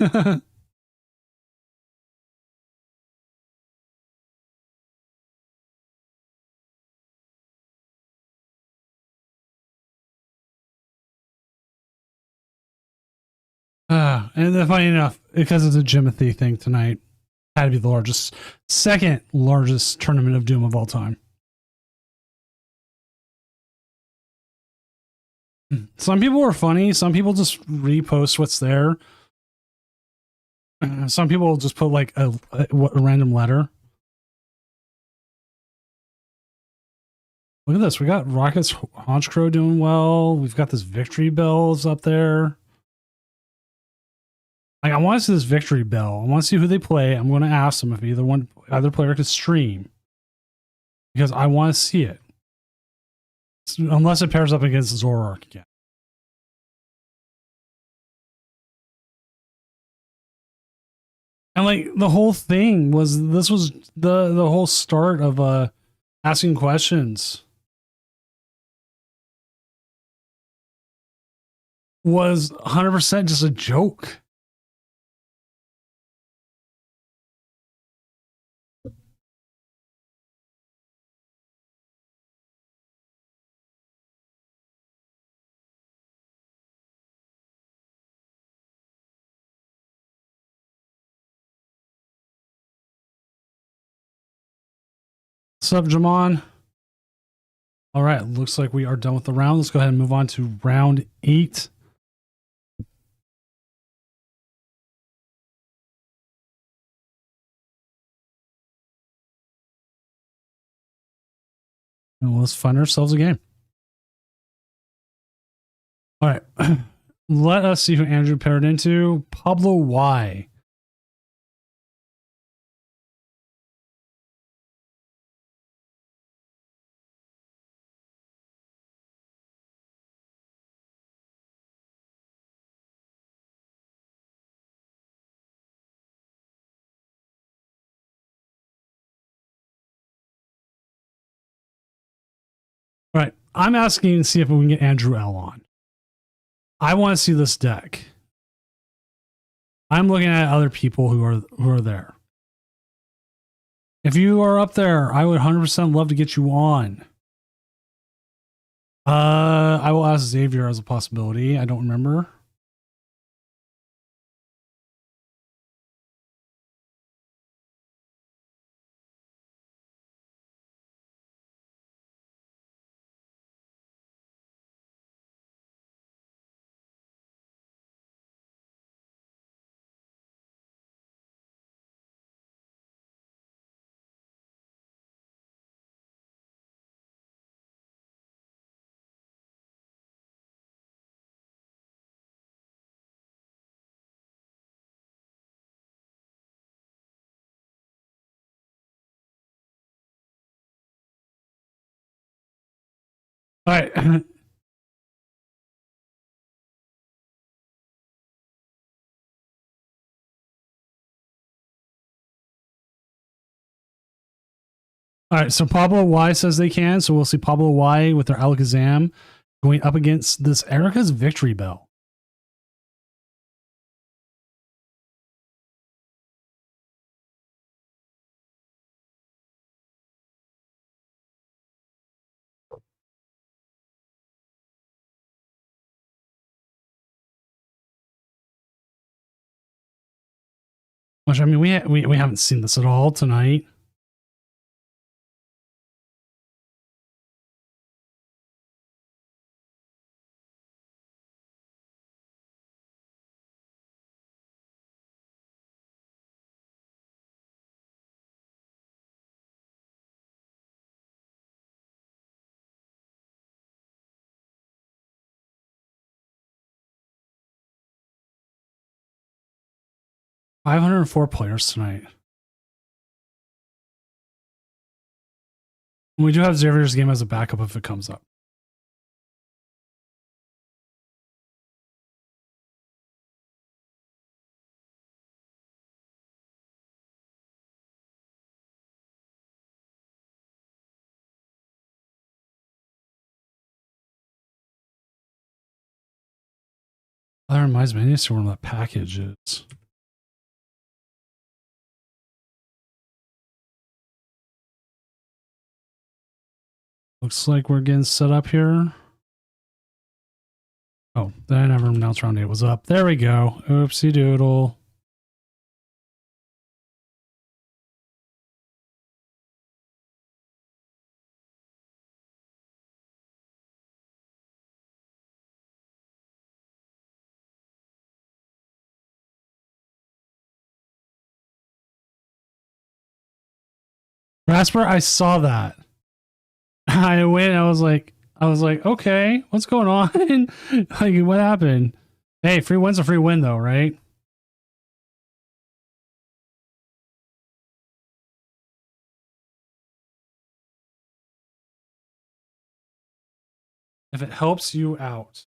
And then funny enough, because it's a Jimothy thing tonight, had to be the second largest tournament of Doom of all time. Some people are funny. Some people just repost what's there. Some people just put like a random letter. Look at this. We got Rocket's Honchcrow doing well. We've got this Victory Bells up there. Like, I want to see this Victory Bell. I want to see who they play. I'm going to ask them if either player could stream. Because I want to see it. Unless it pairs up against Zoroark again. And like the whole thing was the whole start of asking questions was 100% just a joke. What's up, Jamon? All right, looks like we are done with the round. Let's go ahead and move on to round 8. And let's find ourselves a game. All right. Let us see who Andrew paired into. Pablo Y. All right. I'm asking to see if we can get Andrew L on. I want to see this deck. I'm looking at other people who are there. If you are up there, I would 100% love to get you on. I will ask Xavier as a possibility. I don't remember. All right. All right, so Pablo Y says they can, so we'll see Pablo Y with their Alakazam going up against this Erica's Victory Bell. Which, I mean, we haven't seen this at all tonight. 504 players tonight. We do have Xavier's game as a backup if it comes up. That reminds me, I need to see where that package is. Looks like we're getting set up here. Oh, then I never announced round 8 was up. There we go. Oopsie doodle. Rasper, I saw that. I went, I was like, okay, what's going on? Like, what happened? Hey, free win's a free win though, right? If it helps you out.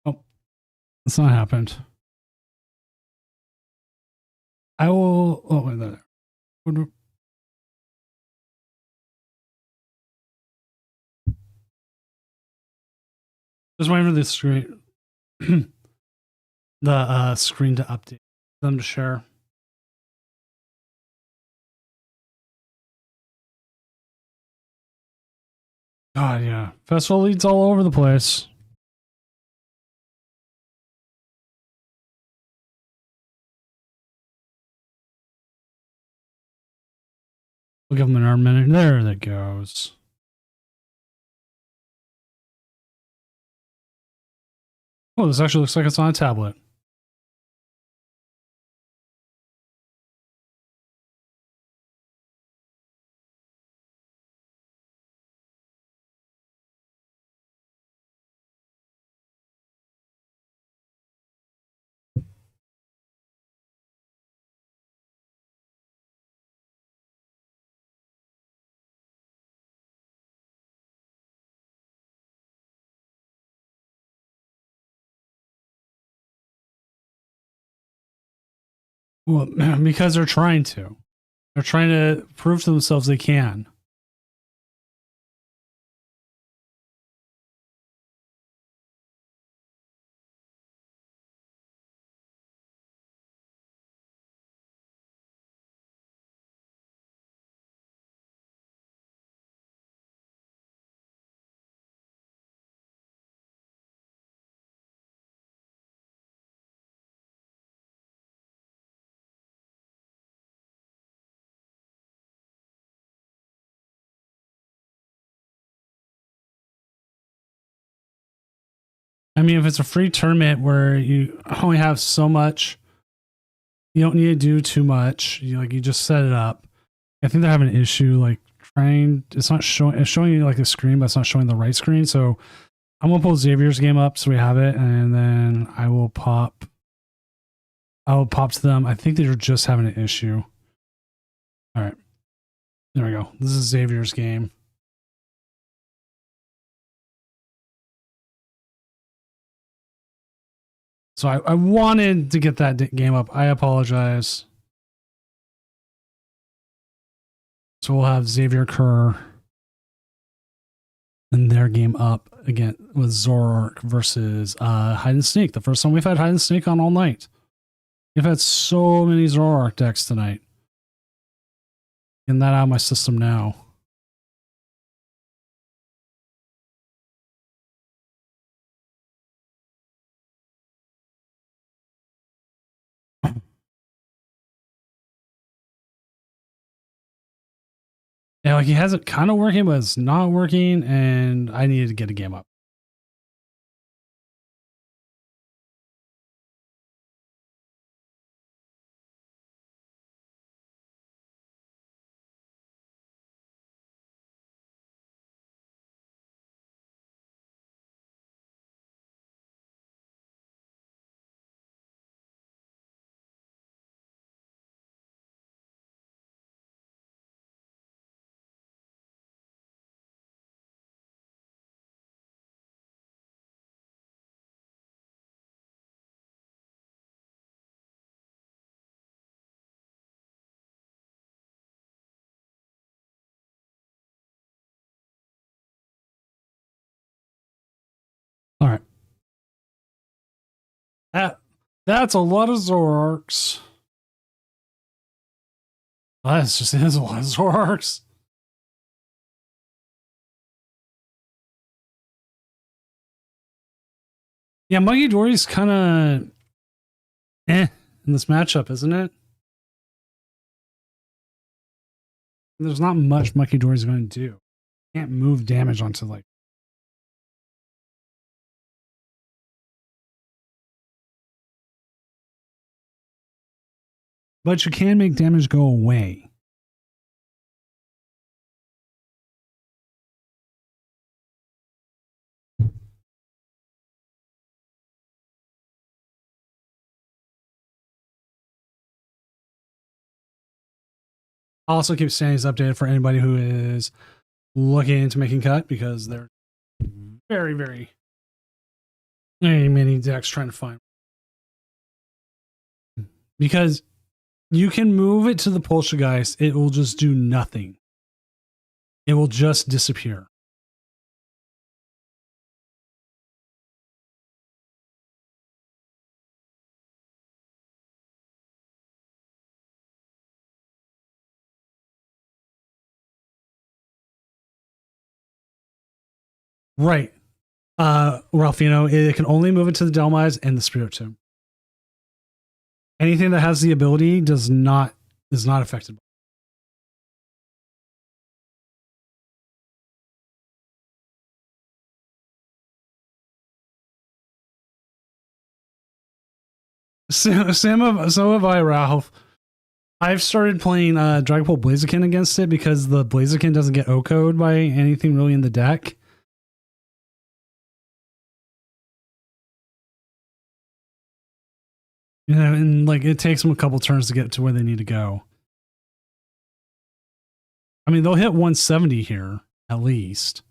Oh, it's not happened. I will. Oh, wait, there. Just waiting for the screen, the screen to update, them to share. God, yeah, festival leads all over the place. We'll give them another minute. There that goes. Oh, this actually looks like it's on a tablet. Well, because they're trying to. They're trying to prove to themselves they can. I mean, if it's a free tournament where you only have so much, you don't need to do too much. You just set it up. I think they're having an issue like trying. It's not showing. It's showing you like a screen, but it's not showing the right screen. So I'm gonna pull Xavier's game up so we have it, and then I will pop to them. I think they're just having an issue. All right, there we go. This is Xavier's game. So I wanted to get that game up. I apologize. So we'll have Xavier Kerr and their game up again with Zoroark versus Hide and Sneak. The first time we've had Hide and Sneak on all night. We've had so many Zoroark decks tonight. Getting that out of my system now. like he has it kind of working, but it's not working, and I needed to get a game up. All right. That's a lot of Zorks. That's just is a lot of Zorks. Yeah, Muggy Dory's kind of in this matchup, isn't it? There's not much Mucky Dory's going to do. Can't move damage onto like. But you can make damage go away. I'll also keep standings updated for anybody who is looking into making cut because they're very, very many decks trying to find. Because you can move it to the Poltergeist, it will just do nothing. It will just disappear. Right. Ralphino, it can only move it to the Delmise and the Spirit Tomb. Anything that has the ability is not affected. So have I, Ralph. I've started playing Dragapult Blaziken against it because the Blaziken doesn't get O-code by anything really in the deck. Yeah, and like it takes them a couple turns to get to where they need to go. I mean, they'll hit 170 here at least.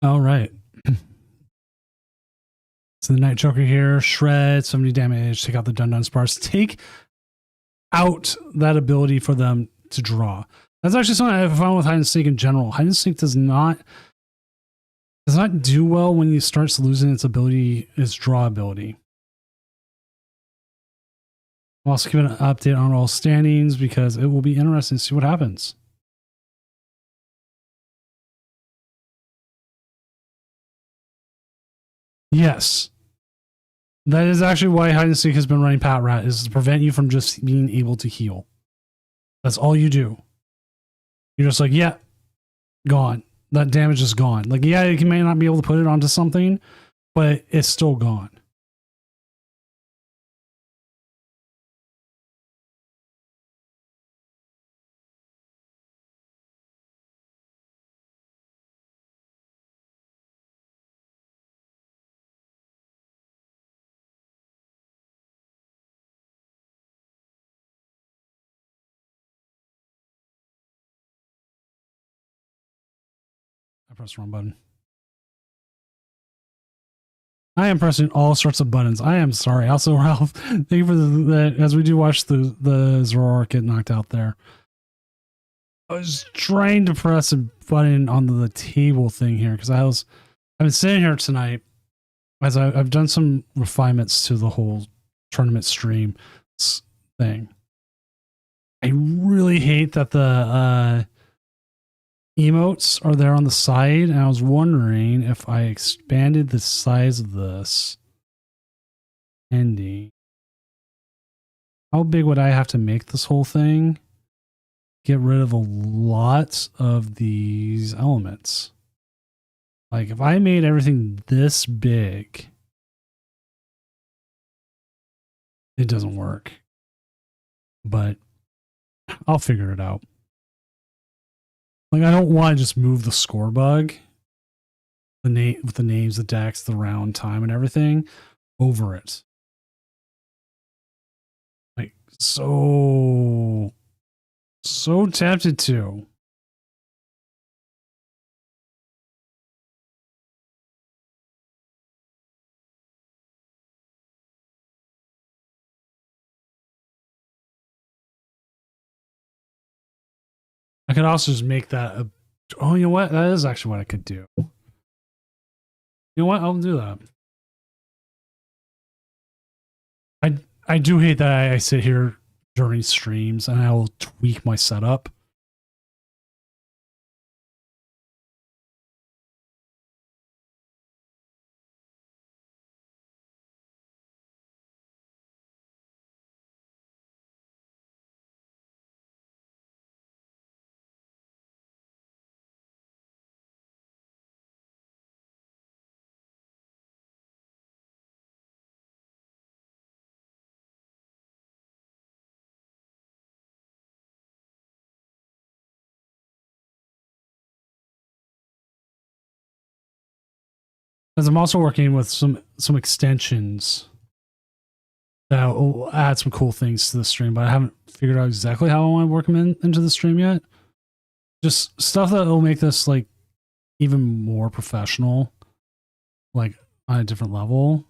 All right. So the Night Choker here, shred, 70 damage, take out the Dun Sparse, take out that ability for them to draw. That's actually something I found with hide and seek in general. Hide and seek does not do well when it starts losing its ability, its draw ability. I'm also giving an update on all standings because it will be interesting to see what happens. Yes. That is actually why hide and seek has been running Pat Rat, is to prevent you from just being able to heal. That's all you do. You're just like, yeah, gone. That damage is gone. Like, yeah, you may not be able to put it onto something, but it's still gone. I pressed the wrong button. I am pressing all sorts of buttons. I am sorry. Also, Ralph, thank you for the as we do watch the Zoroark get knocked out there. I was trying to press a button on the table thing here because I've been sitting here tonight as I've done some refinements to the whole tournament stream thing. I really hate that the emotes are there on the side, and I was wondering if I expanded the size of this ending, how big would I have to make this whole thing? Get rid of a lot of these elements. Like if I made everything this big, it doesn't work. But I'll figure it out. Like I don't want to just move the score bug, the name with the names, the decks, the round time, and everything over it. Like so tempted to. I could also just make that a, oh, you know what? That is actually what I could do. You know what? I'll do that. I do hate that I sit here during streams and I will tweak my setup. Because I'm also working with some extensions that will add some cool things to the stream, but I haven't figured out exactly how I want to work them into the stream yet. Just stuff that will make this like even more professional, like on a different level.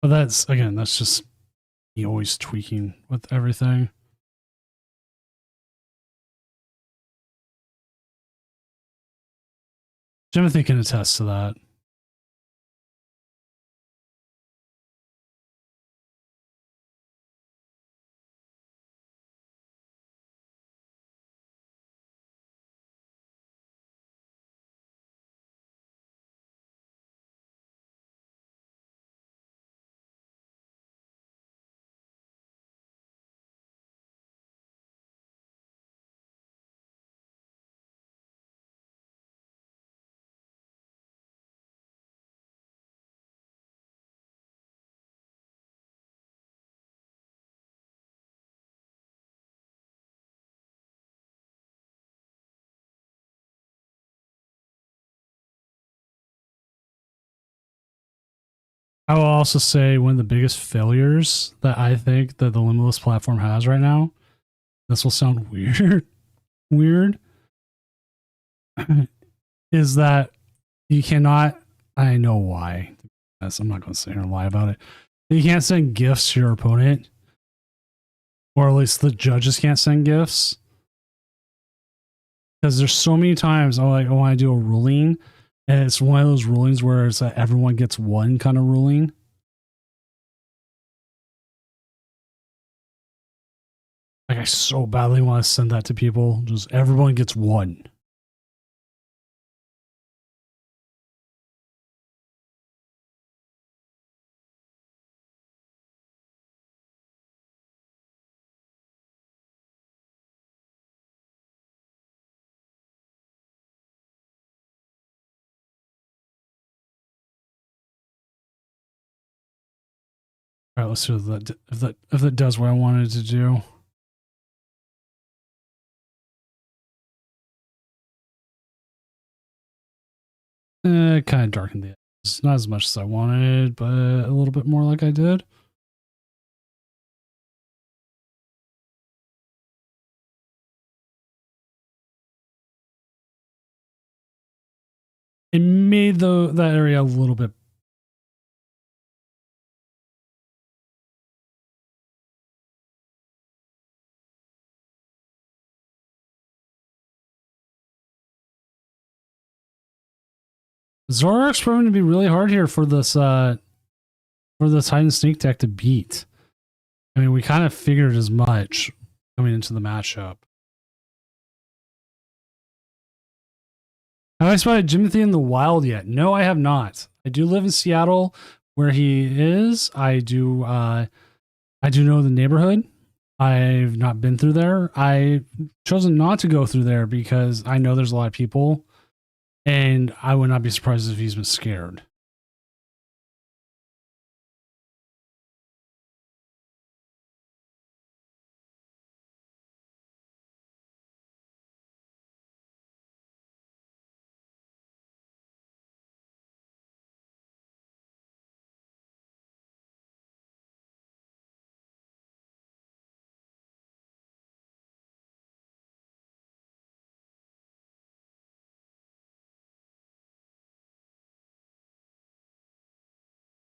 But that's just me always tweaking with everything. Jimothy can attest to that. I will also say one of the biggest failures that I think that the Limitless platform has right now. This will sound weird, is that you cannot. I know why. I'm not going to sit here and lie about it. You can't send gifts to your opponent, or at least the judges can't send gifts, because there's so many times I want to do a ruling, and it's one of those rulings where it's that everyone gets one kind of ruling. Like I so badly want to send that to people. Just everyone gets one. All right, let's see if that does what I wanted to do. Kind of darkened the edges. Not as much as I wanted, but a little bit more like I did. It made that area a little bit. Zorak's proven to be really hard here for this hide and sneak deck to beat. I mean, we kind of figured as much coming into the matchup. Have I spotted Jimothy in the wild yet? No, I have not. I do live in Seattle, where he is. I do know the neighborhood. I've not been through there. I've chosen not to go through there because I know there's a lot of people, and I would not be surprised if he's been scared.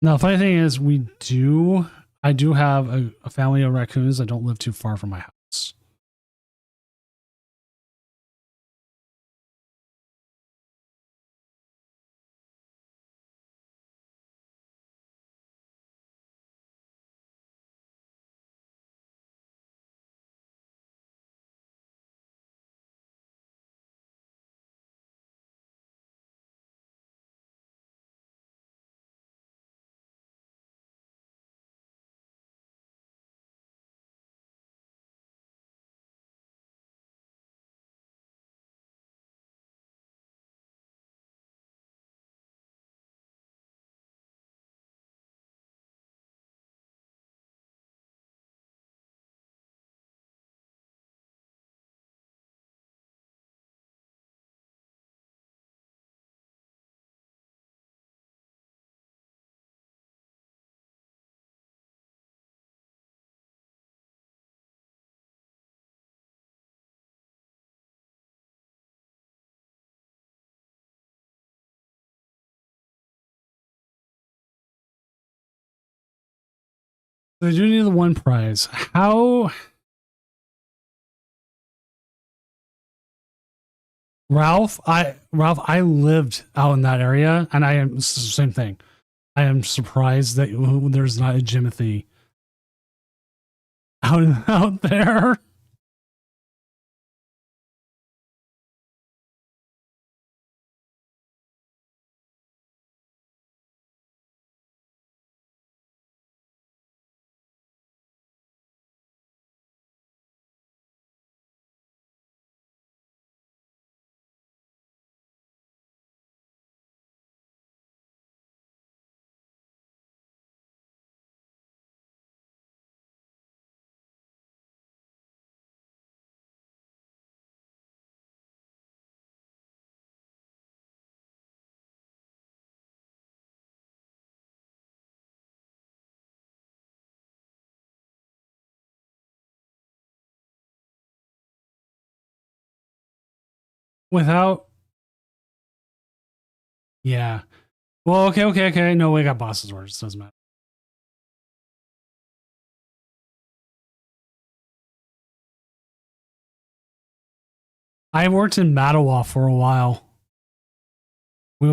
Now, the funny thing is, I do have a family of raccoons that don't live too far from my house. They do need the one prize. How? Ralph, I lived out in that area, and I am it's the same thing. I am surprised that there's not a Jimothy out there. without. Yeah. Well, okay. No, we got boss's orders. Doesn't matter. I worked in Mattawa for a while.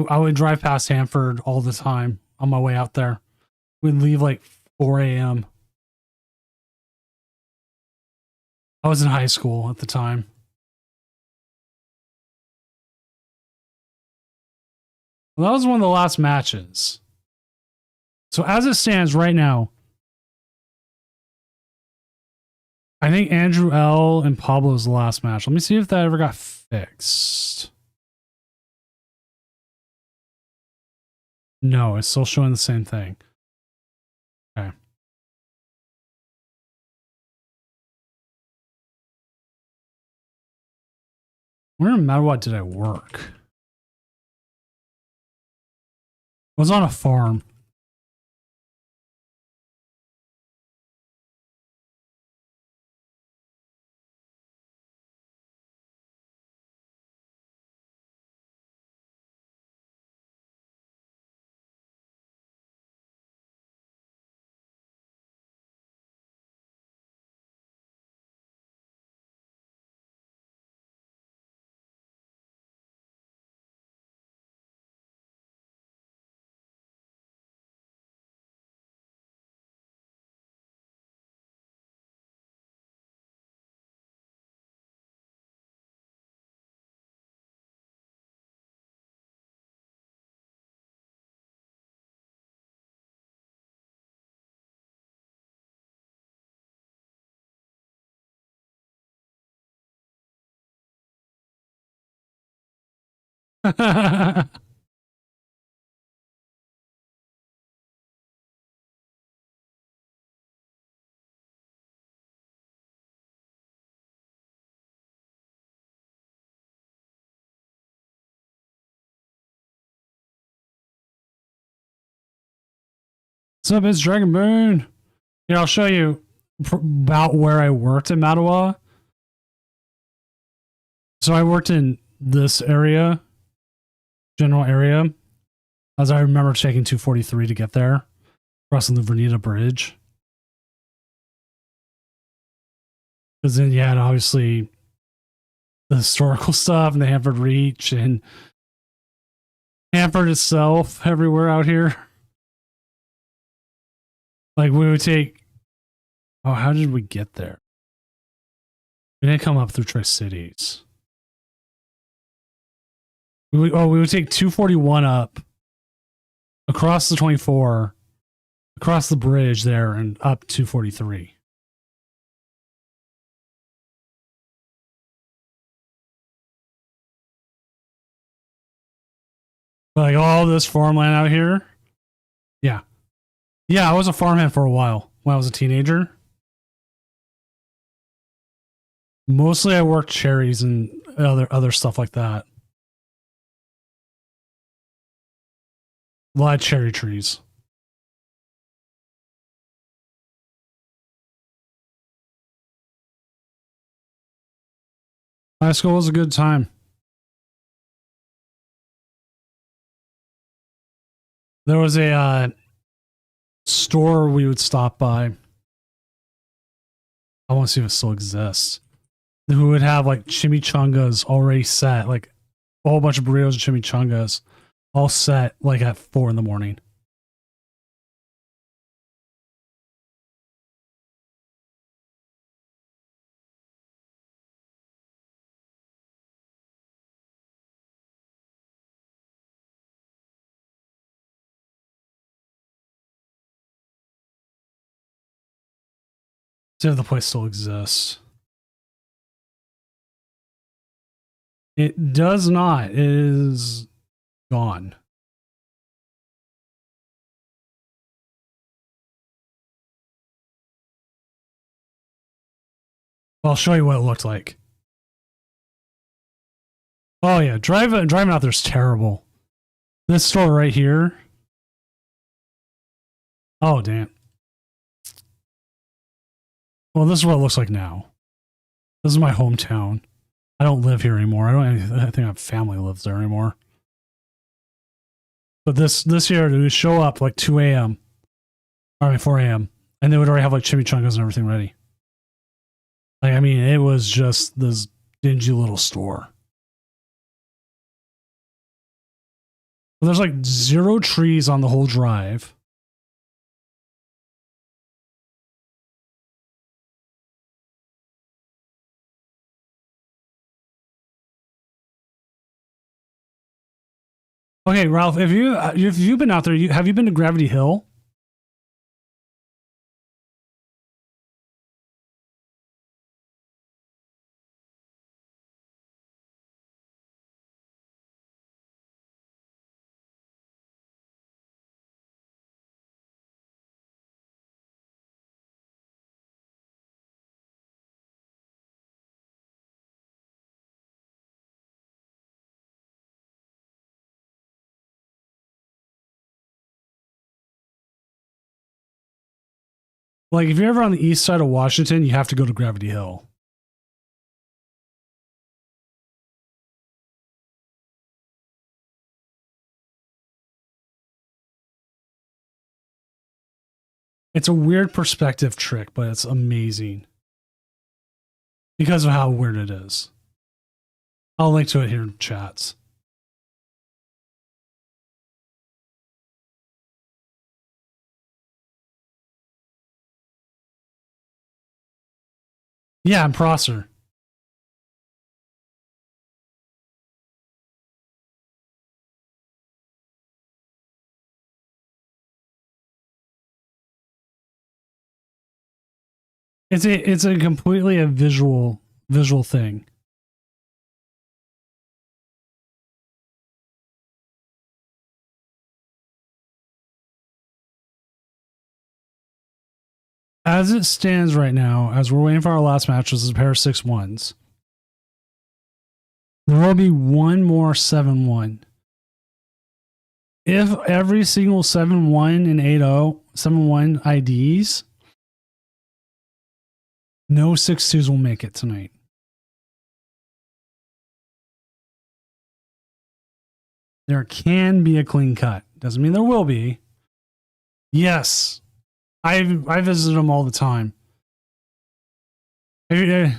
I would drive past Hanford all the time on my way out there. We'd leave like 4 a.m. I was in high school at the time. Well, that was one of the last matches. So as it stands right now, I think Andrew L. and Pablo's the last match. Let me see if that ever got fixed. No, it's still showing the same thing. Okay. Where in Mattawa did I work? I was on a farm. What's up, it's Dragon Moon. Here, I'll show you about where I worked in Mattawa. So I worked in this area, general area, as I remember taking 243 to get there, crossing the Vernita Bridge. Because then you had obviously the historical stuff and the Hanford Reach and Hanford itself everywhere out here. Like we would take, oh, how did we get there? We didn't come up through Tri-Cities. We would take 241 up, across the 24, across the bridge there, and up 243. Like all this farmland out here. Yeah. Yeah, I was a farmhand for a while when I was a teenager. Mostly I worked cherries and other stuff like that. A lot of cherry trees. High school was a good time. There was a store we would stop by. I want to see if it still exists. Who would have like chimichangas already set, like a whole bunch of burritos and chimichangas all set like at 4 a.m. See if the place still exists. It does not. It is gone. I'll show you what it looked like. Oh yeah, driving out there's terrible. This store right here. Oh damn. Well, this is what it looks like now. This is my hometown. I don't live here anymore. I think I have family lives there anymore. But this year, they would show up like 2 a.m. or 4 a.m. and they would already have like chimichangas and everything ready. Like, I mean, it was just this dingy little store. But there's like 0 trees on the whole drive. Okay, Ralph, if you've been out there, have you been to Gravity Hill? Like, if you're ever on the east side of Washington, you have to go to Gravity Hill. It's a weird perspective trick, but it's amazing because of how weird it is. I'll link to it here in chats. Yeah, I'm Prosser. It's a completely a visual thing. As it stands right now, as we're waiting for our last match, which is a pair of 6-1s, there will be one more 7-1. If every single 7-1 and 8-0, 7-1 IDs, no 6-2s will make it tonight. There can be a clean cut. Doesn't mean there will be. Yes. I visit them all the time. Right?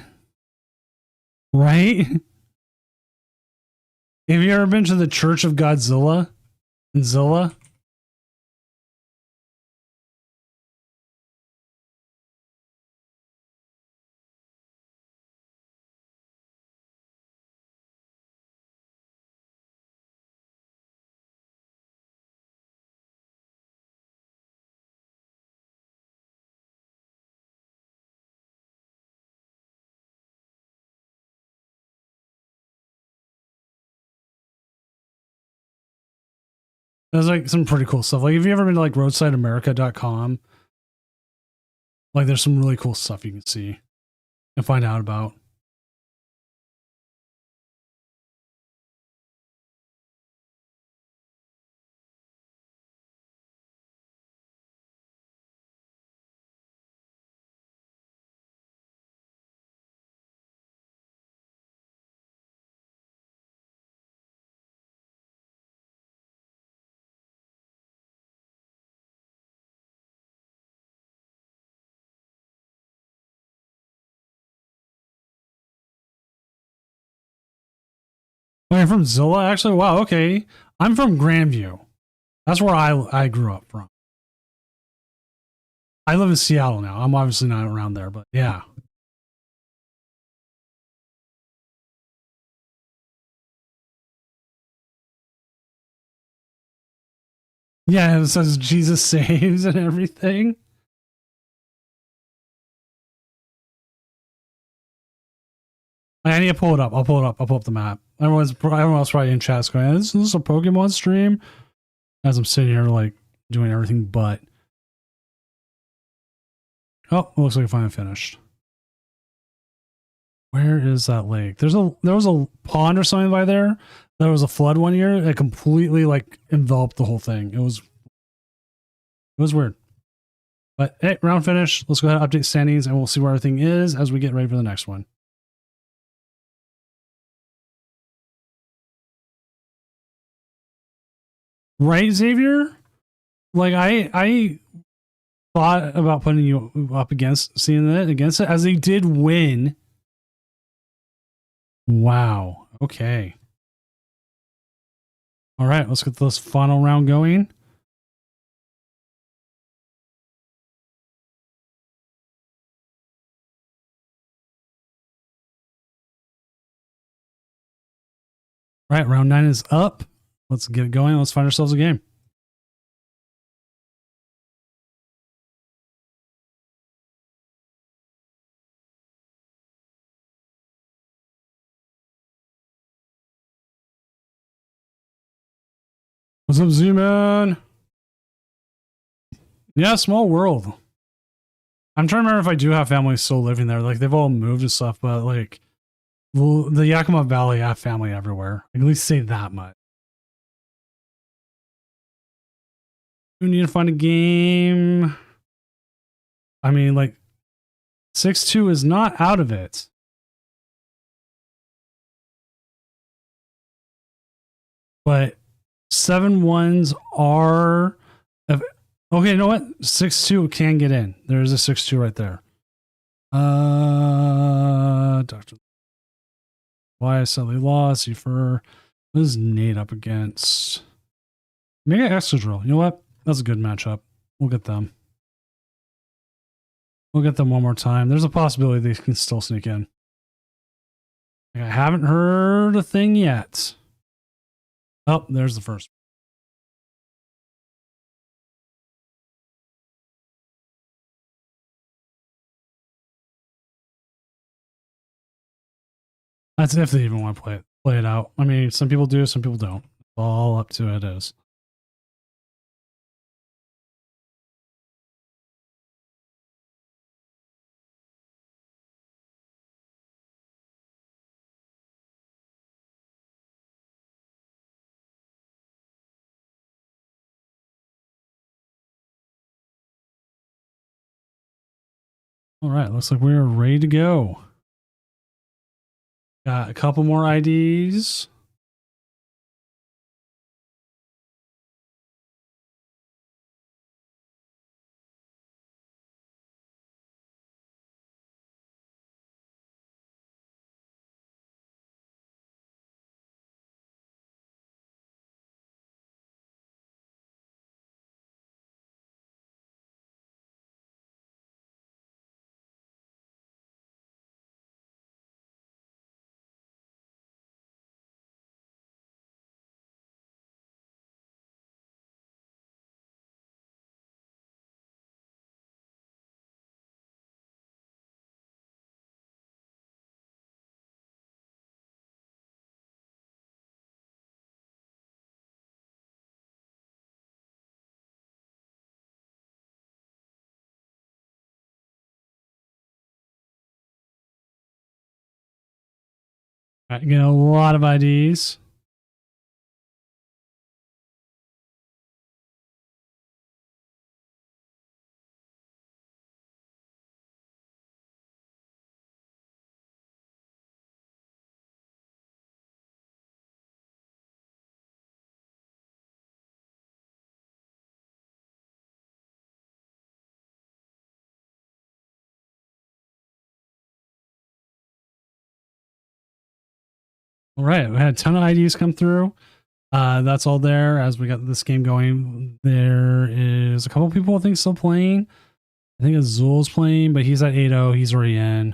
Have you ever been to the Church of Godzilla in Zilla? There's like some pretty cool stuff. Like, have you ever been to like roadsideamerica.com? Like, there's some really cool stuff you can see and find out about. Oh, you're from Zilla, actually? Wow, okay. I'm from Grandview. That's where I grew up from. I live in Seattle now. I'm obviously not around there, but yeah. Yeah, it says Jesus saves and everything. I need to pull it up. I'll pull up the map. Everyone else probably in chat's going, this is a Pokemon stream? As I'm sitting here, like, doing everything but. Oh, it looks like I finally finished. Where is that lake? There was a pond or something by there. There was a flood one year. It completely, like, enveloped the whole thing. It was weird. But hey, round finish. Let's go ahead and update standings, and we'll see where everything is as we get ready for the next one. Right, Xavier? Like I thought about putting you up against seeing it against it as they did win. Wow. Okay. All right, let's get this final round going. All right, round 9 is up. Let's get it going. Let's find ourselves a game. What's up, Z-Man? Yeah, small world. I'm trying to remember if I do have family still living there. Like, they've all moved and stuff, but, like, well, the Yakima Valley have family everywhere. I can at least say that much. We need to find a game. I mean, like, 6-2 is not out of it. But 7-1s are... Okay, you know what? 6-2 can get in. There is a 6-2 right there. Dr. Why suddenly lost? What is Nate up against? Mega Excadrill. You know what? That's a good matchup. We'll get them. We'll get them one more time. There's a possibility they can still sneak in. I haven't heard a thing yet. Oh, there's the first. That's if they even want to play it out. I mean, some people do, some people don't. All up to it is. All right, looks like we're ready to go. Got a couple more IDs. All right, getting a lot of IDs. All right, we had a ton of IDs come through. That's all there as we got this game going. There is a couple people I think still playing. I think Azul's playing, but he's at 8-0. He's already in.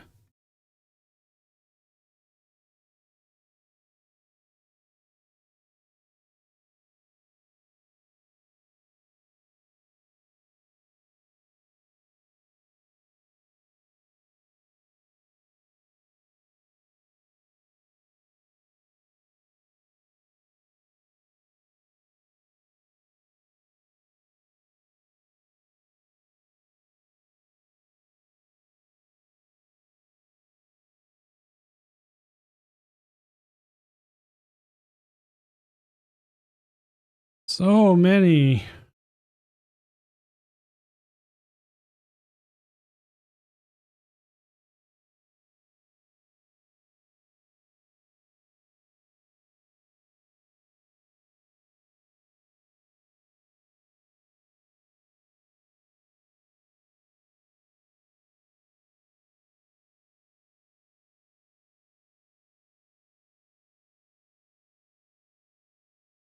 So many.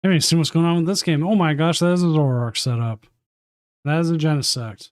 I haven't seen what's going on with this game. Oh my gosh, that is a Zoroark setup. That is a Genesect.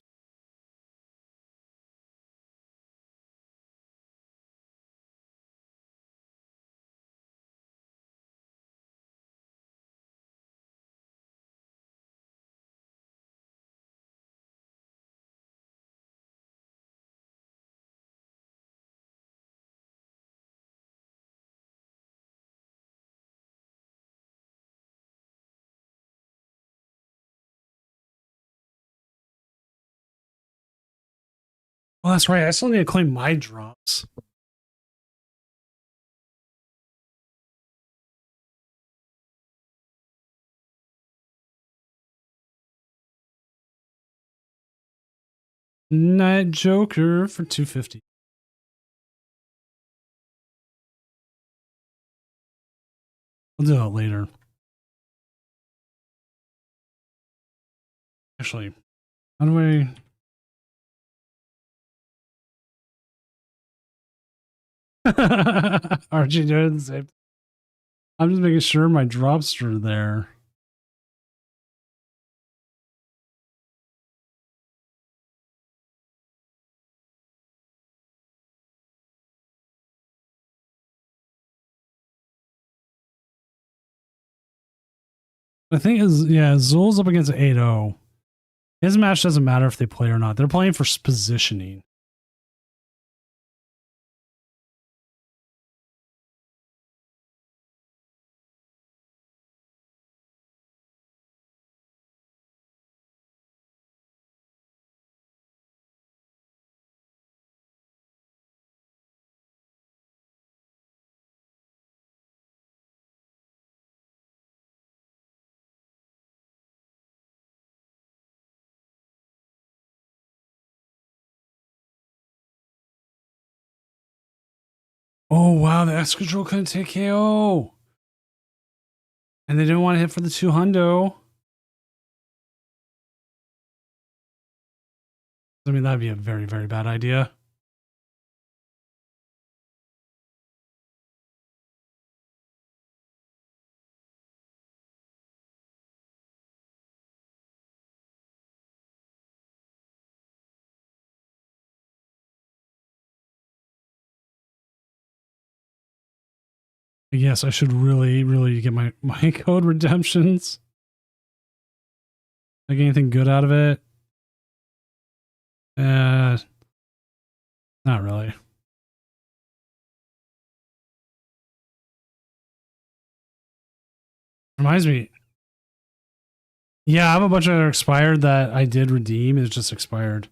Oh, that's right. I still need to claim my drops. Night Joker for 250. I'll do that later. Actually, how do I... Aren't you doing the same? I'm just making sure my drops are there. The thing is, yeah, Zul's up against 8-0. His match doesn't matter if they play or not. They're playing for positioning. Oh, wow, the X Control couldn't take KO. And they didn't want to hit for the 200. I mean, that'd be a very, very bad idea. Yes, I should really, really get my code redemptions. Like anything good out of it? Not really. Reminds me. Yeah, I have a bunch that are expired that I did redeem. It's just expired.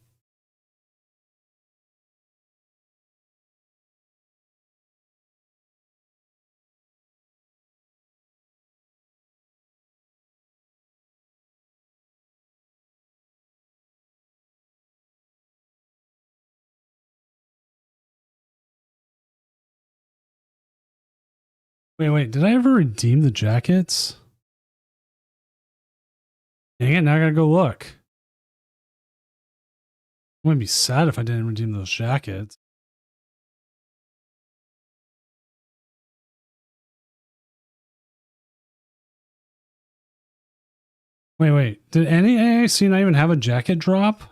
Wait. Did I ever redeem the jackets? Dang it, now I gotta go look. I wouldn't be sad if I didn't redeem those jackets. Wait. Did any AAC not even have a jacket drop?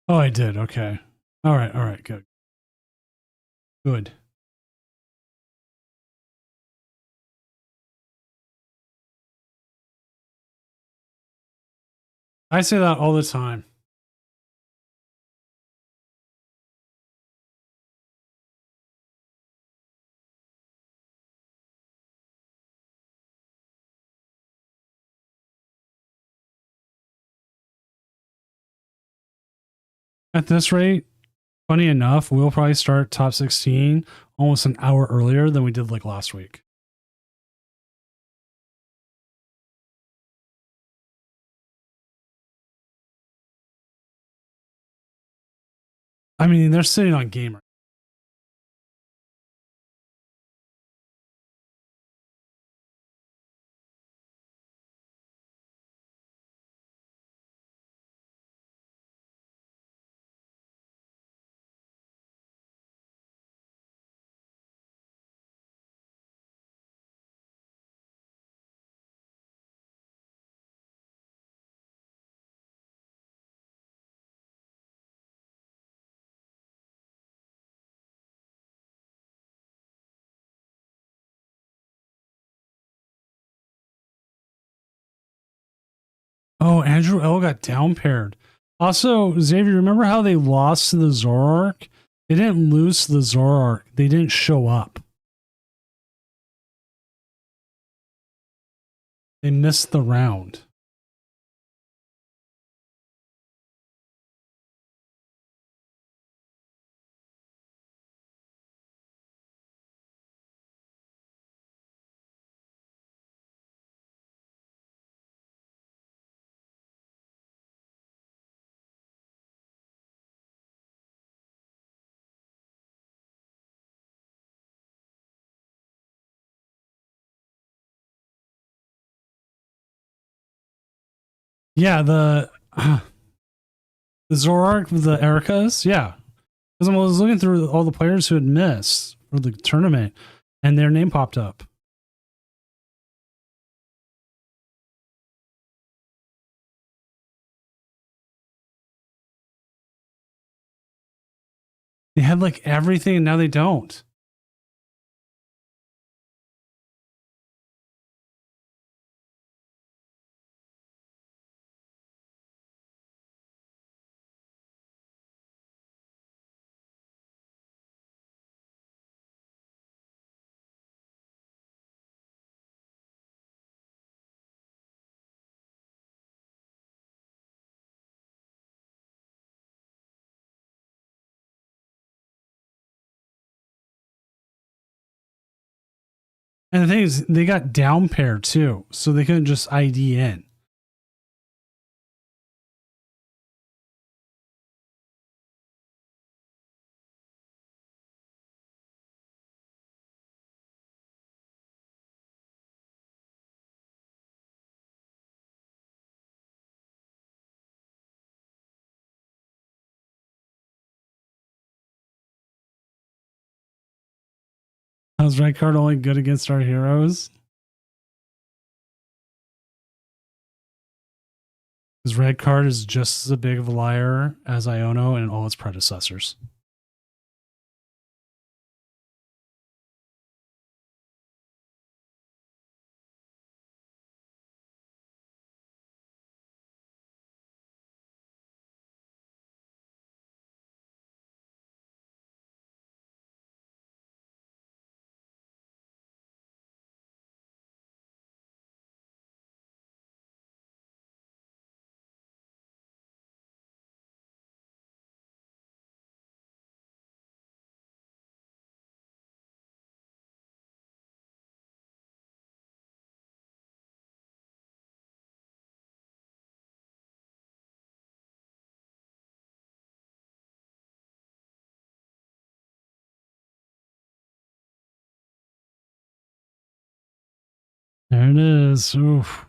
Oh, I did. Okay. All right. Good. I say that all the time. At this rate, funny enough, we'll probably start top 16 almost an hour earlier than we did like last week. I mean, they're sitting on gamer. Oh, Andrew L got down paired. Also, Xavier, remember how they lost to the Zoroark? They didn't lose to the Zoroark. They didn't show up. They missed the round. Yeah, the Zoroark, the Ericas, yeah. Because I was looking through all the players who had missed for the tournament, and their name popped up. They had like everything, and now they don't. And the thing is, they got down paired too, so they couldn't just ID in. How's red card only good against our heroes? Because red card is just as big of a liar as Iono and all its predecessors. There it is. Oof.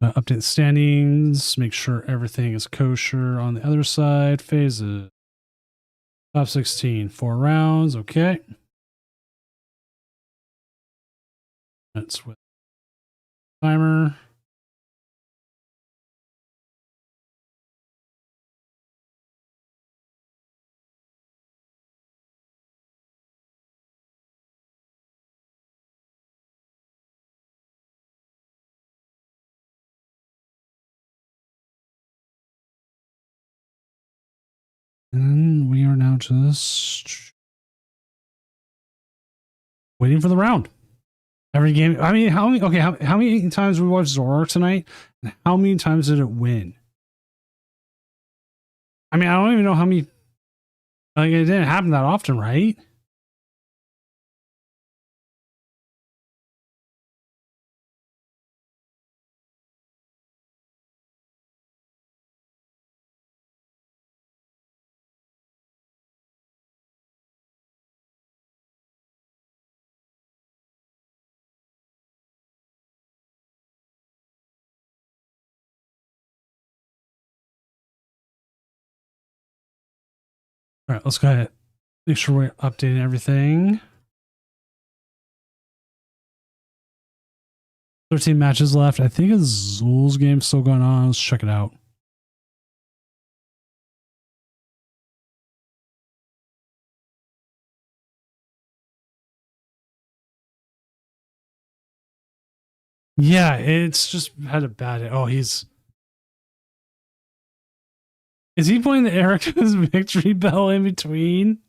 Update standings. Make sure everything is kosher on the other side. Phases. Top 16. 4 rounds. Okay. That's with timer. And we now just waiting for the round. Every game. I mean, how many times we watched Zora tonight, and how many times did it win? I mean, I don't even know how many. Like, it didn't happen that often, right? All right, let's go ahead. Make sure we're updating everything. 13 matches left. I think Azul's game's still going on. Let's check it out. Yeah, it's just had a bad. Oh, is he playing the Erica's victory bell in between?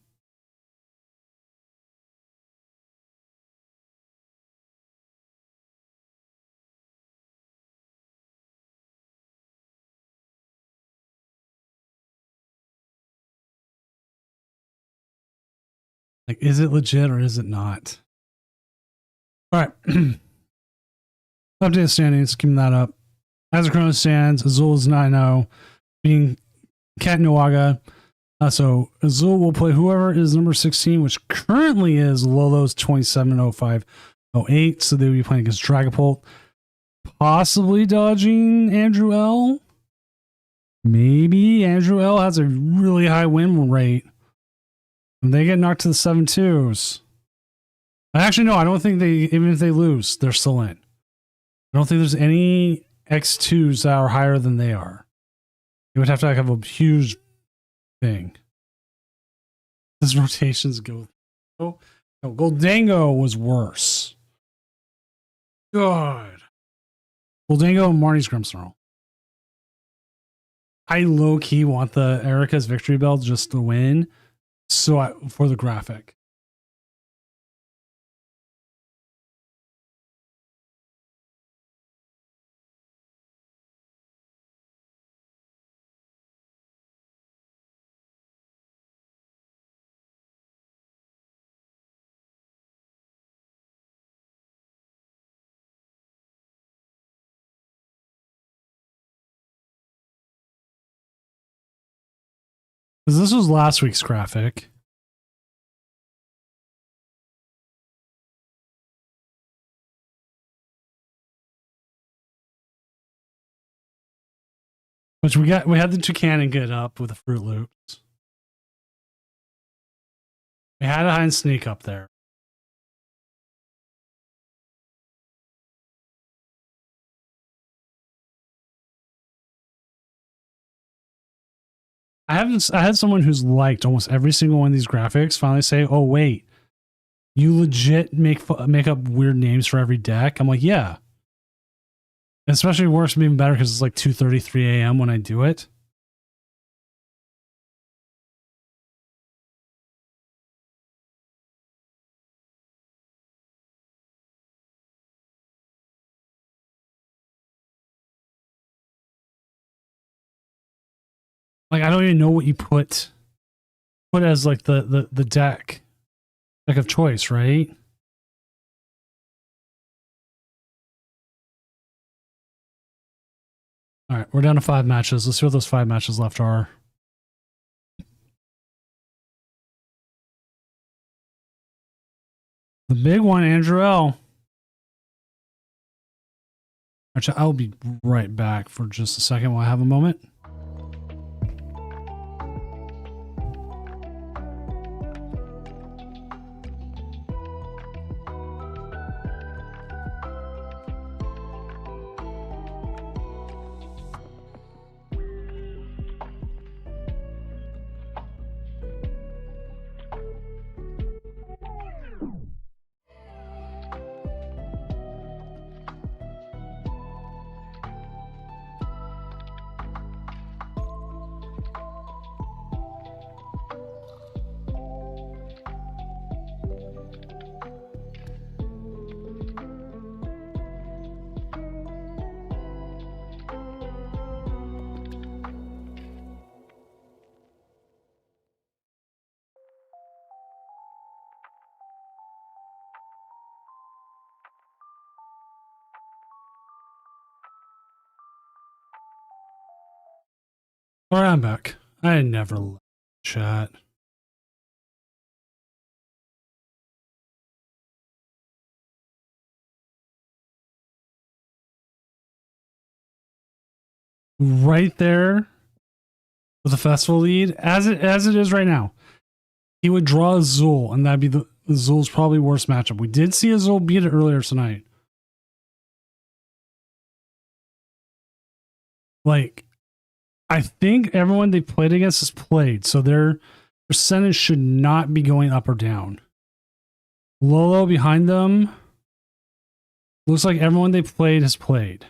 Like, is it legit or is it not? All right. Update standings. Keeping that up. As the current stands, Azul is 9-0, being Cat Noaga. So Azul will play whoever is number 16, which currently is Lolo's 270508. So they will be playing against Dragapult, possibly dodging Andrew L. Maybe Andrew L has a really high win rate. And they get knocked to the 7-2s. Actually, no, I don't think even if they lose, they're still in. I don't think there's any X2s that are higher than they are. You would have to have a huge thing. This rotations go. Oh, no, Goldango was worse. God. Goldango and Marnie's Grimmsnarl. I low key want the Erica's victory bell just to win. So for the graphic. Because this was last week's graphic. Which we had the Toucan get up with the Fruit Loops. We had a hide and sneak up there. I had someone who's liked almost every single one of these graphics finally say, "Oh wait, you legit make up weird names for every deck." I'm like, yeah. And especially works even better because it's like 2:33 a.m. when I do it. Like, I don't even know what you put as like the deck of choice, right? All right, we're down to 5 matches. Let's see what those 5 matches left are. The big one, Andrew L. Actually, I'll be right back for just a second while I have a moment. All right, I'm back. I never chat. Right there with the festival lead, as it is right now, he would draw Azul, and that'd be the Azul's probably worst matchup. We did see Azul beat it earlier tonight. Like, I think everyone they played against has played, so their percentage should not be going up or down. Lolo behind them. Looks like everyone they played has played.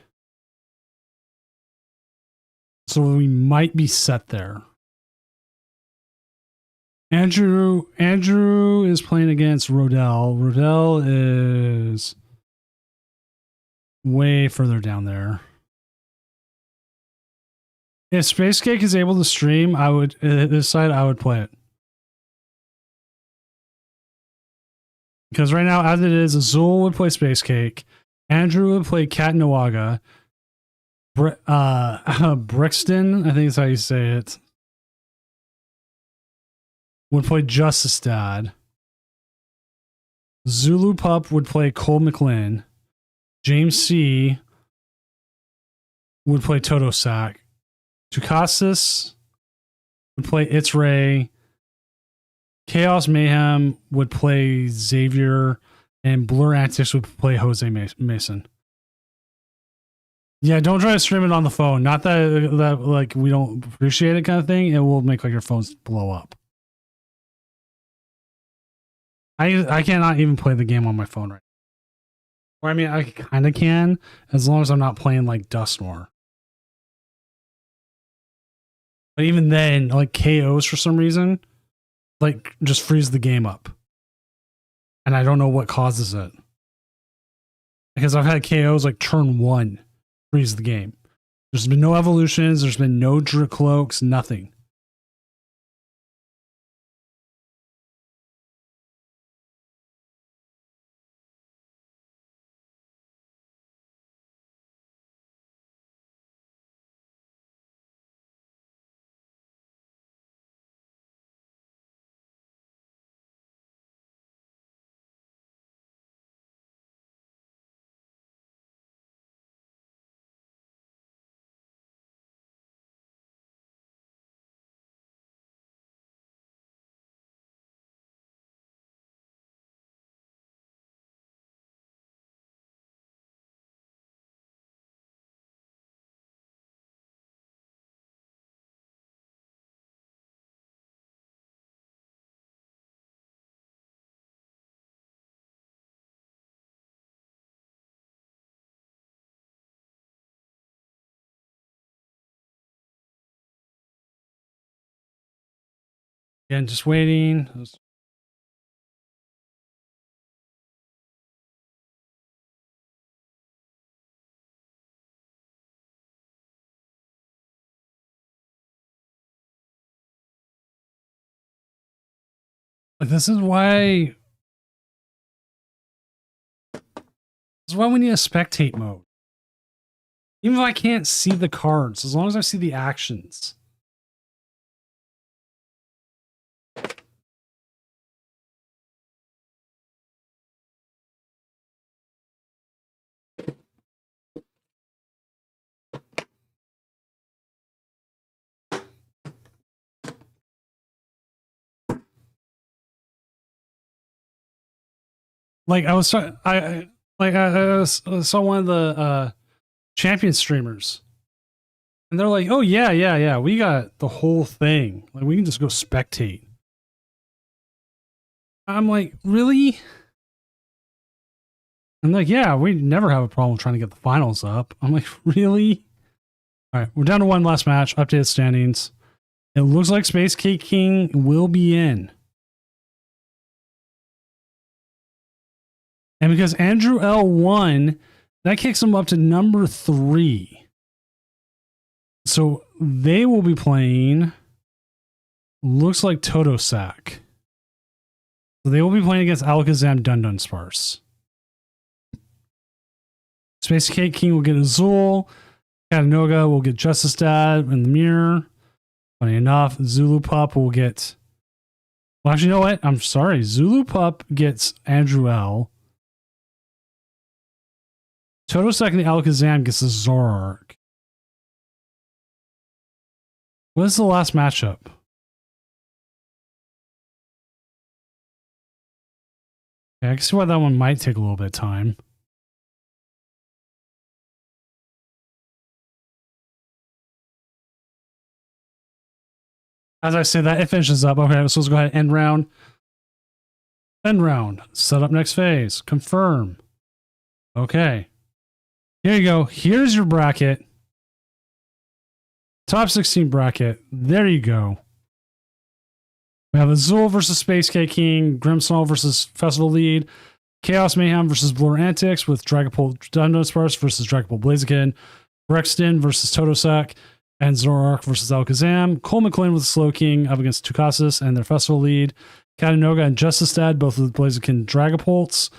So we might be set there. Andrew is playing against Rodell. Rodell is way further down there. If Space Cake is able to stream, I would this side I would play it. Because right now, as it is, Azul would play Space Cake, Andrew would play Cat Noaga, Brixton, I think is how you say it, would play Justice Dad. Zulu Pup would play Cole McLean. James C would play Toto Sack. Tucasis would play It's Ray. Chaos Mayhem would play Xavier. And Blur Antics would play Jose Mason. Yeah, don't try to stream it on the phone. Not that like we don't appreciate it kind of thing. It will make like your phones blow up. I cannot even play the game on my phone right now. Or I mean, I kind of can, as long as I'm not playing like Dustmore. But even then, like KOs for some reason, like just freeze the game up. And I don't know what causes it. Because I've had KOs like turn 1, freeze the game. There's been no evolutions, there's been no Drip Cloaks, nothing. Again, just waiting. Like this is why we need a spectate mode. Even if I can't see the cards, as long as I see the actions. Like I was, I saw one of the champion streamers, and they're like, "Oh yeah, we got the whole thing. Like we can just go spectate." I'm like, "Really?" I'm like, "Yeah, we never have a problem trying to get the finals up." I'm like, "Really?" All right, we're down to one last match. Updated standings. It looks like Space Cake King will be in. And because Andrew L won, that kicks him up to number 3. So they will be playing, looks like Toto Sack. So they will be playing against Alakazam Dundun Sparse. Space Cake King will get Azul. Chattanooga will get Justice Dad in the mirror. Funny enough, Zulu Pup will get. Well, actually, you know what? I'm sorry. Zulu Pup gets Andrew L. Totosek and the Alakazam gets the Zoroark. What is the last matchup? Yeah, I can see why that one might take a little bit of time. As I say that, it finishes up. Okay, so let's go ahead and end round. End round. Set up next phase. Confirm. Okay. Here you go. Here's your bracket. Top 16 bracket. There you go. We have Azul versus Space K King, Grimmsnarl versus Festival Lead, Chaos Mayhem versus Blur Antics with Dragapult Dunsparce versus Dragapult Blaziken, Brexton versus Totosek, and Zoroark versus Alakazam. Cole McLean with Slow King up against Tucasis and their Festival Lead. Katanoga and Justice Dad, both with Blaziken Dragapults.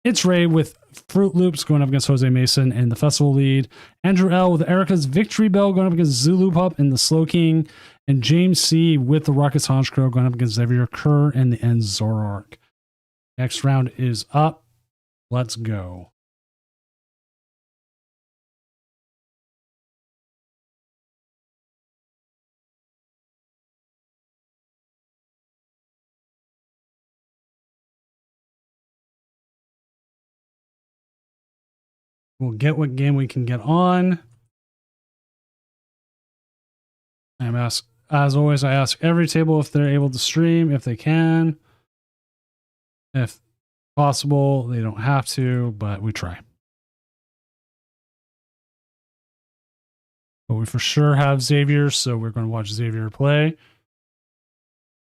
It's Ray with Fruit Loops going up against Jose Mason in the Festival Lead. Andrew L with Erica's Victory Bell going up against Zulu Pup in the Slow King. And James C with the Rockets Honchkrow going up against Xavier Kerr and the End Zoroark. Next round is up. Let's go. We'll get what game we can get on. As always, I ask every table if they're able to stream, if they can. If possible, they don't have to, but we try. But we for sure have Xavier, so we're going to watch Xavier play.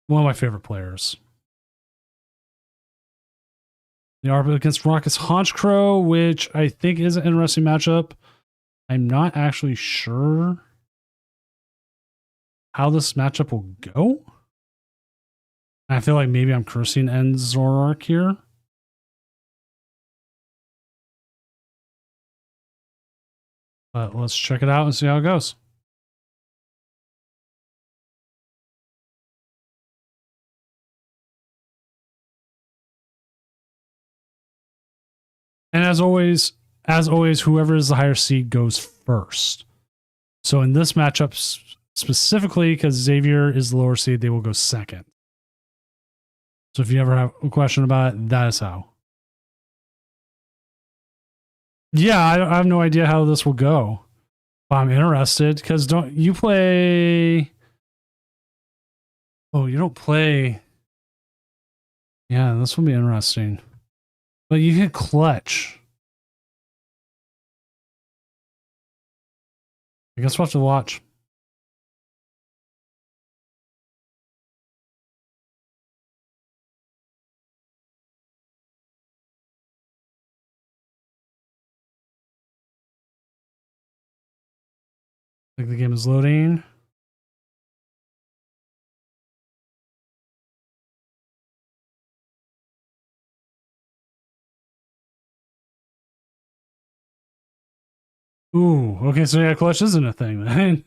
One of my favorite players. They are against Rockets Honchkrow, which I think is an interesting matchup. I'm not actually sure how this matchup will go. I feel like maybe I'm cursing End Zoroark here. But let's check it out and see how it goes. And as always, whoever is the higher seed goes first. So in this matchup specifically, because Xavier is the lower seed, they will go second. So if you ever have a question about it, that is how. Yeah, I have no idea how this will go. But I'm interested because don't you play? Oh, you don't play. Yeah, this will be interesting. But you hit clutch. I guess we'll have to watch. I think the game is loading. Ooh, okay, so yeah, clutch isn't a thing then.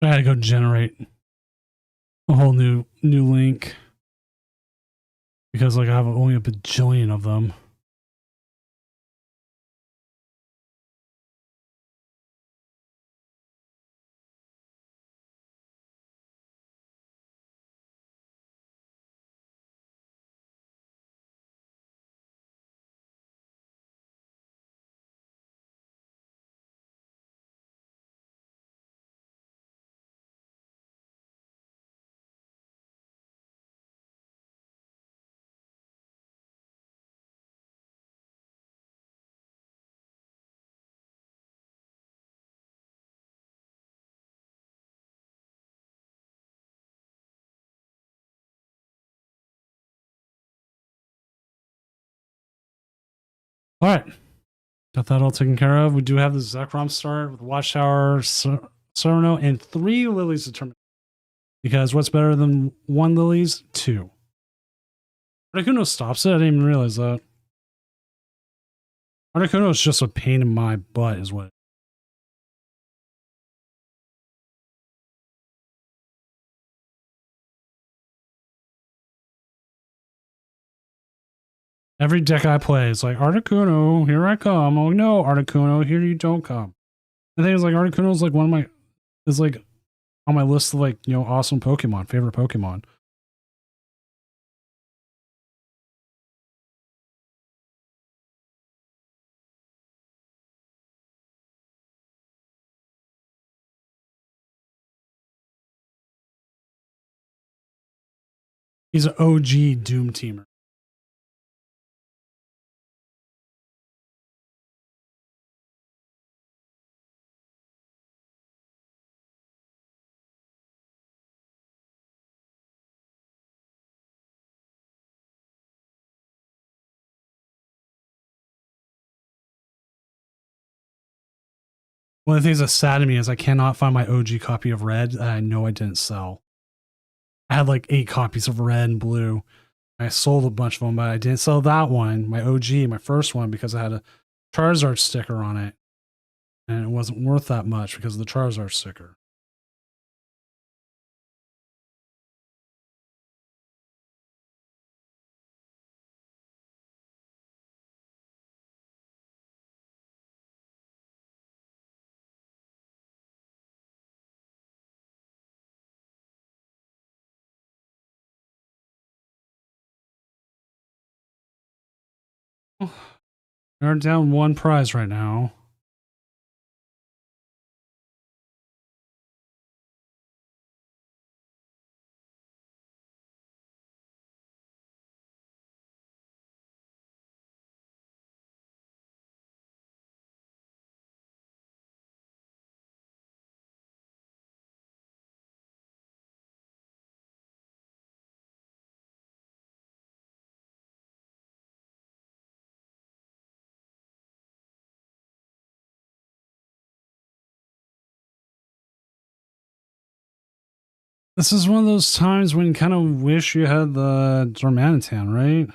I had to go generate a whole new link because like I have only a bajillion of them. All right. Got that all taken care of. We do have the Zekrom start with Watchtower, Serno, and 3 Lilies determined. Because what's better than 1 Lilies? 2. Articuno stops it. I didn't even realize that. Articuno is just a pain in my butt, is what. Every deck I play is like, Articuno, here I come. Oh no, Articuno, here you don't come. I think it's like Articuno is like one of my, is like on my list of like, you know, awesome Pokemon, favorite Pokemon. He's an OG Doom teamer. One of the things that's sad to me is I cannot find my OG copy of Red that I know I didn't sell. I had like 8 copies of Red and Blue. I sold a bunch of them, but I didn't sell that one, my OG, my first one, because I had a Charizard sticker on it. And it wasn't worth that much because of the Charizard sticker. They're down 1 prize right now. This is one of those times when you kind of wish you had the Darmanitan, right?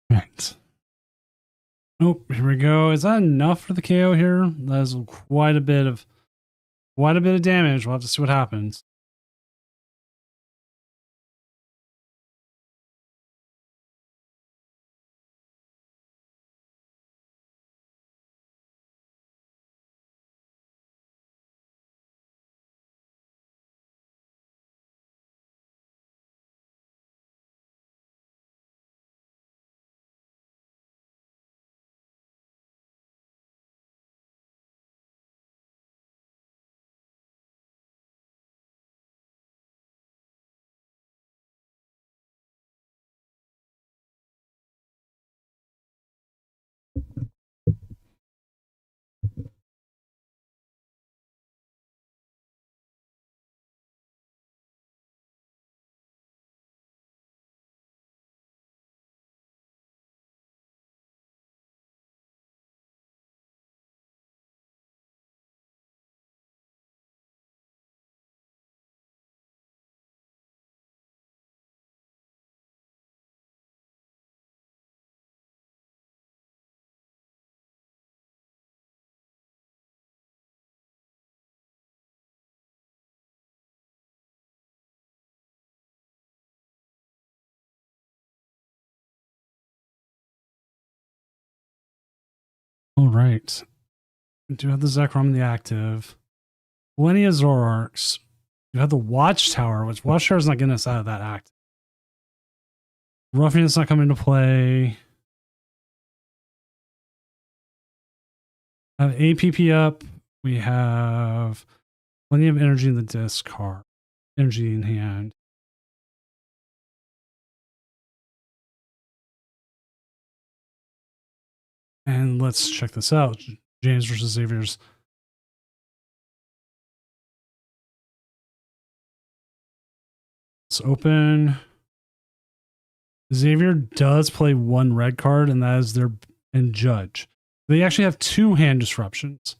Right. Oh, here we go. Is that enough for the KO here? That is quite a bit of damage. We'll have to see what happens. All right. We do have the Zekrom in the active. Plenty of Zoroarks. You have the Watchtower, which Watchtower is not getting us out of that act. Ruffian's not coming into play. Have APP up. We have plenty of energy in the discard. Energy in hand. And let's check this out. James versus Xavier's. Let's open. Xavier does play one red card, and that is their and Judge. They actually have 2 hand disruptions.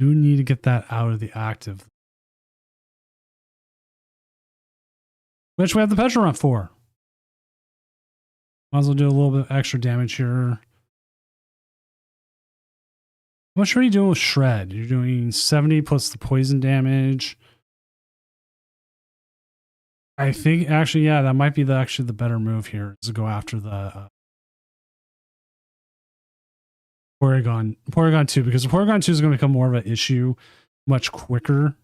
Do need to get that out of the active. Which we have the Petra Run for. Might as well do a little bit of extra damage here. How much are you doing with Shred? You're doing 70 plus the poison damage. I think actually, yeah, that might be actually the better move here is to go after the Porygon 2, because the Porygon 2 is going to become more of an issue much quicker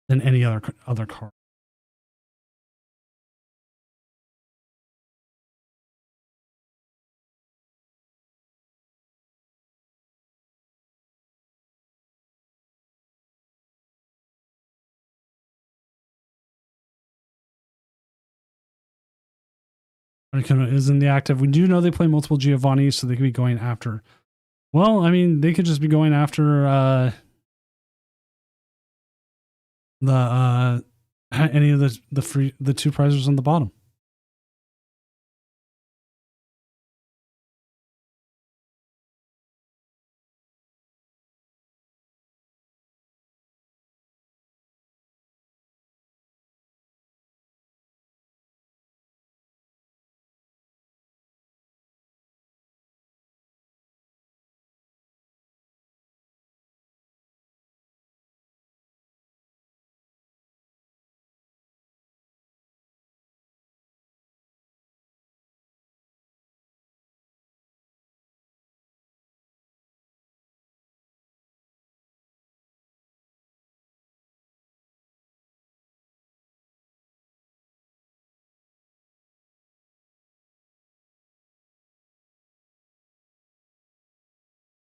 than any other card. Articuno is in the active. We do know they play multiple Giovanni, so they could be going after. Well, I mean, they could just be going after any of the 2 prizes on the bottom.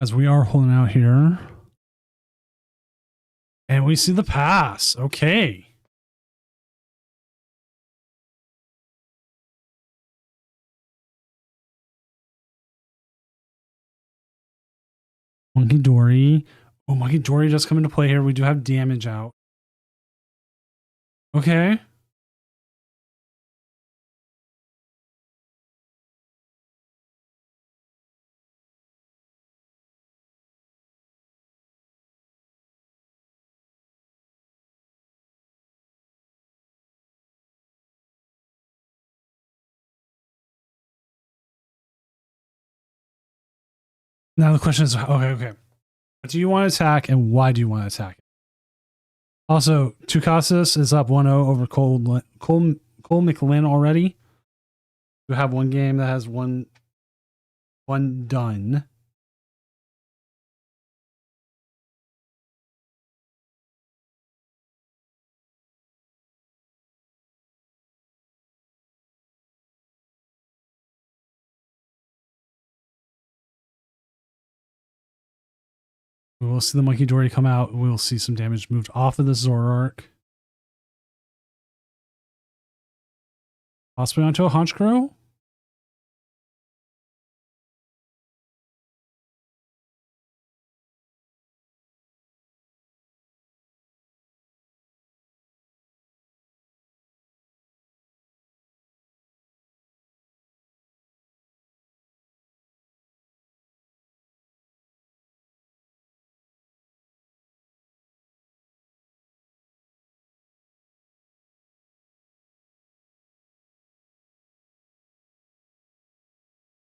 As we are holding out here. And we see the pass. Okay. Monkey Dory. Oh, Monkey Dory does come into play here. We do have damage out. Okay. Now the question is, okay. What do you want to attack and why do you want to attack? Also, Tucasis is up 1-0 over Cole McLinn already. We have one game that has one done. We will see the Monkey Dory come out. We will see some damage moved off of the Zoroark. Possibly onto a Honchkrow.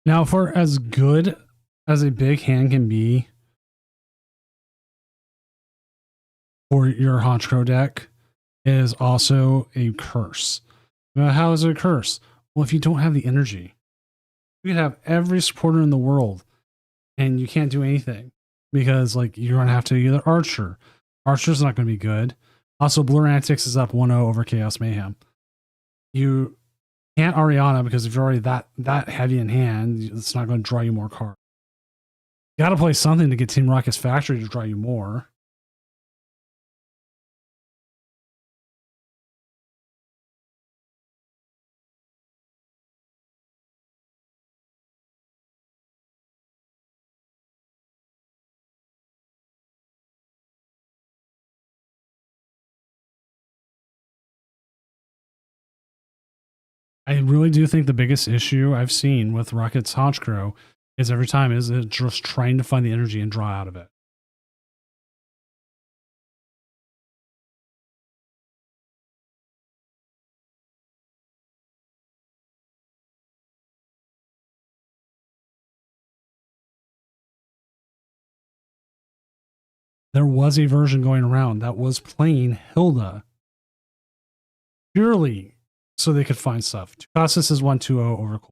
Now, for as good as a big hand can be for your Honchkrow deck, it is also a curse. Now, how is it a curse? Well, if you don't have the energy, you could have every supporter in the world and you can't do anything because like you're going to have to either Archer. Archer's not going to be good. Also, Blur Antics is up 1-0 over Chaos Mayhem. You can't Ariana because if you're already that heavy in hand, it's not going to draw you more cards. You got to play something to get Team Rocket's Factory to draw you more. I really do think the biggest issue I've seen with Rocket's Honchkrow is every time is it just trying to find the energy and draw out of it. There was a version going around that was playing Hilda purely so they could find stuff. Tucasis is 1-2-0 over Cold.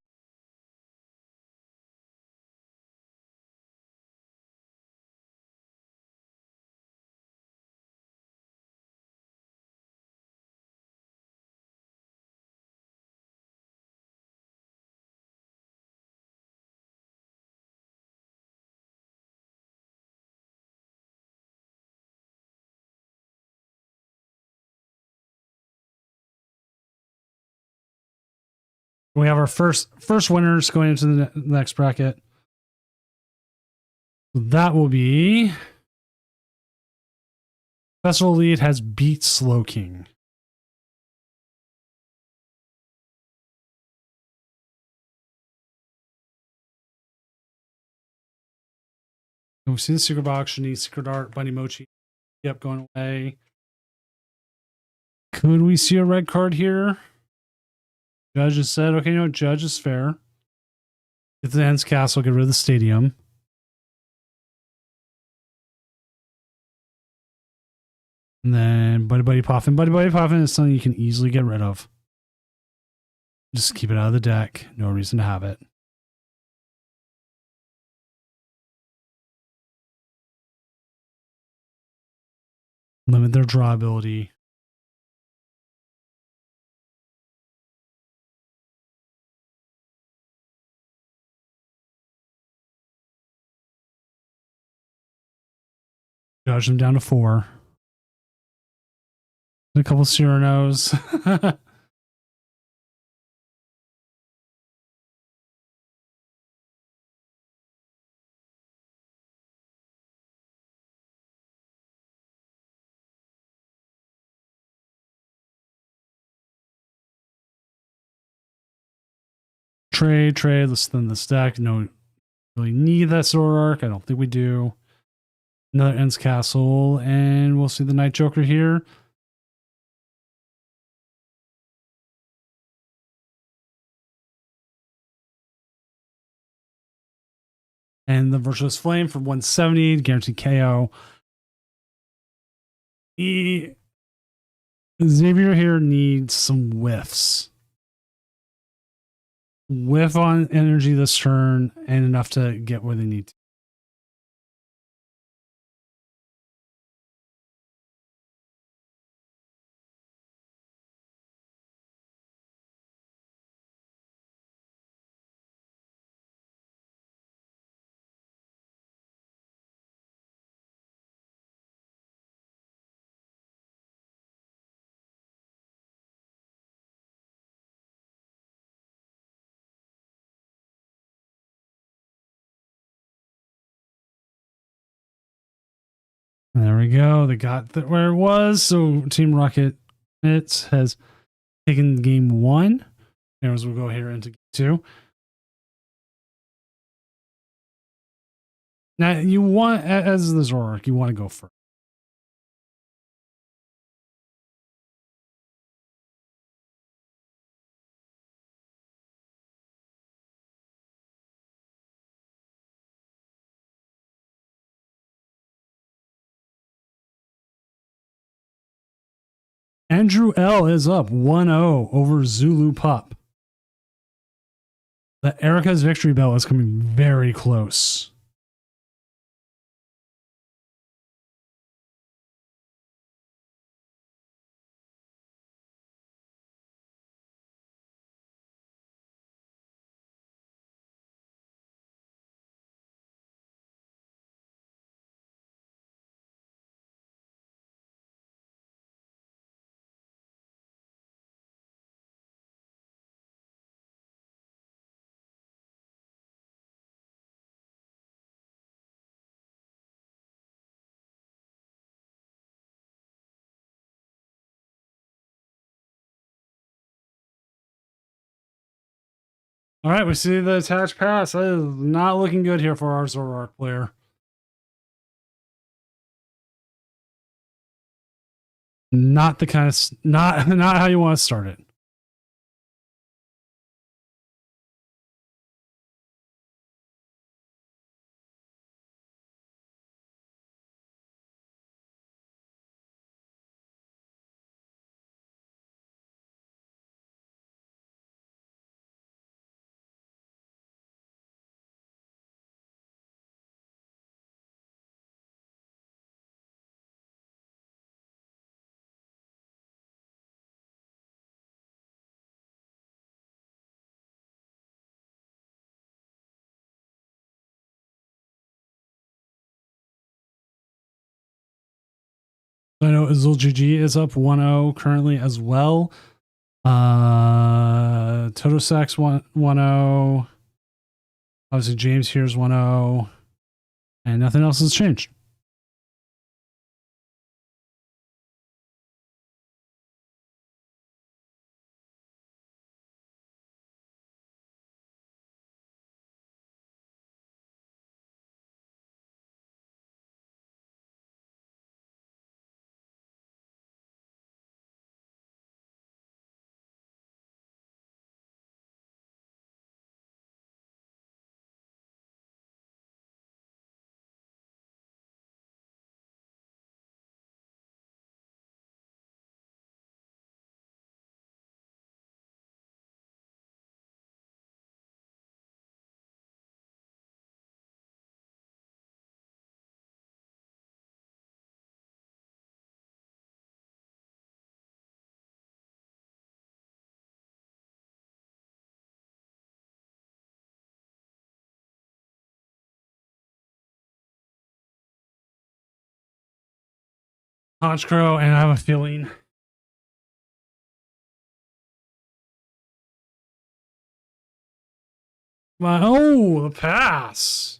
We have our first winners going into the next bracket. That will be Festival Lead has beat Slow King. And we've seen the Secret Box, Shanice, Secret Art, Bunny Mochi. Yep, going away. Could we see a red card here? Judge has said, okay, no, Judge is fair. Get to the Ends Castle, get rid of the stadium. And then Buddy Buddy Poffin. Buddy Buddy Poffin is something you can easily get rid of. Just keep it out of the deck. No reason to have it. Limit their draw ability. Judge them down to 4. A couple Cyrano's. Trade, let's thin the stack. No, really need that Zoroark. I don't think we do. Another Ends Castle, and we'll see the Night Joker here. And the Virtuous Flame for 170, guaranteed KO. Xavier here needs some whiffs. Whiff on energy this turn and enough to get where they need to. There we go. They got where it was. So Team Rocket has taken game 1. As we'll go here into game 2. Now you want, as the Zoroark, you want to go first. Andrew L is up 1-0 over Zulu Pup. The Erica's victory bell is coming very close. All right, we see the attached pass. That is not looking good here for our Zoroark player. Not the kind of not how you want to start it. I know Azul GG is up 1-0 currently as well. Totosax 1-0. Obviously, James here's 1-0. And nothing else has changed. Honchkrow, and I have a feeling. Oh, the pass.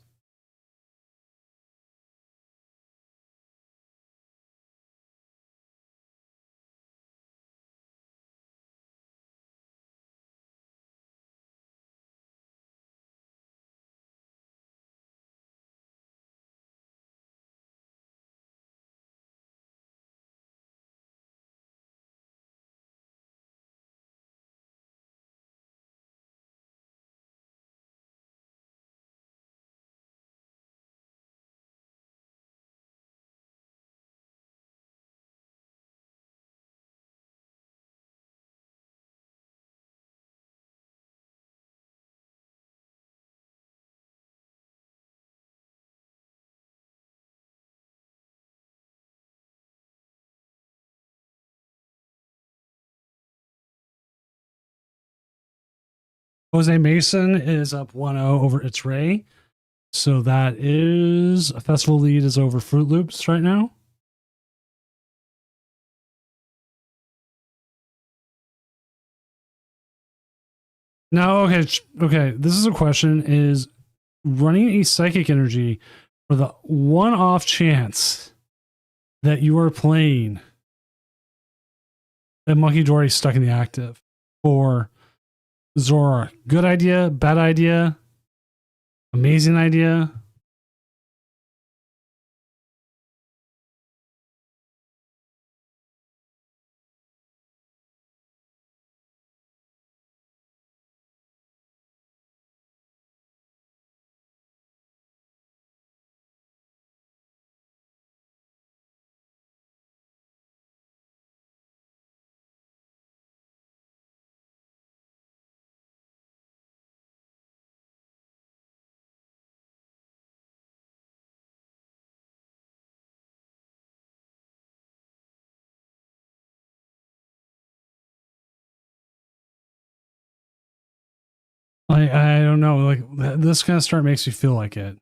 Jose Mason is up 1-0 over It's Ray. So that is a festival lead is over Fruit Loops right now. Now, okay. This is a question: is running a psychic energy for the one-off chance that you are playing that Monkey Dory stuck in the active for Zora? Good idea? Bad idea? Amazing idea? I don't know. Like this kind of start makes me feel like it.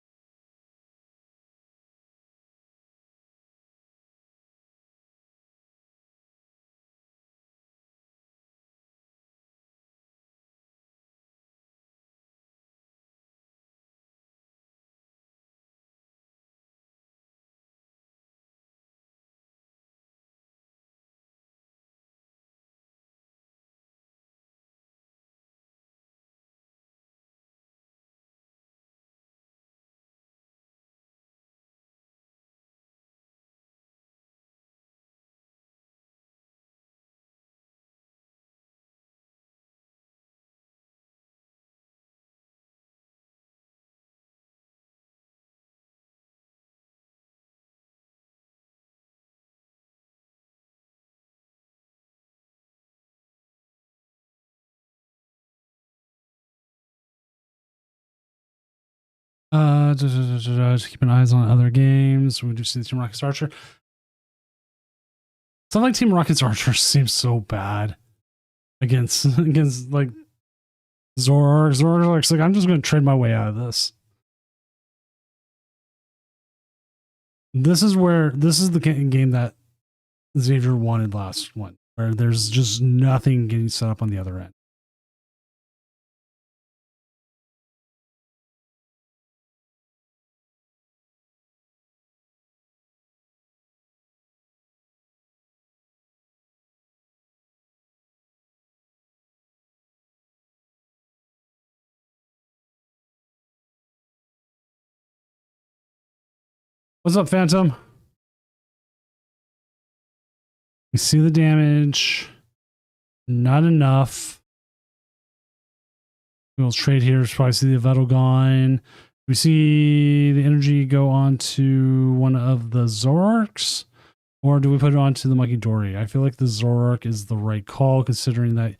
Just keeping eyes on other games. We do see the Team Rocket's Archer. Something like Team Rocket's Archer seems so bad against like Zorg. Zorg's like, I'm just going to trade my way out of this. This is the game that Xavier wanted last one, where there's just nothing getting set up on the other end. What's up, Phantom? We see the damage. Not enough. We'll trade here. Probably see the Vettel gone. We see the energy go on to one of the Zorarks. Or do we put it onto the Monkey Dory? I feel like the Zorark is the right call, considering that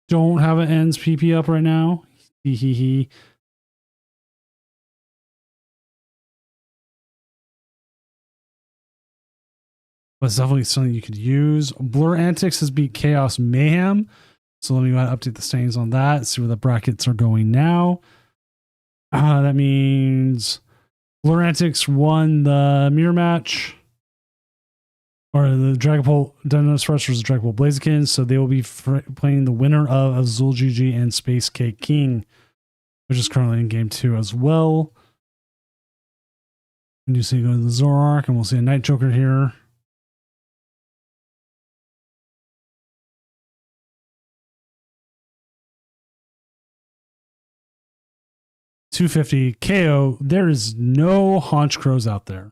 don't have an ends PP up right now. Hee hee hee. But it's definitely something you could use. Blur Antics has beat Chaos Mayhem. So let me update the standings on that. See where the brackets are going now. That means Blur Antics won the mirror match. Or the Dragapult Dynamos Rush versus Dragapult Blaziken. So they will be playing the winner of Azul GG and Space Cake King, which is currently in game 2 as well. And you see go to the Zorark, and we'll see a Night Joker here. $250 KO. There is no Haunch Crows out there.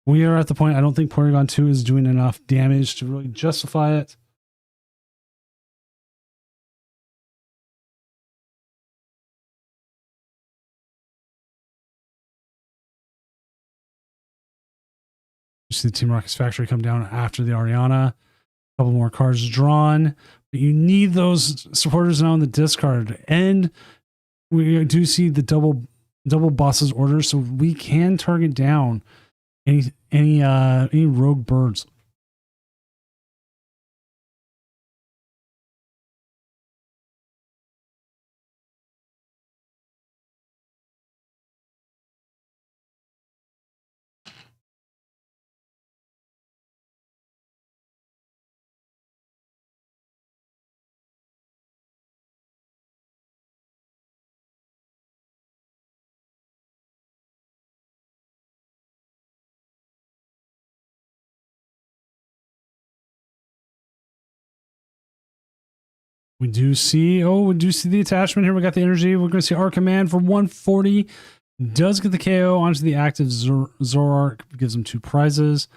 We are at the point, I don't think Porygon 2 is doing enough damage to really justify it. You see the Team Rocket's Factory come down after the Ariana. A couple more cards drawn. But you need those supporters now in the discard. And we do see the double bosses order, so we can target down any rogue birds. We do see the attachment here. We got the energy. We're going to see our command for 140. Does get the KO onto the active Zorark. Gives him 2 prizes.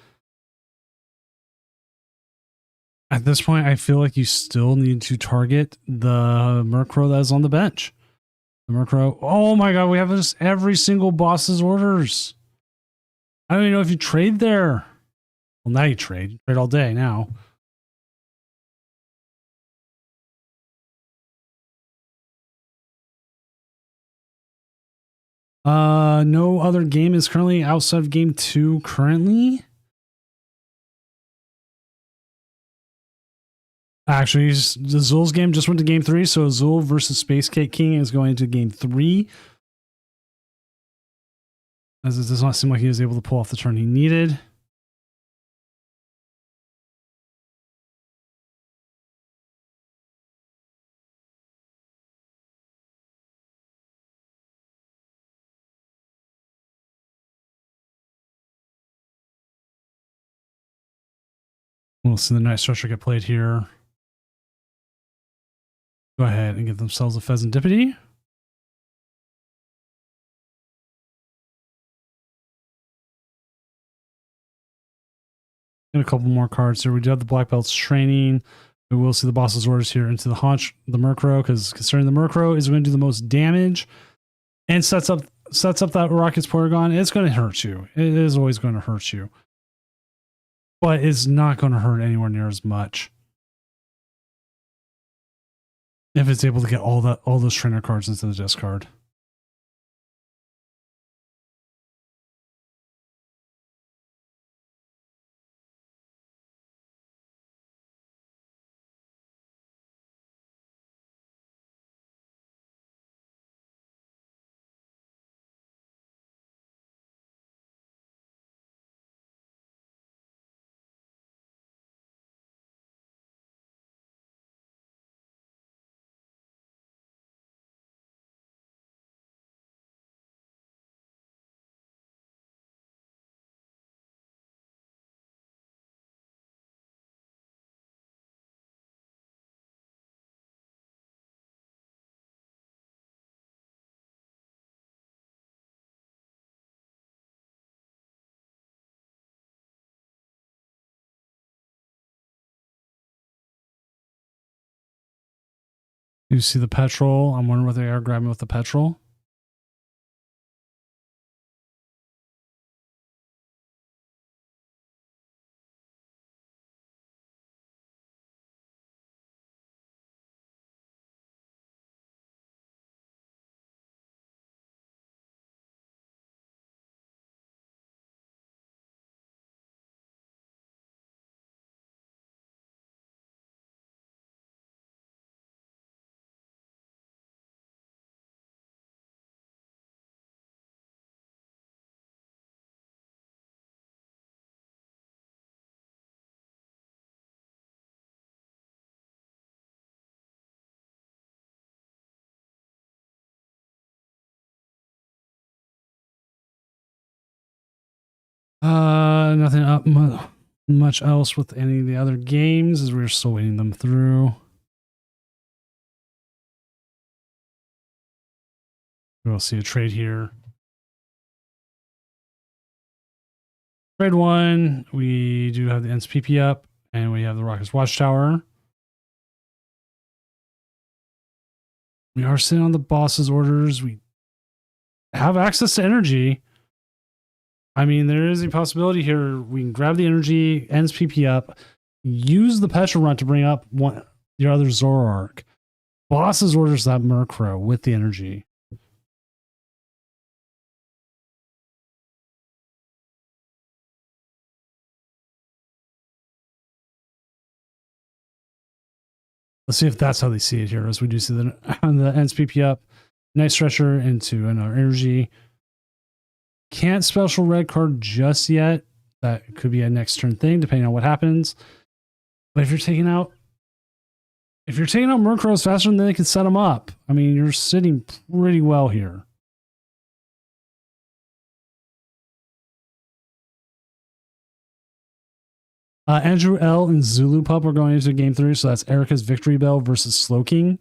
At this point, I feel like you still need to target the Murkrow that is on the bench. The Murkrow. Oh my god, we have just every single boss's orders. I don't even know if you trade there. Well, now you trade. Trade all day now. No other game is currently outside of game 2 currently. Actually, the Zul's game just went to game 3, so Zul versus Space Cake King is going to game 3. As it does not seem like he was able to pull off the turn he needed. We'll see the night structure get played here. Go ahead and get themselves a Pheasantipity. And a couple more cards here. We do have the Black Belts training. We will see the boss's orders here into the Haunch, the Murkrow, because considering the Murkrow is going to do the most damage and sets up that Rocket's Porygon, it's going to hurt you. It is always going to hurt you. But it's not going to hurt anywhere near as much if it's able to get all those trainer cards into the discard. You see the petrol. I'm wondering what they are grabbing with the petrol. Nothing up much else with any of the other games as we're still waiting them through. We'll see a trade here. Trade 1, we do have the NSPP up, and we have the Rocket's Watchtower. We are sitting on the boss's orders. We have access to energy. I mean, there is a possibility here. We can grab the energy, ends PP up, use the Petrol Run to bring up your other Zoroark. Boss's orders that Murkrow with the energy. Let's see if that's how they see it here. As we do see the ends PP up, nice stretcher into another energy. Can't special red card just yet. That could be a next turn thing, depending on what happens. But if you're taking out Murkrows faster than they can set them up, I mean, you're sitting pretty well here. Andrew L and Zulu Pup are going into game 3, so that's Erica's Victory Bell versus Slowking.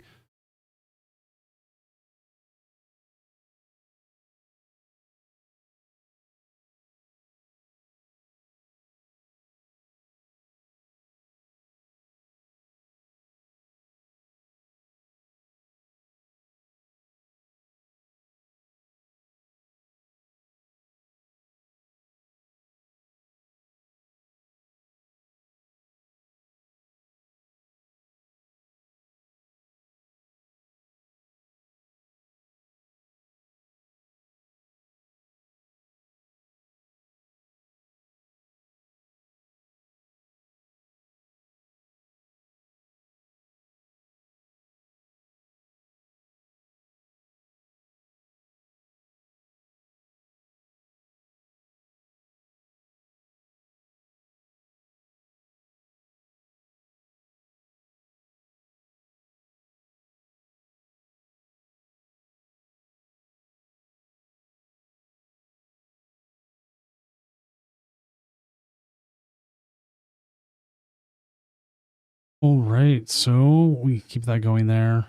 All right, so we keep that going there.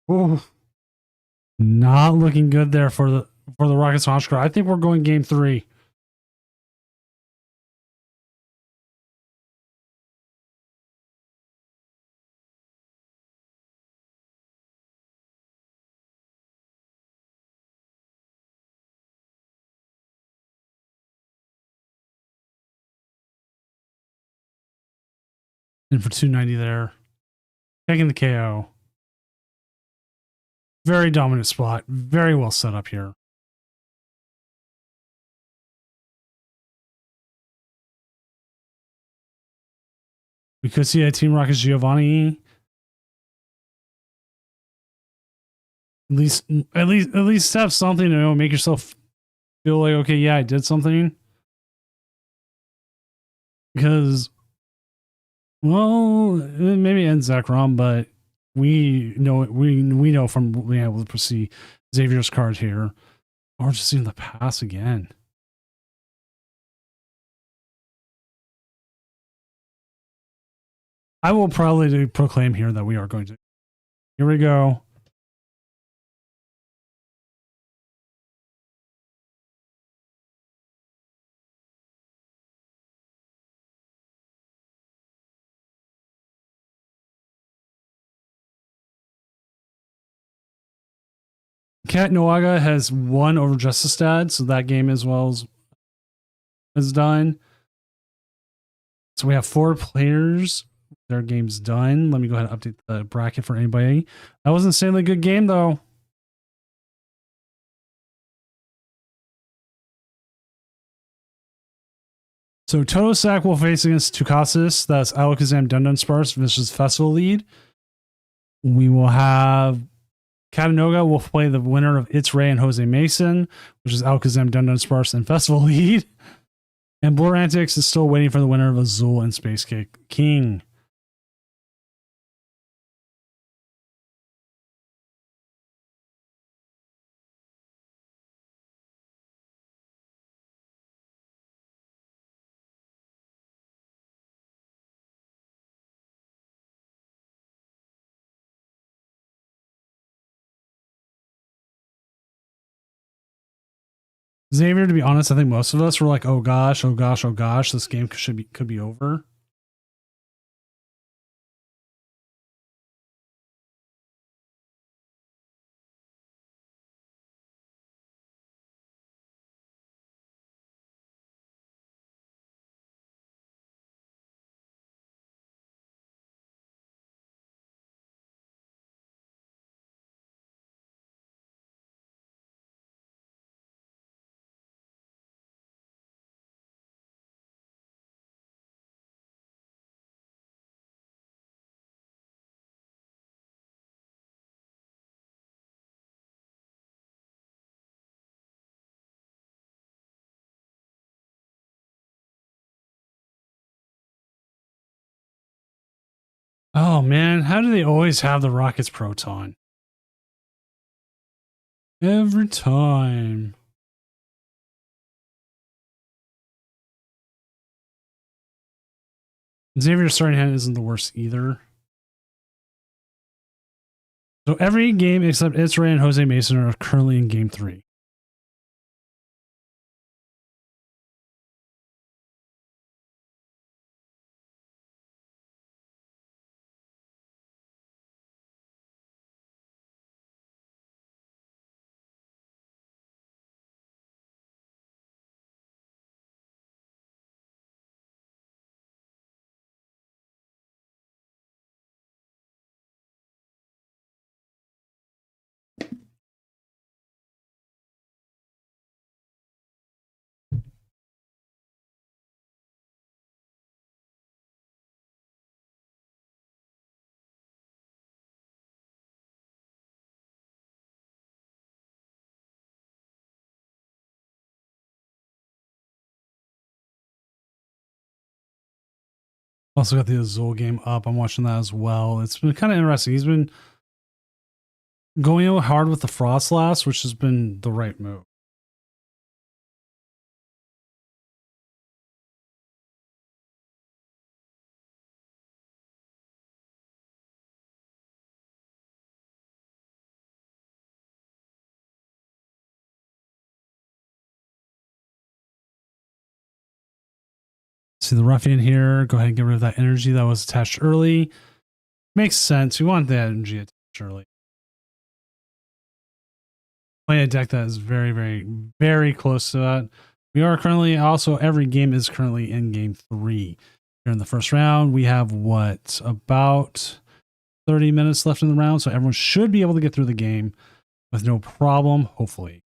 Oh, not looking good there for the Rockets Oscar. I think we're going game 3. And for 290 there. Taking the KO. Very dominant spot. Very well set up here. We could see a Team Rockets Giovanni. At least have something to make yourself feel like, okay, yeah, I did something. Because, well, maybe it ends Zach Rom, but we know from being able to see Xavier's card here, or just seeing the pass again. I will probably proclaim here that we are going to. Here we go. Kat Noaga has won over Justice Dad, so that game as well is done. So we have 4 players. Their game's done. Let me go ahead and update the bracket for anybody. That was an insanely good game, though. So Toto Sack will face against Tukasis. That's Alakazam Dundun Sparse versus Festival Lead. We will have Katanoga will play the winner of It's Ray and Jose Mason, which is Alakazam Dundun Sparse and Festival Lead. And Blur Antics is still waiting for the winner of Azul and Space Cake King. Xavier, to be honest, I think most of us were like, oh gosh, oh gosh, oh gosh, this game could be over. Oh man, how do they always have the Rockets Proton? Every time. Xavier's starting hand isn't the worst either. So every game except It's Ray and Jose Mason are currently in game 3. Also got the Azul game up. I'm watching that as well. It's been kind of interesting. He's been going out hard with the Frost Blast, which has been the right move. See the ruffian here. Go ahead and get rid of that energy that was attached early. Makes sense. We want that energy attached early. Playing a deck that is very, very, very close to that. We are currently also, every game is currently in game 3. Here in the first round, we have what, about 30 minutes left in the round. So everyone should be able to get through the game with no problem, hopefully.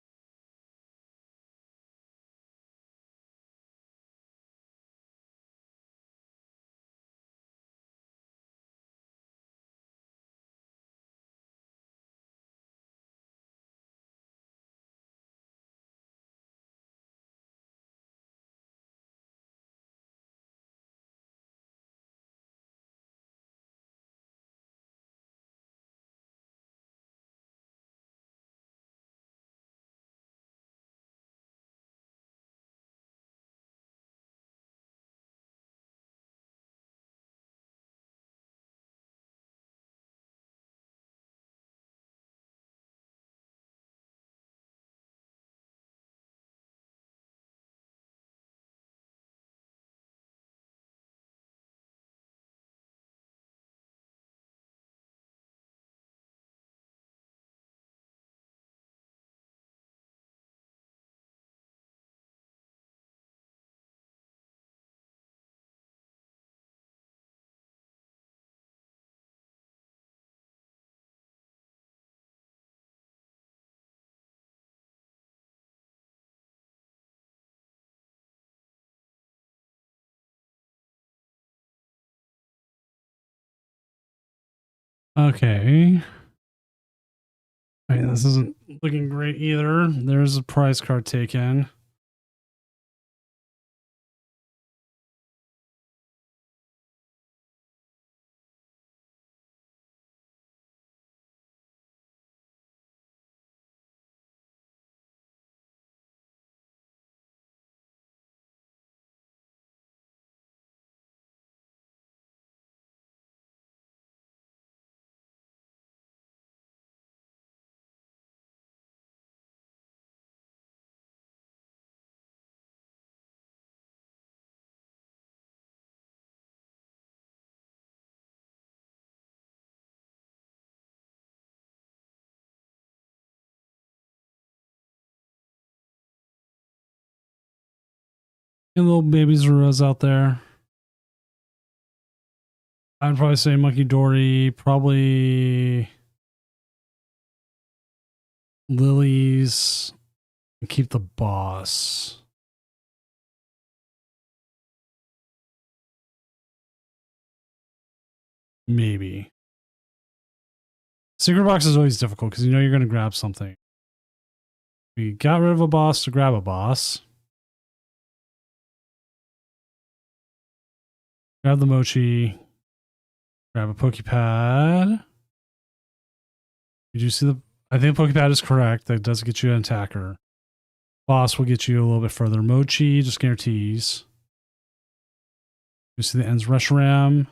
Okay. All right, this isn't looking great either. There's a prize card taken. And little baby Zeruas out there. I'd probably say Monkey Dory, probably Lilies, and keep the boss. Maybe. Secret box is always difficult because you know you're going to grab something. We got rid of a boss to grab a boss. Grab the mochi. Grab a Pokepad. Did you see the... I think Pokepad is correct. That does get you an attacker. Boss will get you a little bit further. Mochi just guarantees. You see the ends Reshiram.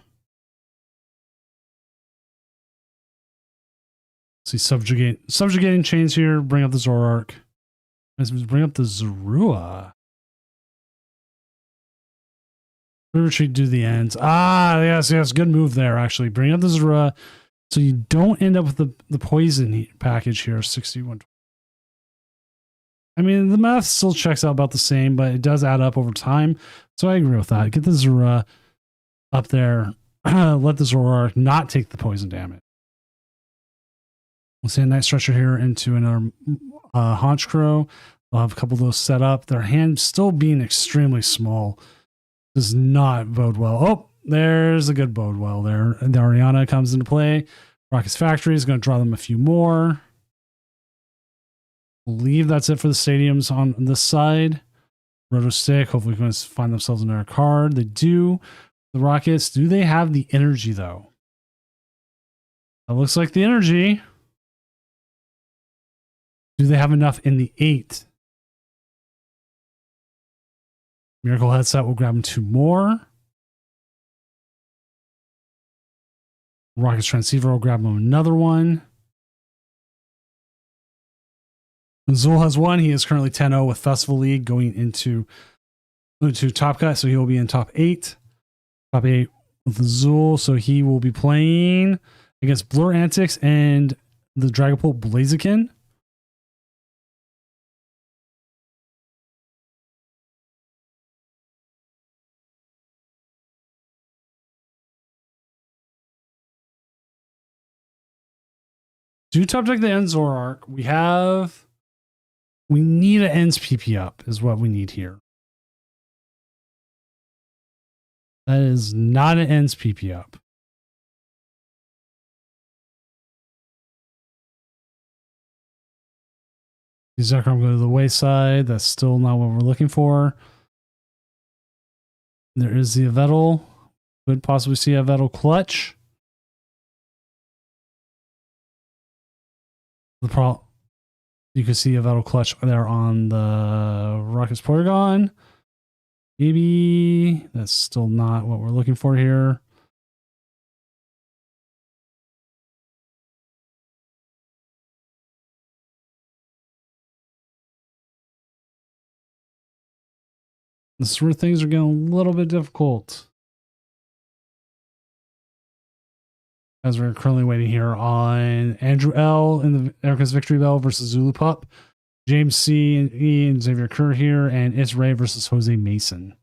See subjugating chains here. Bring up the Zoroark. Let's bring up the Zorua. Retreat, do the ends. Ah, yes. Good move there, actually. Bring up the Zorua so you don't end up with the poison package here, 61. I mean, the math still checks out about the same, but it does add up over time. So I agree with that. Get the Zorua up there. Let the Zoroark not take the poison damage. We'll see a Night Stretcher here into another Haunch Crow. We'll have a couple of those set up. Their hand still being extremely small does not bode well. Oh, there's a good bode well there. The Ariana comes into play. Rocket's Factory is going to draw them a few more. Believe that's it for the stadiums on this side. Roto Stick, hopefully going to find themselves another card. They do. The Rockets, do they have the energy though? That looks like the energy. Do they have enough in the 8? Miracle Headset will grab them 2 more. Rocket's Transceiver will grab him another one. Zul has 1. He is currently 10-0 with Festival League going into Move to top cut, so he will be in top 8. Top 8 with Azul, so he will be playing against Blur Antics and the Dragapult Blaziken. Do top deck the End Zoroark. We need an Ends PP up, is what we need here. That is not an Ends PP up. Zekrom go to the wayside. That's still not what we're looking for. There is the Yveltal. Could possibly see a Yveltal clutch. You can see a Yveltal clutch there on the Rocket's Porygon. Maybe that's still not what we're looking for here. This is where things are getting a little bit difficult. As we're currently waiting here on Andrew L. in the Erica's Victory Bell versus Zulu Pup. James C. and E. and Xavier Kerr here. And It's Ray versus Jose Mason.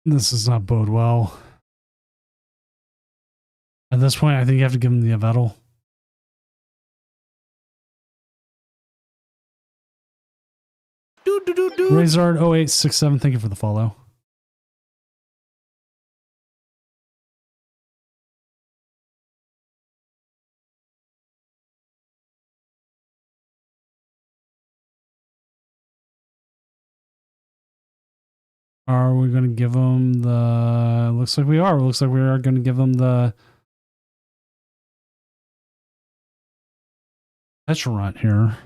This does not bode well. At this point, I think you have to give him the Yveltal. Razard 0867, thank you for the follow. Are we going to give him the... Looks like we are. Looks like we are going to give him the... Pecharunt here.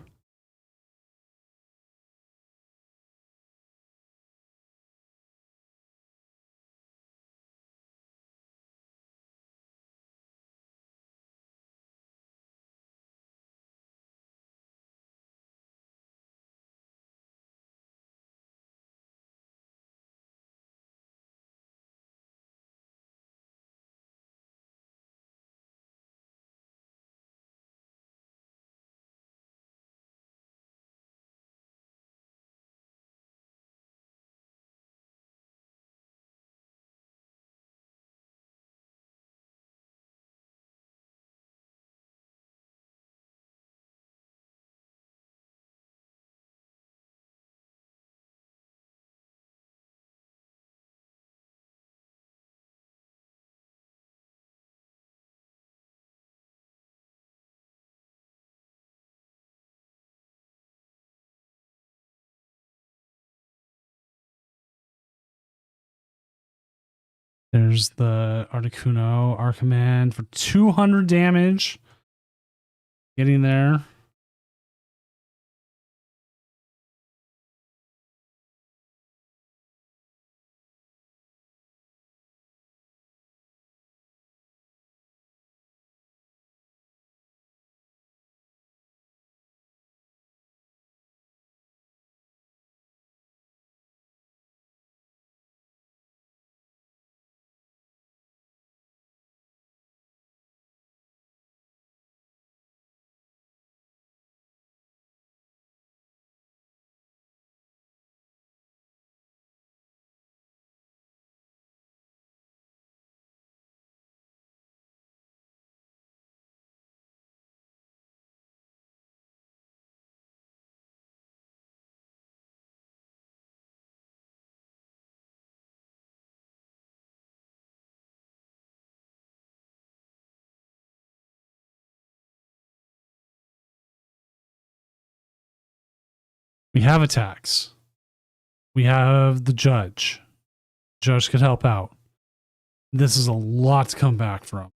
There's the Articuno Arcommand for 200 damage. Getting there. We have attacks. We have the judge. Judge could help out. This is a lot to come back from.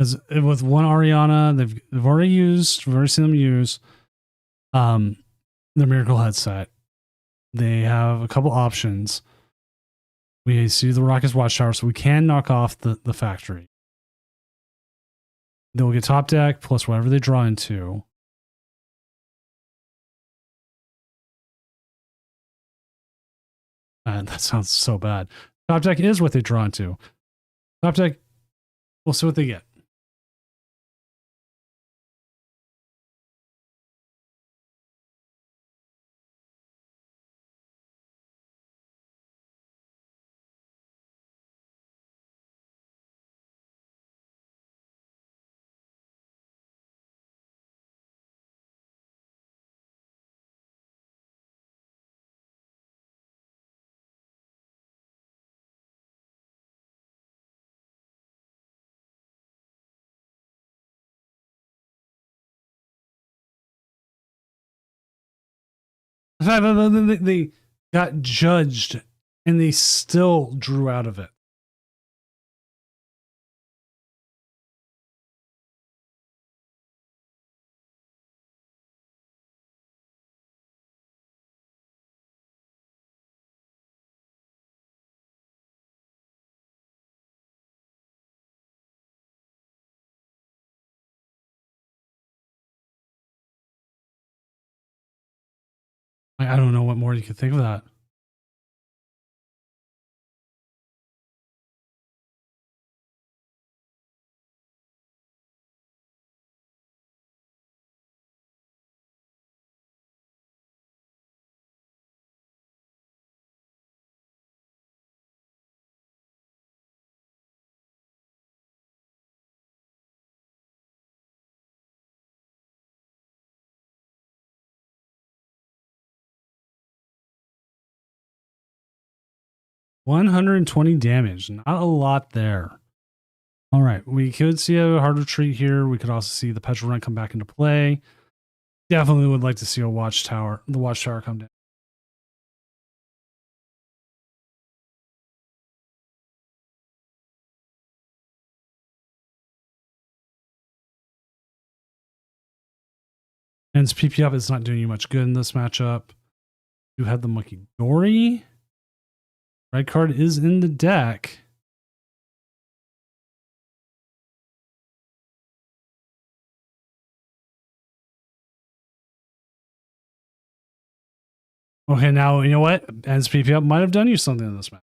Because with one Ariana, they've already used, we've already seen them use the Miracle headset. They have a couple options. We see the Rocket's Watchtower, so we can knock off the factory. They'll get top deck plus whatever they draw into. That sounds so bad. Top deck is what they draw into. Top deck, we'll see what they get. They got judged and they still drew out of it. I don't know what more you could think of that. $120 damage. Not a lot there. All right. We could see a hard retreat here. We could also see the petrol run come back into play. Definitely would like to see the watchtower come down. And PP up is not doing you much good in this matchup. You have the Monkey Dory. Red card is in the deck. Okay, now you know what? Ends PP up might have done you something in this match.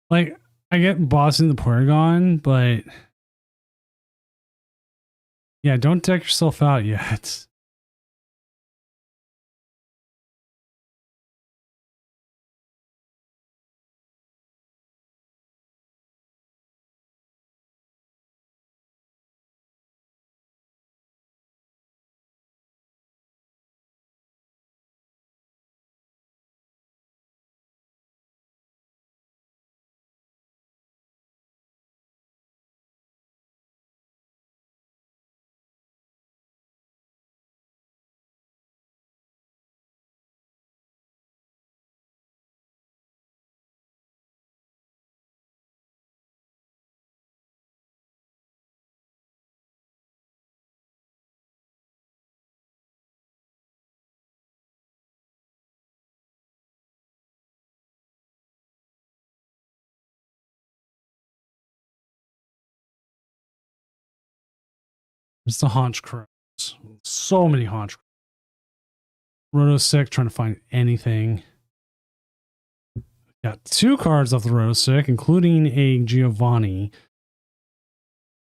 Like, I get bossing the Porygon, but yeah, don't deck yourself out yet. It's the Haunch Crows. So many Haunch Crows. Roto Sick, trying to find anything. Got 2 cards off the Roto Sick, including a Giovanni.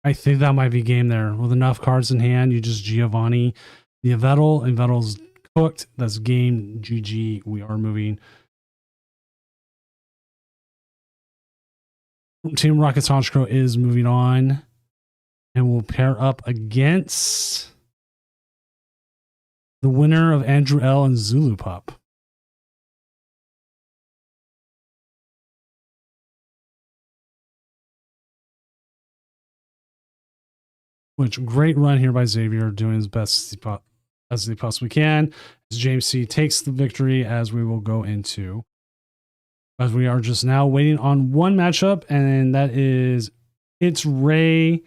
I think that might be game there. With enough cards in hand, you just Giovanni the Vettel, and Vettel's cooked. That's game. GG. We are moving. Team Rocket's Haunch Crow is moving on. And we'll pair up against the winner of Andrew L. and Zulu Pup. Which, great run here by Xavier, doing his best as he possibly can. As James C takes the victory, as we will go into. As we are just now waiting on one matchup, and that is It's Ray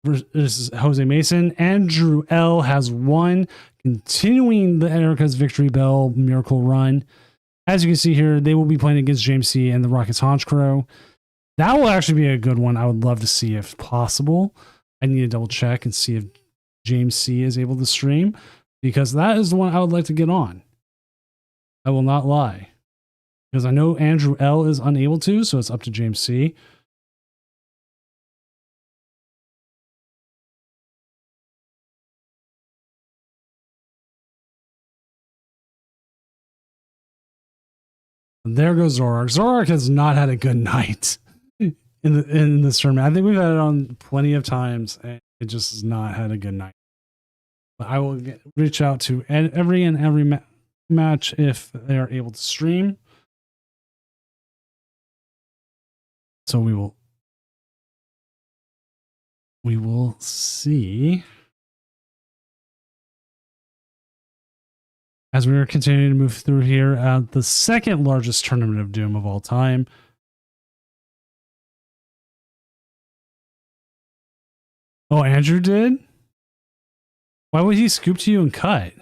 versus Jose Mason. Andrew L has won, continuing the Erica's Victory Bell miracle run. As you can see here, they will be playing against James C and the Rockets Haunch Crow. That will actually be a good one. I would love to see if possible. I need to double check and see if James C is able to stream, because that is the one I would like to get on. I will not lie, because I know Andrew L is unable to, so it's up to James C. There goes Zorak. Zorak has not had a good night in this tournament. I think we've had it on plenty of times, and it just has not had a good night. But I will reach out to every match if they are able to stream. So we will see. As we are continuing to move through here, the second largest tournament of Doom of all time. Oh, Andrew did? Why would he scoop to you and cut?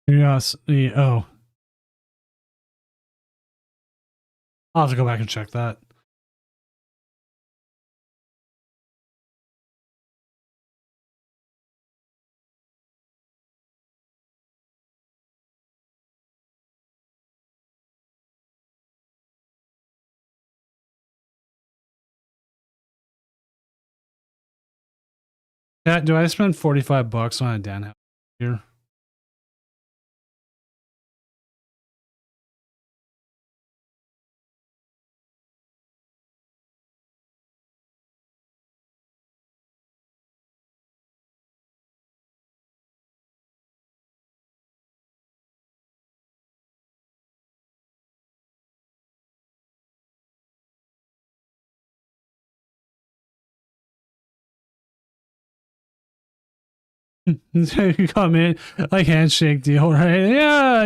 Yes. Oh. I'll have to go back and check that. Yeah, do I spend $45 on a Dan house here? You come in like handshake deal, right? Yeah.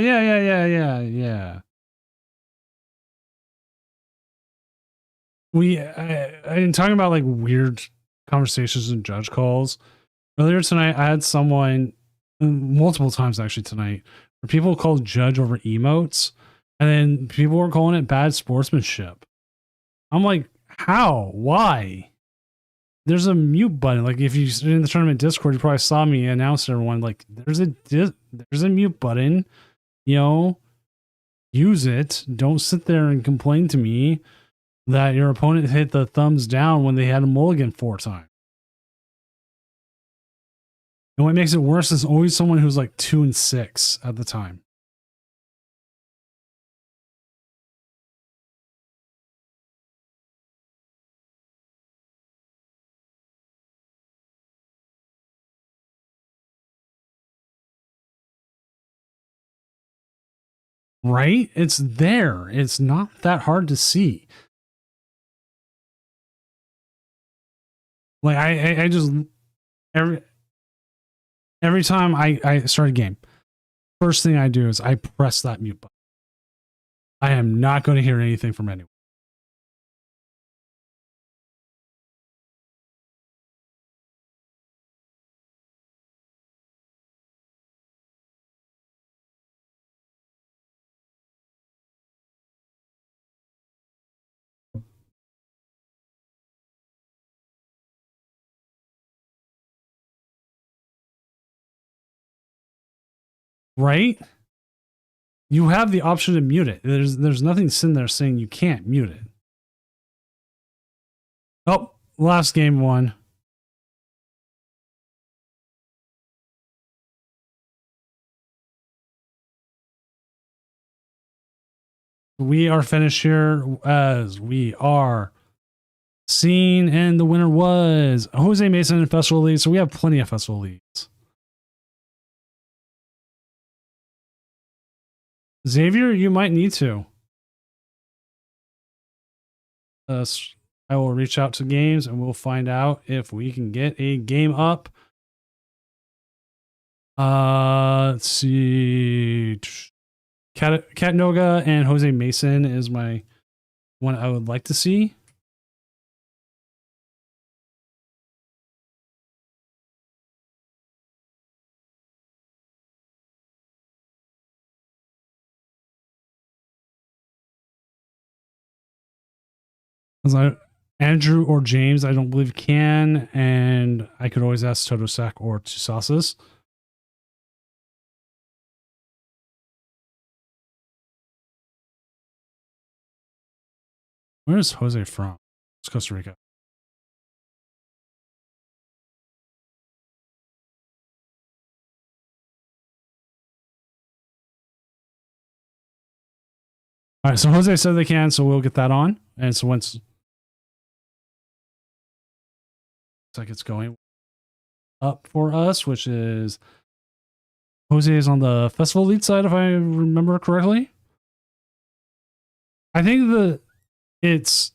I'm talking about like weird conversations and judge calls. Earlier tonight, I had someone multiple times actually tonight where people called judge over emotes, and then people were calling it bad sportsmanship. I'm like, how? Why? There's a mute button. Like if you're in the tournament Discord, you probably saw me announce to everyone like there's a mute button. You know, use it. Don't sit there and complain to me that your opponent hit the thumbs down when they had a mulligan 4 times. And what makes it worse is always someone who's like 2 and 6 at the time. Right? It's there. It's not that hard to see. Like I just every time I start a game, first thing I do is I press that mute button. I am not going to hear anything from anyone. Right? You have the option to mute it. There's nothing sitting there saying you can't mute it. Oh, last game won. We are finished here as we are seen, and the winner was Jose Mason in Festival League. So we have plenty of Festival Leagues. Xavier, you might need to. I will reach out to games and we'll find out if we can get a game up. Let's see. Cat Noga and Jose Mason is my one I would like to see. Andrew or James, I don't believe can, and I could always ask Totosak or Tusasas. Where is Jose from? It's Costa Rica. All right, so Jose said they can, so we'll get that on. And so once it's like it's going up for us, which is Jose is on the festival lead side, if I remember correctly. I think it's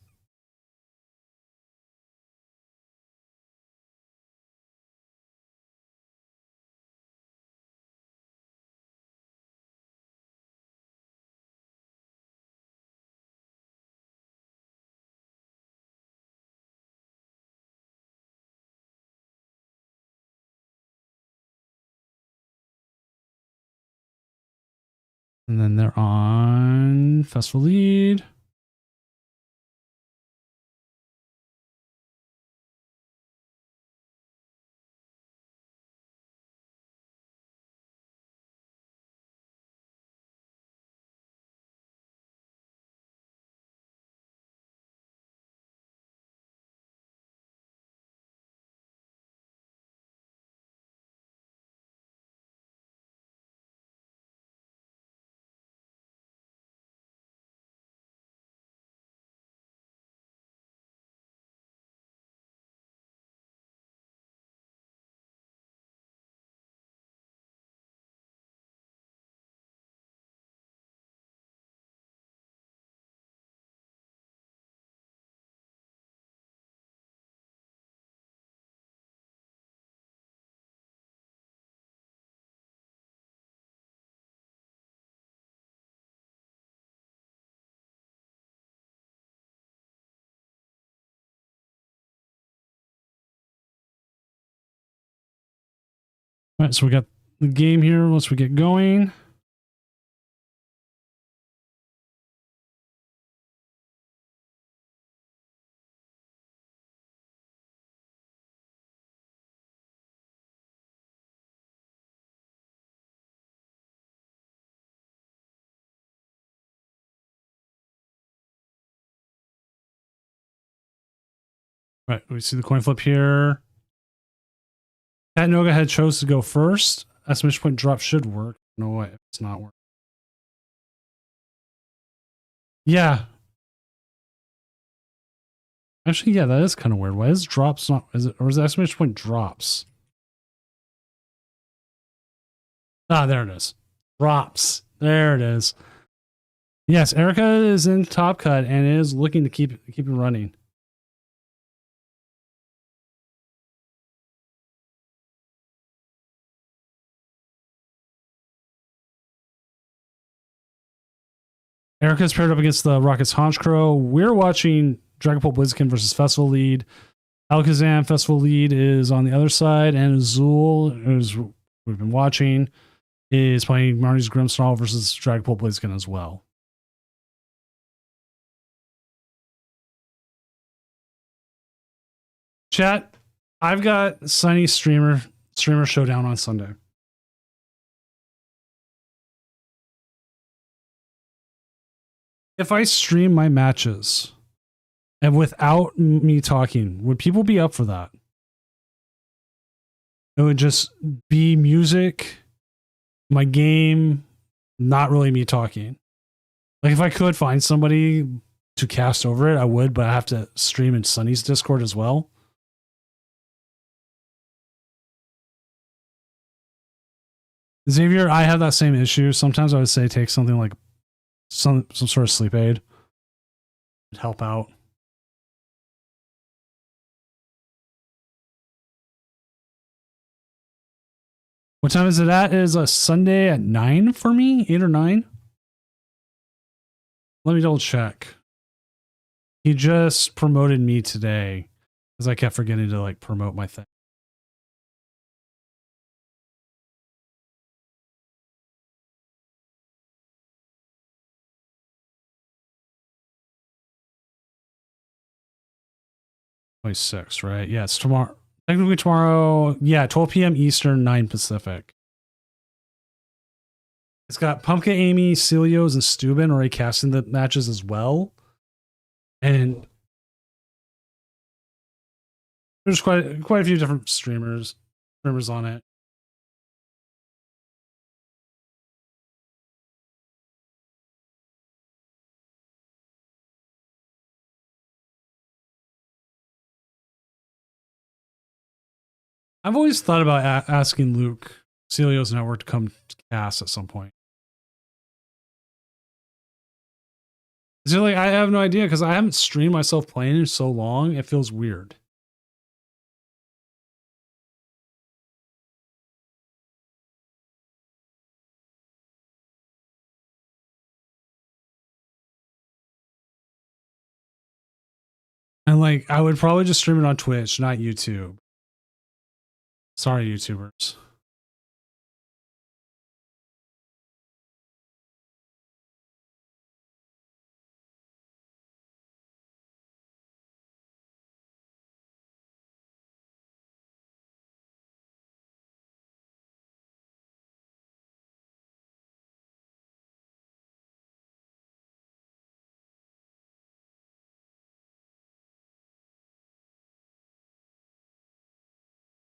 and then they're on festival lead. All right, so we got the game here. Once we get going. Right. We see the coin flip here. Cat Noga had chose to go first. Estimation point drop should work. No way. It's not working. Yeah. Actually, yeah, that is kind of weird. Why is drops not? Is it, or is the estimation point drops? Ah, there it is. Drops. There it is. Yes, Erica is in top cut and is looking to keep it running. Erica's paired up against the Rockets Honchkrow. We're watching Dragapult Blitzkin versus Festival Lead. Alakazam Festival Lead is on the other side, and Azul, as we've been watching, is playing Marnie's Grimmsnarl versus Dragapult Blitzkin as well. Chat, I've got Sunny Streamer Showdown on Sunday. If I stream my matches and without me talking, would people be up for that? It would just be music, my game, not really me talking. Like if I could find somebody to cast over it, I would, but I have to stream in Sunny's Discord as well. Xavier, I have that same issue. Sometimes I would say take something like some sort of sleep aid. It'd help out. What time is it at? It is a Sunday at 9 for me, 8 or 9. Let me double check. He just promoted me today because I kept forgetting to like promote my thing. '26, right? Yeah, it's tomorrow. Technically tomorrow. Yeah, 12 p.m. Eastern, 9 Pacific. It's got Pumpkin Amy, Celios, and Steuben already casting the matches as well. And there's quite a few different streamers on it. I've always thought about asking Luke, Celios Network, to come cast at some point. So like, I have no idea because I haven't streamed myself playing in so long. It feels weird. And like, I would probably just stream it on Twitch, not YouTube. Sorry, YouTubers.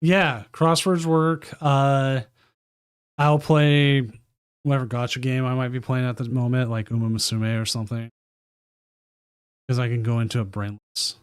Yeah, crosswords work. I'll play whatever gotcha game I might be playing at the moment, like Uma Musume or something, because I can go into a brainless.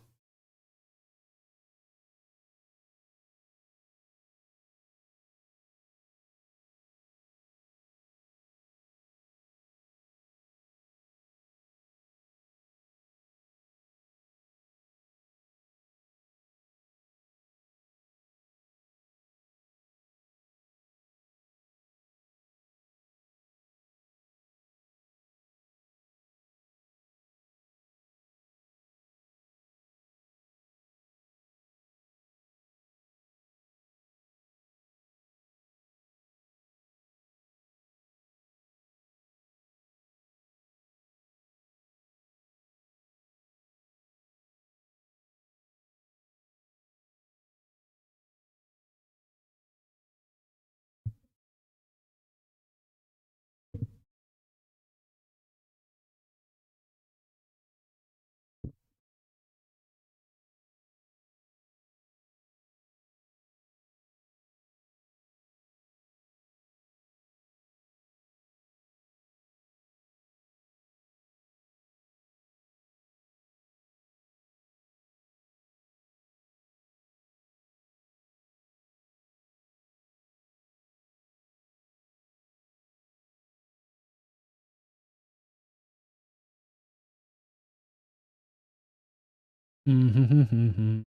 Mm-hmm.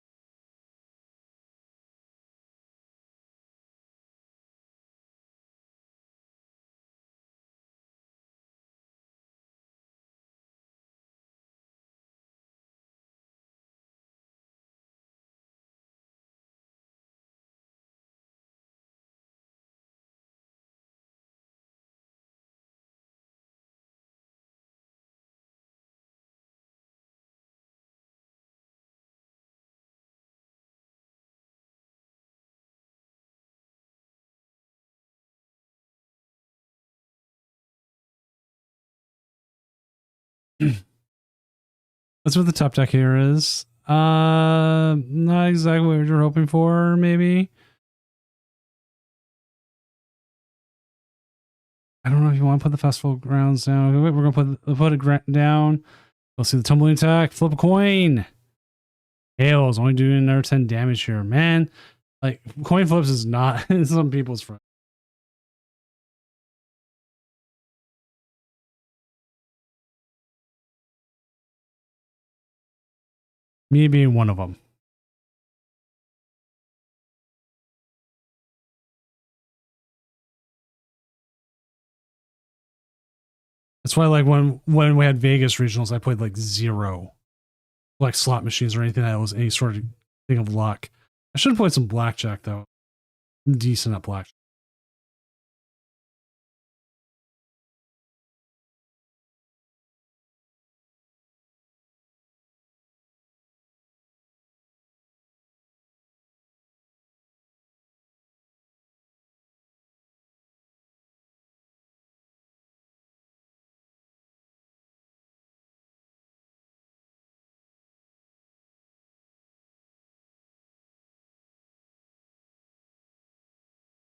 That's what the top deck here is. Not exactly what you're hoping for, maybe. I don't know if you want to put the festival grounds down. We're gonna put it down. We'll see the tumbling attack. Flip a coin. Hails only doing another 10 damage here, man. Like coin flips is not some people's friend. Me being one of them. That's why, like when we had Vegas regionals, I played like 0, like slot machines or anything that was any sort of thing of luck. I should have played some blackjack though. I'm decent at blackjack.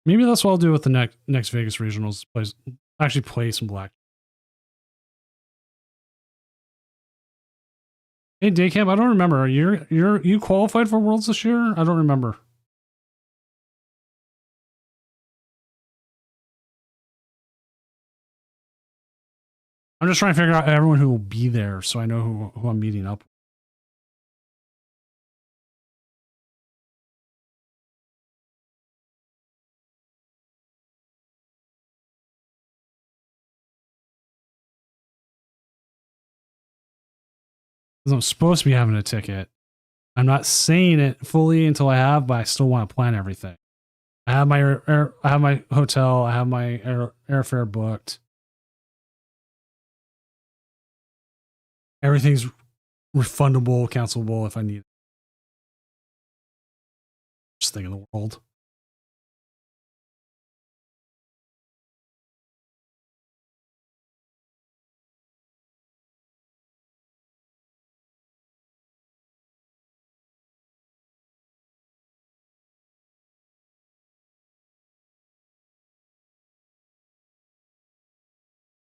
Maybe that's what I'll do with the next Vegas regionals. Actually play some black. Hey, Daycamp, I don't remember. You qualified for Worlds this year? I don't remember. I'm just trying to figure out everyone who will be there so I know who I'm meeting up. Because I'm supposed to be having a ticket. I'm not saying it fully until I have, but I still want to plan everything. I have my I have my hotel, I have my airfare booked. Everything's refundable, cancelable if I need it. Just thing in the world.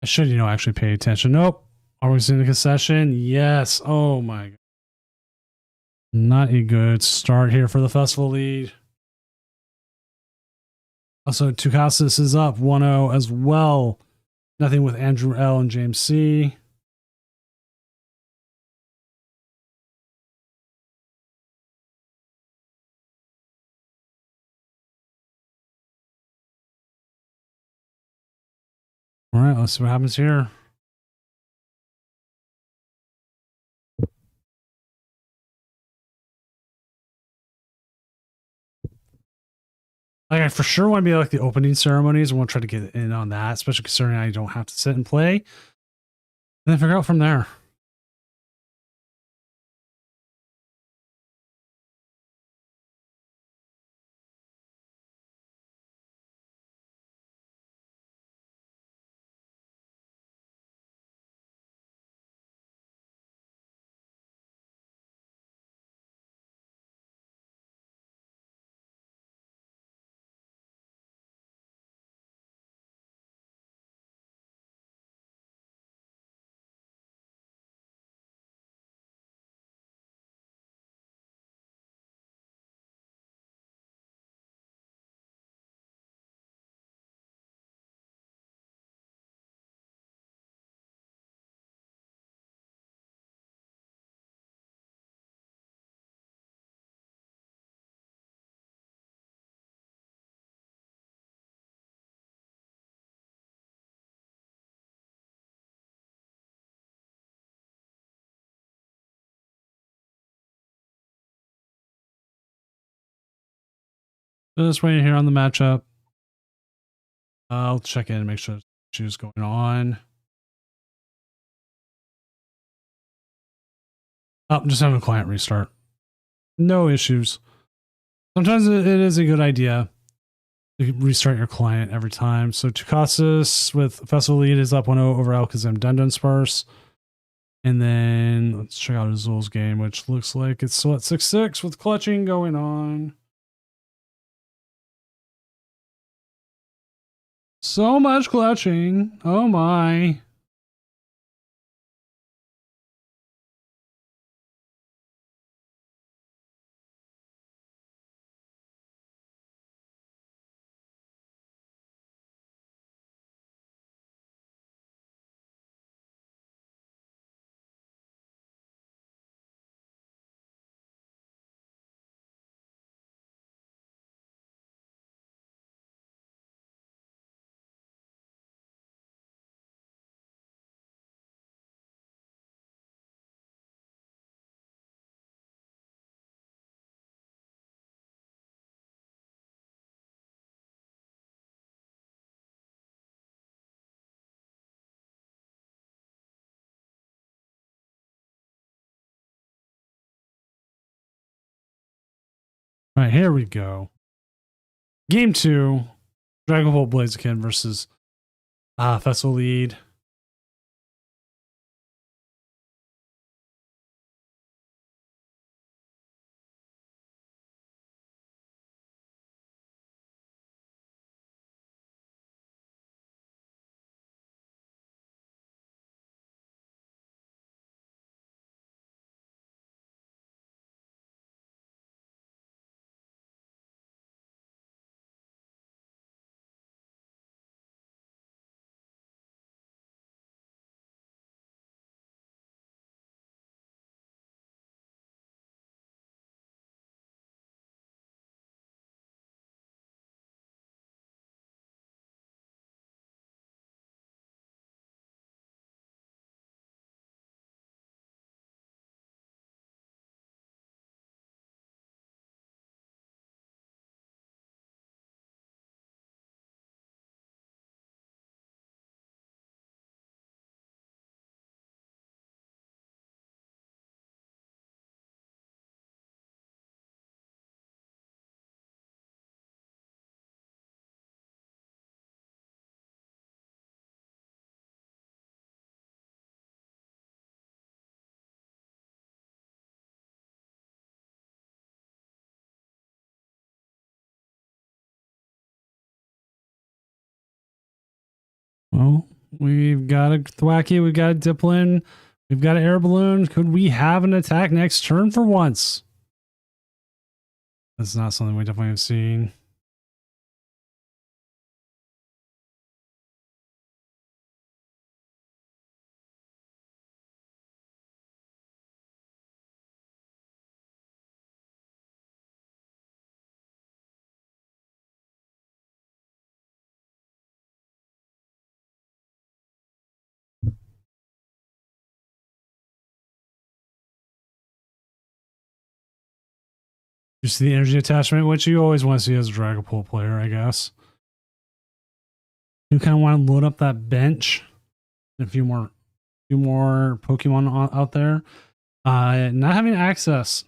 I should, actually pay attention. Nope. Are we in the concession? Yes. Oh my God. Not a good start here for the festival lead. Also, Tucasis is up 1-0 as well. Nothing with Andrew L and James C. All right, let's see what happens here. Like, I for sure want to be like the opening ceremonies. I want to try to get in on that, especially considering I don't have to sit and play. And then figure out from there. Just waiting here on the matchup. I'll check in and make sure issues going on. Oh, just having a client restart. No issues. Sometimes it is a good idea to restart your client every time. So Tucasis with Festival Lead is up 1-0 over Alakazam Dunsparce. And then let's check out Azul's game, which looks like it's still at 6-6 with clutching going on. So much clutching. Oh my. All right, here we go. Game 2, Dragon Ball Blaziken versus Festival Lead. Well, we've got a Thwacky, we've got a Diplin, we've got an Air Balloon. Could we have an attack next turn for once? That's not something we definitely have seen. You see the energy attachment, which you always want to see as a Dragon Ball player, I guess. You kind of want to load up that bench. A few more Pokemon out there. Not having access.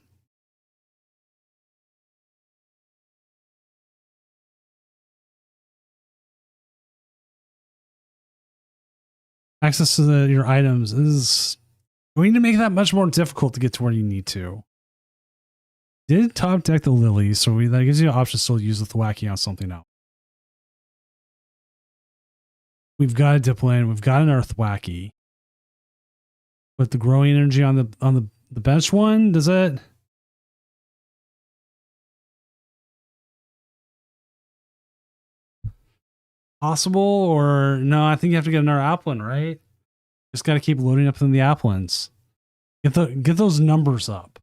Access to your items is going to make that much more difficult to get to where you need to. Did top deck the Lily, so that gives you an option to still use the Thwacky on something else. We've got a Diplin, we've got an Earthwacky. But the growing energy on the bench one, does it? Possible, or no? I think you have to get another Applin, right? Just got to keep loading up in the Applins. Get those numbers up.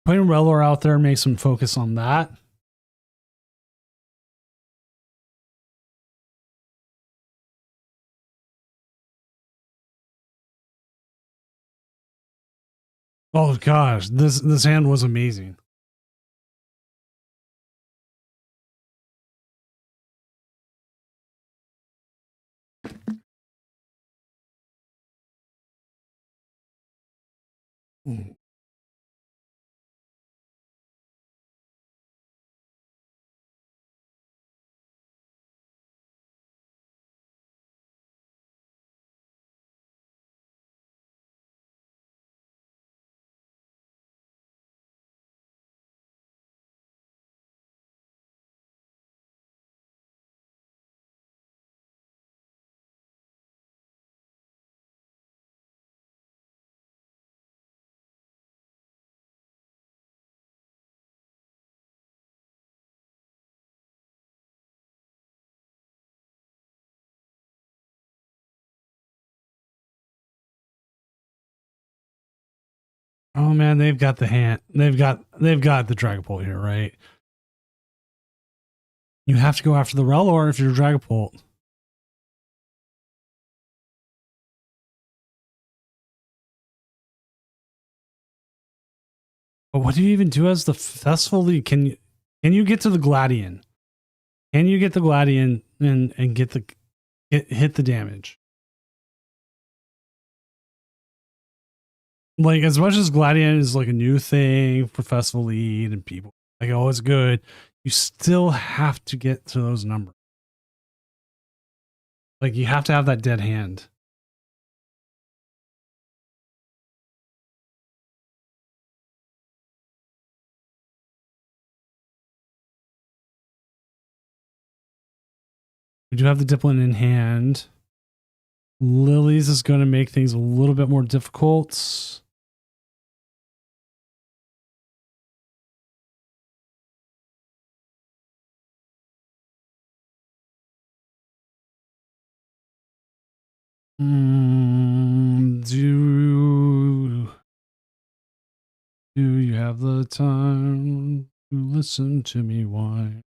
Putting Rellor out there makes them focus on that. Oh gosh, this hand was amazing. Mm. Oh man, they've got the hand. They've got the Dragapult here, right? You have to go after the Rellor if you're Dragapult. But what do you even do as the Festival League? Can you get to the Gladian? Can you get the Gladian and hit the damage? Like as much as Gladian is like a new thing for Festival Lead and people like, oh, it's good. You still have to get to those numbers. Like you have to have that dead hand. We do have the Diplin in hand. Lilies is going to make things a little bit more difficult. Do you have the time to listen to me whine?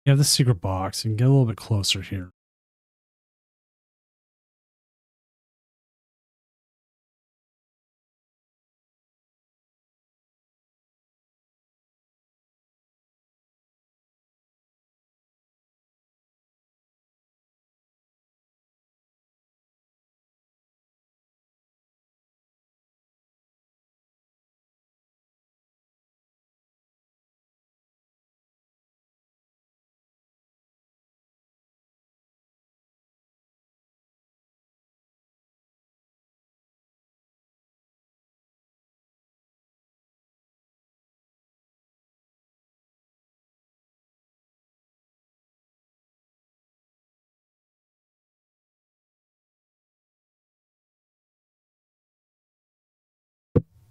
You have the secret box. You can get a little bit closer here.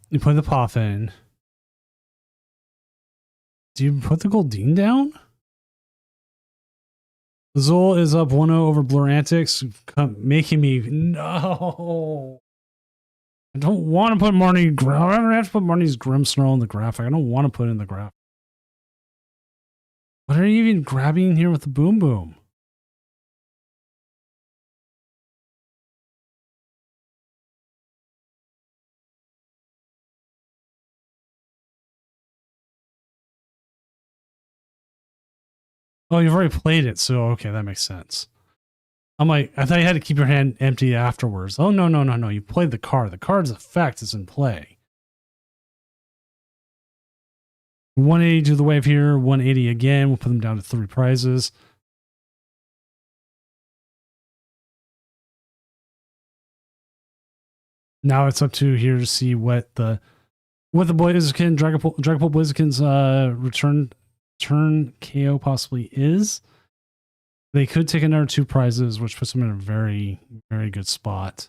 You put the Poffin. Do you put the Goldeen down? Zol is up 1-0 over Blur Antics, making me no. I don't want to put Marnie. I have to put Marnie's Grimmsnarl in the graphic. I don't want to put it in the graphic. What are you even grabbing here with the Boom Boom? Oh, you've already played it, so okay, that makes sense. I'm like, I thought you had to keep your hand empty afterwards. Oh no, no, no, no! You played the card. The card's effect is in play. 180 to the wave here. 180 again. We'll put them down to 3 prizes. Now it's up to here to see what the Blaziken Dragapult Blaziken's return turn KO possibly is. They could take another 2 prizes, which puts them in a very, very good spot.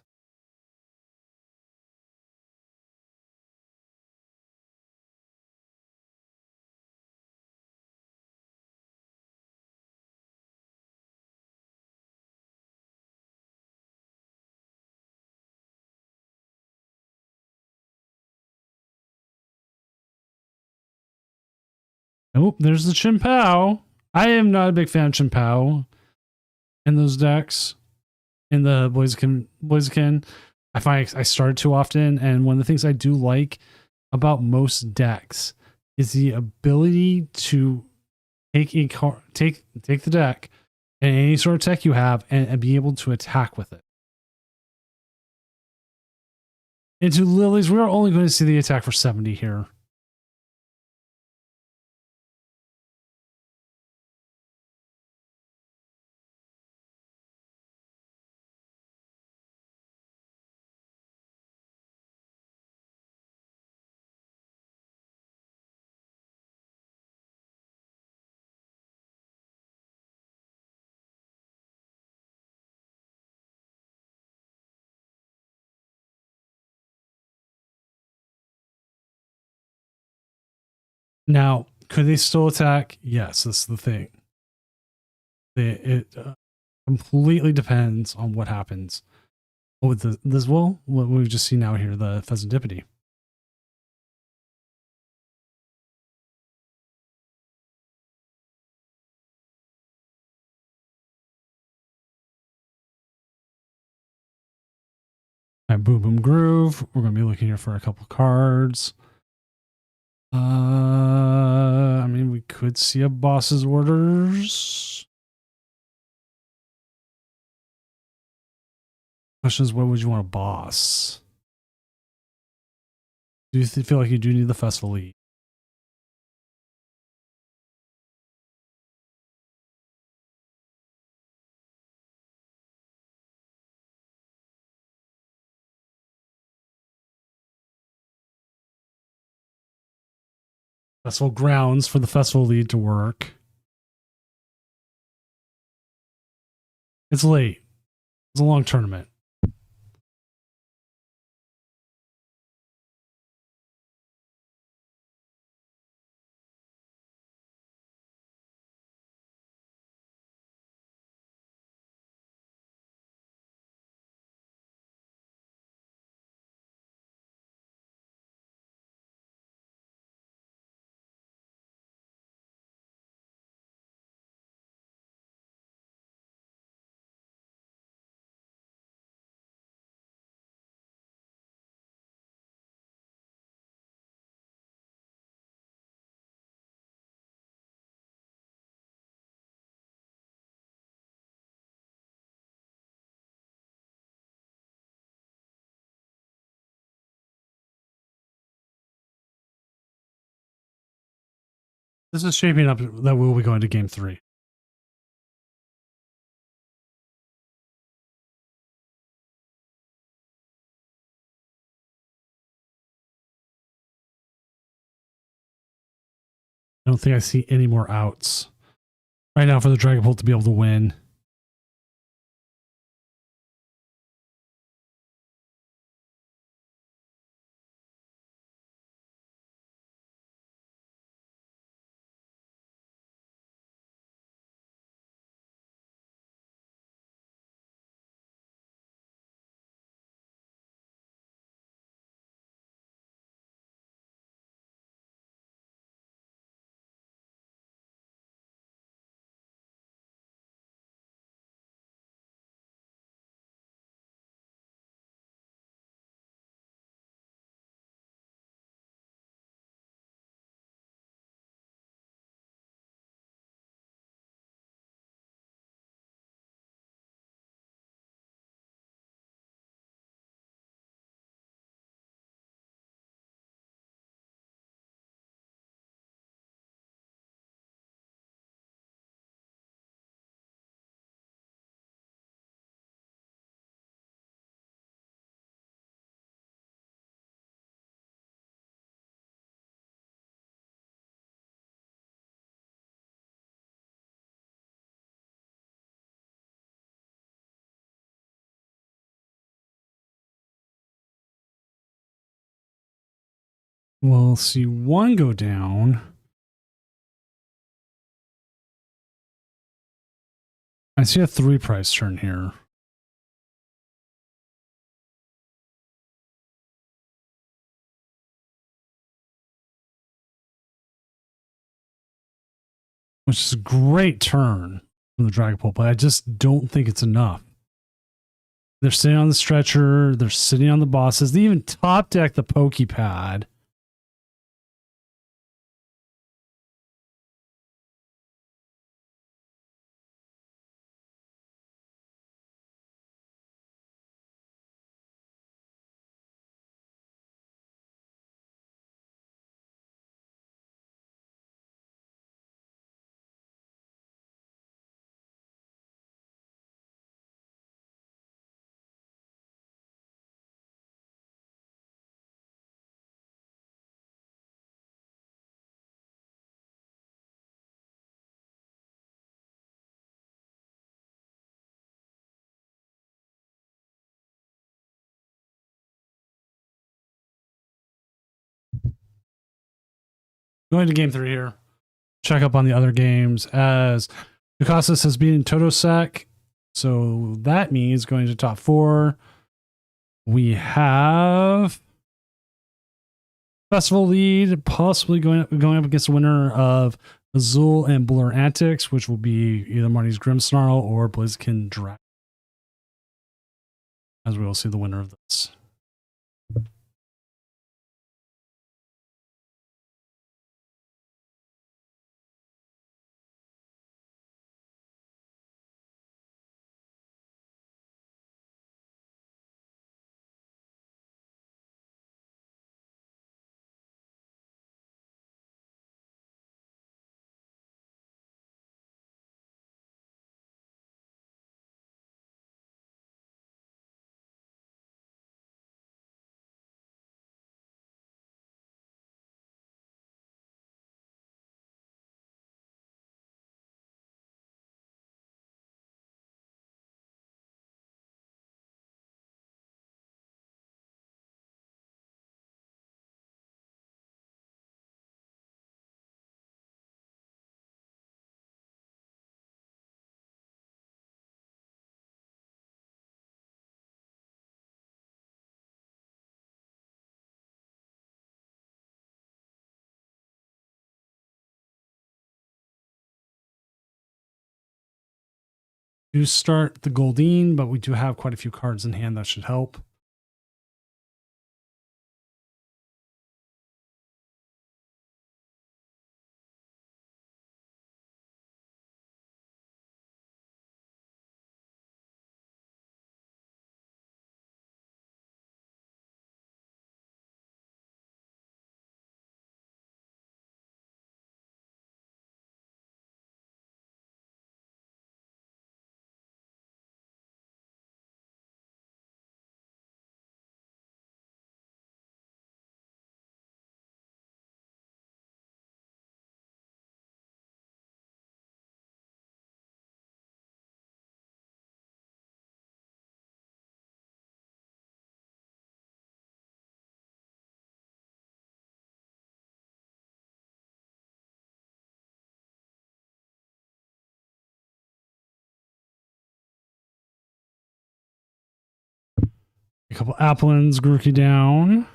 Oh, there's the Chimpao. I am not a big fan of Chimpao in those decks. In the Blaziken, I find I start too often, and one of the things I do like about most decks is the ability to take the deck and any sort of tech you have and be able to attack with it. Into Lilies, we're only going to see the attack for 70 here. Now, could they still attack? Yes, that's the thing. It completely depends on what happens. Oh, with this, well, what we've just seen now here, the Pheasantipity. Right, Boom Boom Groove. We're going to be looking here for a couple cards. I mean, we could see a boss's orders. Question is, what would you want a boss? Do you feel like you do need the Festival Lead? Festival grounds for the Festival Lead to work. It's late. It's a long tournament. This is shaping up that we'll be going to game 3. I don't think I see any more outs right now for the Dragapult to be able to win. We'll see one go down. I see a 3 price turn here. which is a great turn from the Dragapult, but I just don't think it's enough. They're sitting on the stretcher. They're sitting on the bosses. They even top deck the Pokepad. Going to game 3 here. Check up on the other games as Ducasis has beaten Totosek. So that means going to top 4. We have Festival Lead, possibly going up against the winner of Azul and Blur Antics, which will be either Marty's Grimmsnarl or Blizzkin Dragon. As we will see the winner of this. Do start the Goldeen, but we do have quite a few cards in hand that should help. A couple Applins, Grookey down.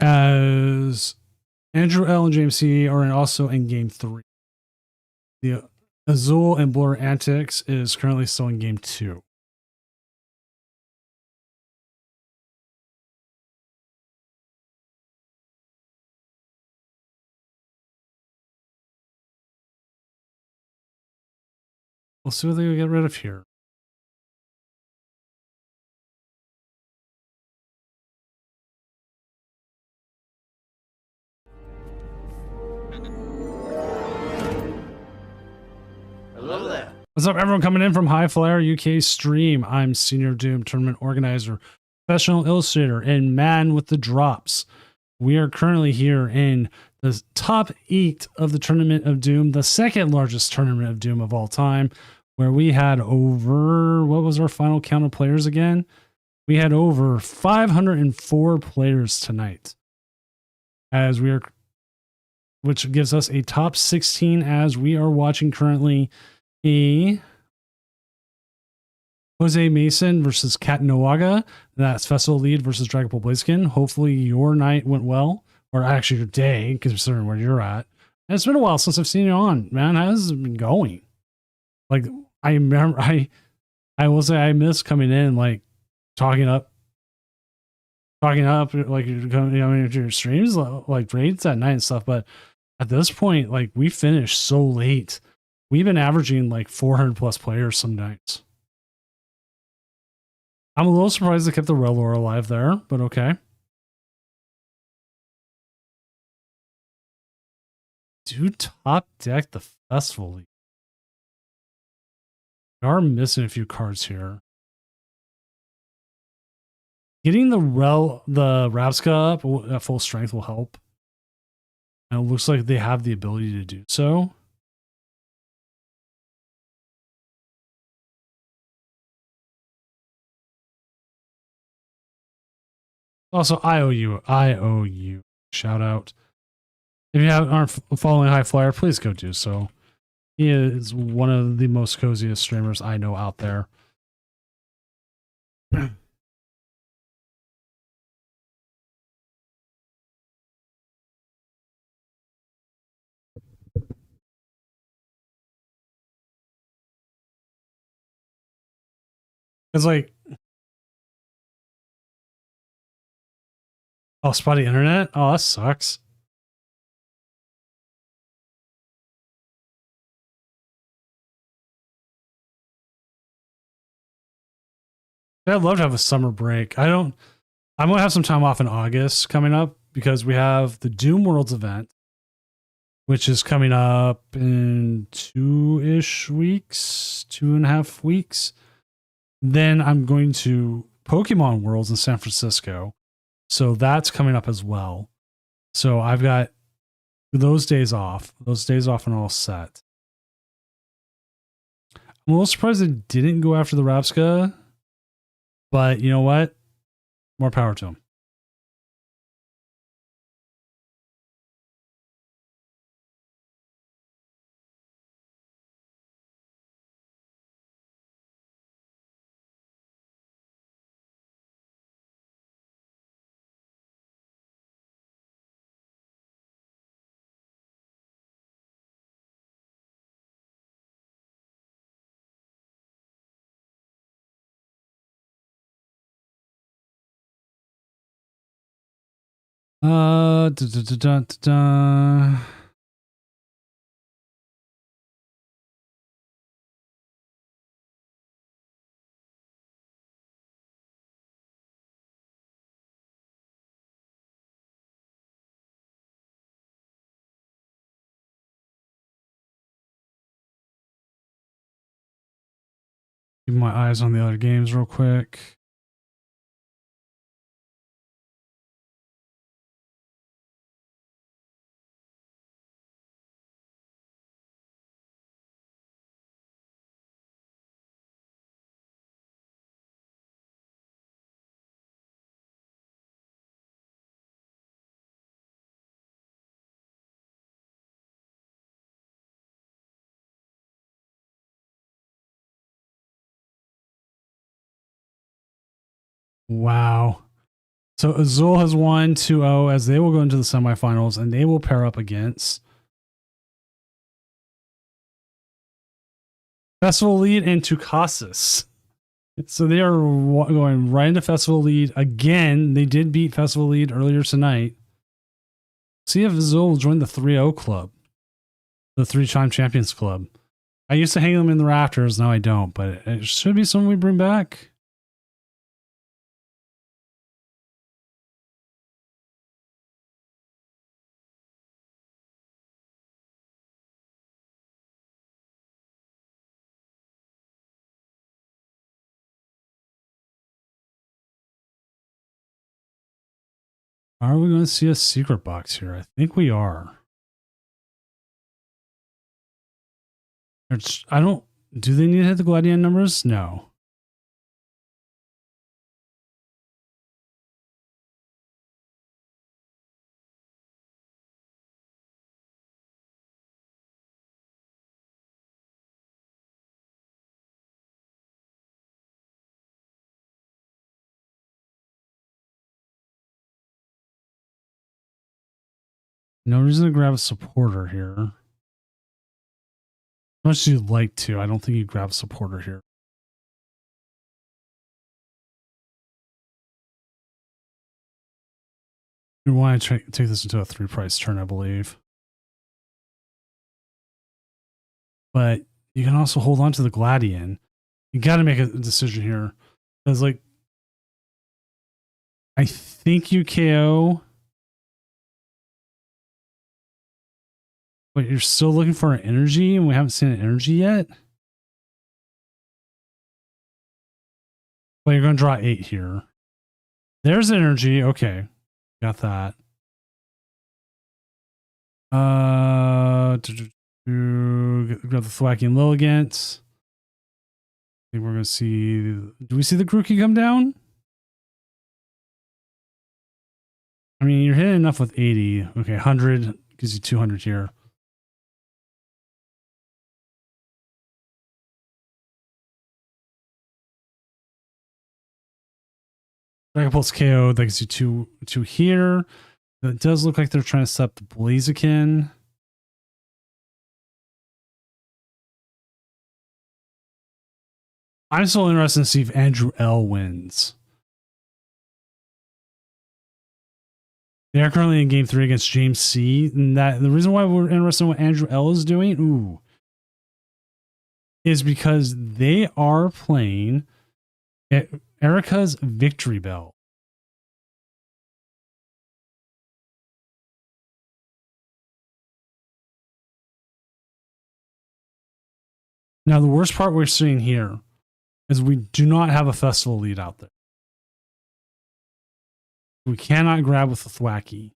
As Andrew L and James C are also in game 3. The Azul and Blur Antics is currently still in game 2. We'll see what they get rid of here. Hello there. What's up, everyone coming in from High Flyer UK stream? I'm Senior Doom Tournament Organizer, Professional Illustrator, and Man with the Drops. We are currently here in the top 8 of the Tournament of Doom, the second largest Tournament of Doom of all time, where we had over, what was our final count of players again? We had over 504 players tonight, as we are, which gives us a top 16 as we are watching currently a Jose Mason versus Kat Noaga. That's Festival Lead versus Dragon Ball Blaziken. Hopefully your night went well, or actually your day, considering where you're at. And it's been a while since I've seen you on, man. How's it been going? Like, I remember, I will say I miss coming in, like talking up, like you're coming, into your streams, like raids at night and stuff. But at this point, like we finished so late. We've been averaging like 400 plus players some nights. I'm a little surprised they kept the Relor alive there, but okay. Do top deck the Festival League. We are missing a few cards here. Getting the Rapska up at full strength will help. And it looks like they have the ability to do so. Also, I owe you. Shout out. If you aren't following High Flyer, please go do so. He is one of the most coziest streamers I know out there. It's like, oh, spotty internet? Oh, that sucks. I'd love to have a summer break. I'm going to have some time off in August coming up because we have the Doom Worlds event, which is coming up in 2-ish weeks, 2.5 weeks. Then I'm going to Pokemon Worlds in San Francisco. So that's coming up as well. So I've got those days off and all set. I'm a little surprised it didn't go after the Rapska, but you know what? More power to him. Da, da, da, da, da, da. Keep my eyes on the other games real quick. Wow. So Azul has won 2-0 as they will go into the semifinals and they will pair up against Festival Lead and Tucasis. So they are going right into Festival Lead again. They did beat Festival Lead earlier tonight. See if Azul will join the 3-0 club, the 3-time champions club. I used to hang them in the rafters. Now I don't, but it should be something we bring back. Are we going to see a secret box here? I think we are. Do they need to hit the Gladian numbers? No. No reason to grab a supporter here. As much as you'd like to, I don't think you grab a supporter here. You want to take this into a 3-price turn, I believe. But you can also hold on to the Gladian. You got to make a decision here. Because, like, I think you KO. But you're still looking for an energy, and we haven't seen an energy yet. But you're going to draw 8 here. There's energy. Okay. Got that. Grab the Thwacky and Lilligant. I think we're going to see... Do we see the Grookey come down? I mean, you're hitting enough with 80. Okay, 100 gives you 200 here. Dragon Pulse KO, that gives you two here. It does look like they're trying to set up the Blaziken. I'm still interested to see if Andrew L wins. They are currently in game 3 against James C. And that the reason why we're interested in what Andrew L is doing, is because they are playing Erica's Victory Bell. Now, the worst part we're seeing here is we do not have a festival lead out there. We cannot grab with the Thwacky.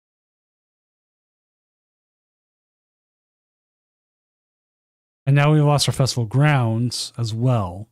And now we've lost our festival grounds as well.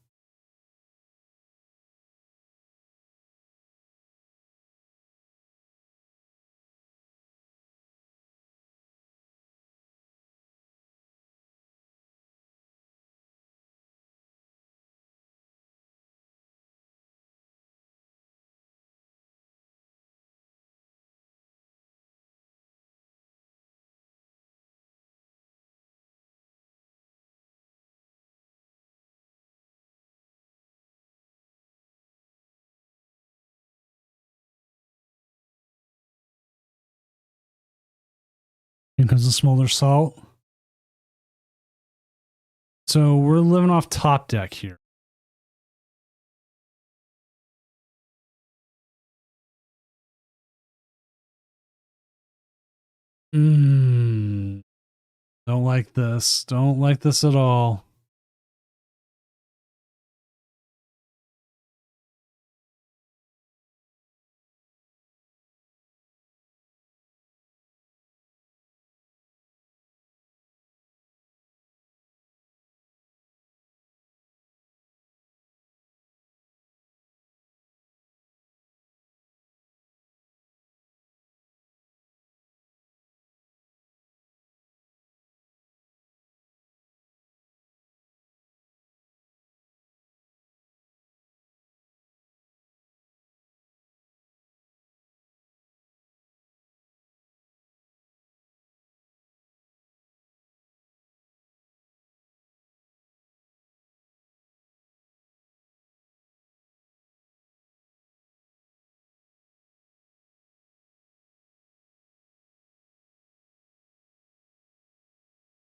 Here comes the Smolder Salt. So we're living off top deck here. Don't like this. Don't like this at all.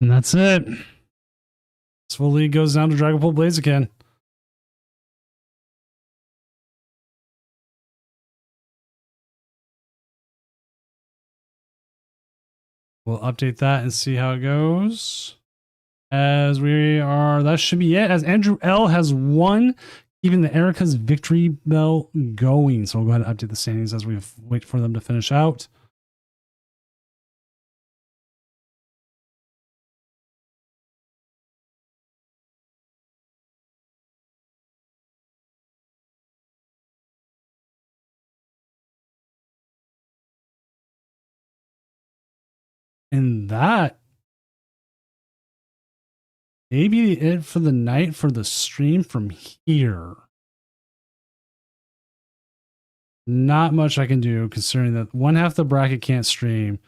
And that's it. This full lead goes down to Dragonpool Blaziken. We'll update that and see how it goes. As we are, that should be it. As Andrew L has won, keeping the Erica's Victory Bell going. So we'll go ahead and update the standings as we wait for them to finish out. And that may be it for the night for the stream from here. Not much I can do considering that one half the bracket can't stream.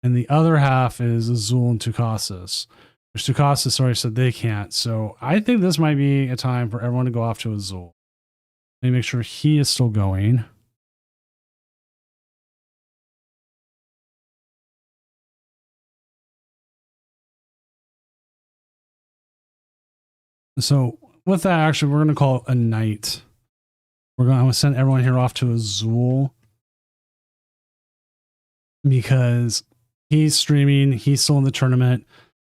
and the other half is Azul and Tucasis, which Tucasis already said they can't. So I think this might be a time for everyone to go off to Azul. Let me make sure he is still going. So with that, actually, we're going to call it a night. I'm going to send everyone here off to Azul because he's streaming. He's still in the tournament.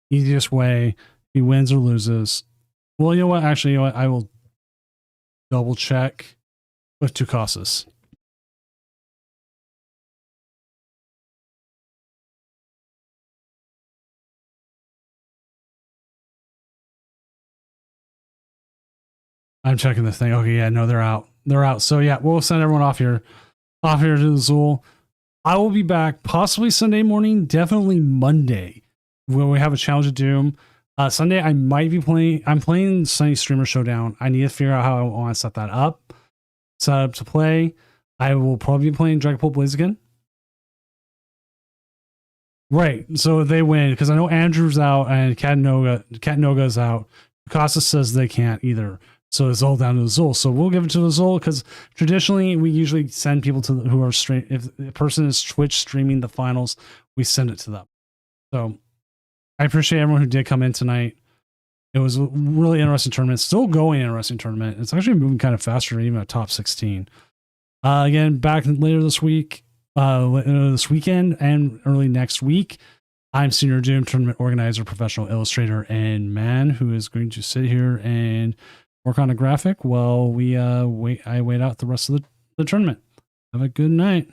Easiest way. He wins or loses. Well, you know what? Actually, you know what? I will double check with Tucasis. I'm checking the thing. Okay, yeah, no, they're out. They're out. So yeah, we'll send everyone off here to the Zool. I will be back possibly Sunday morning, definitely Monday, when we have a challenge of Doom. Sunday, I might be playing. I'm playing Sunny Streamer Showdown. I need to figure out how I want to set that up. Set up to play. I will probably be playing Dragapult Blaziken. Right. So they win because I know Andrew's out and Cat Noga's out. Costa says they can't either. So it's all down to the Zul. So we'll give it to the Zul because traditionally we usually send people to who are stream. If a person is Twitch streaming the finals, we send it to them. So I appreciate everyone who did come in tonight. It was a really interesting tournament. Still going interesting tournament. It's actually moving kind of faster, even at top 16. Again, back later this week, this weekend and early next week. I'm Senior Doom tournament organizer, professional illustrator, and man who is going to sit here and work on a graphic while we I wait out the rest of the tournament. Have a good night.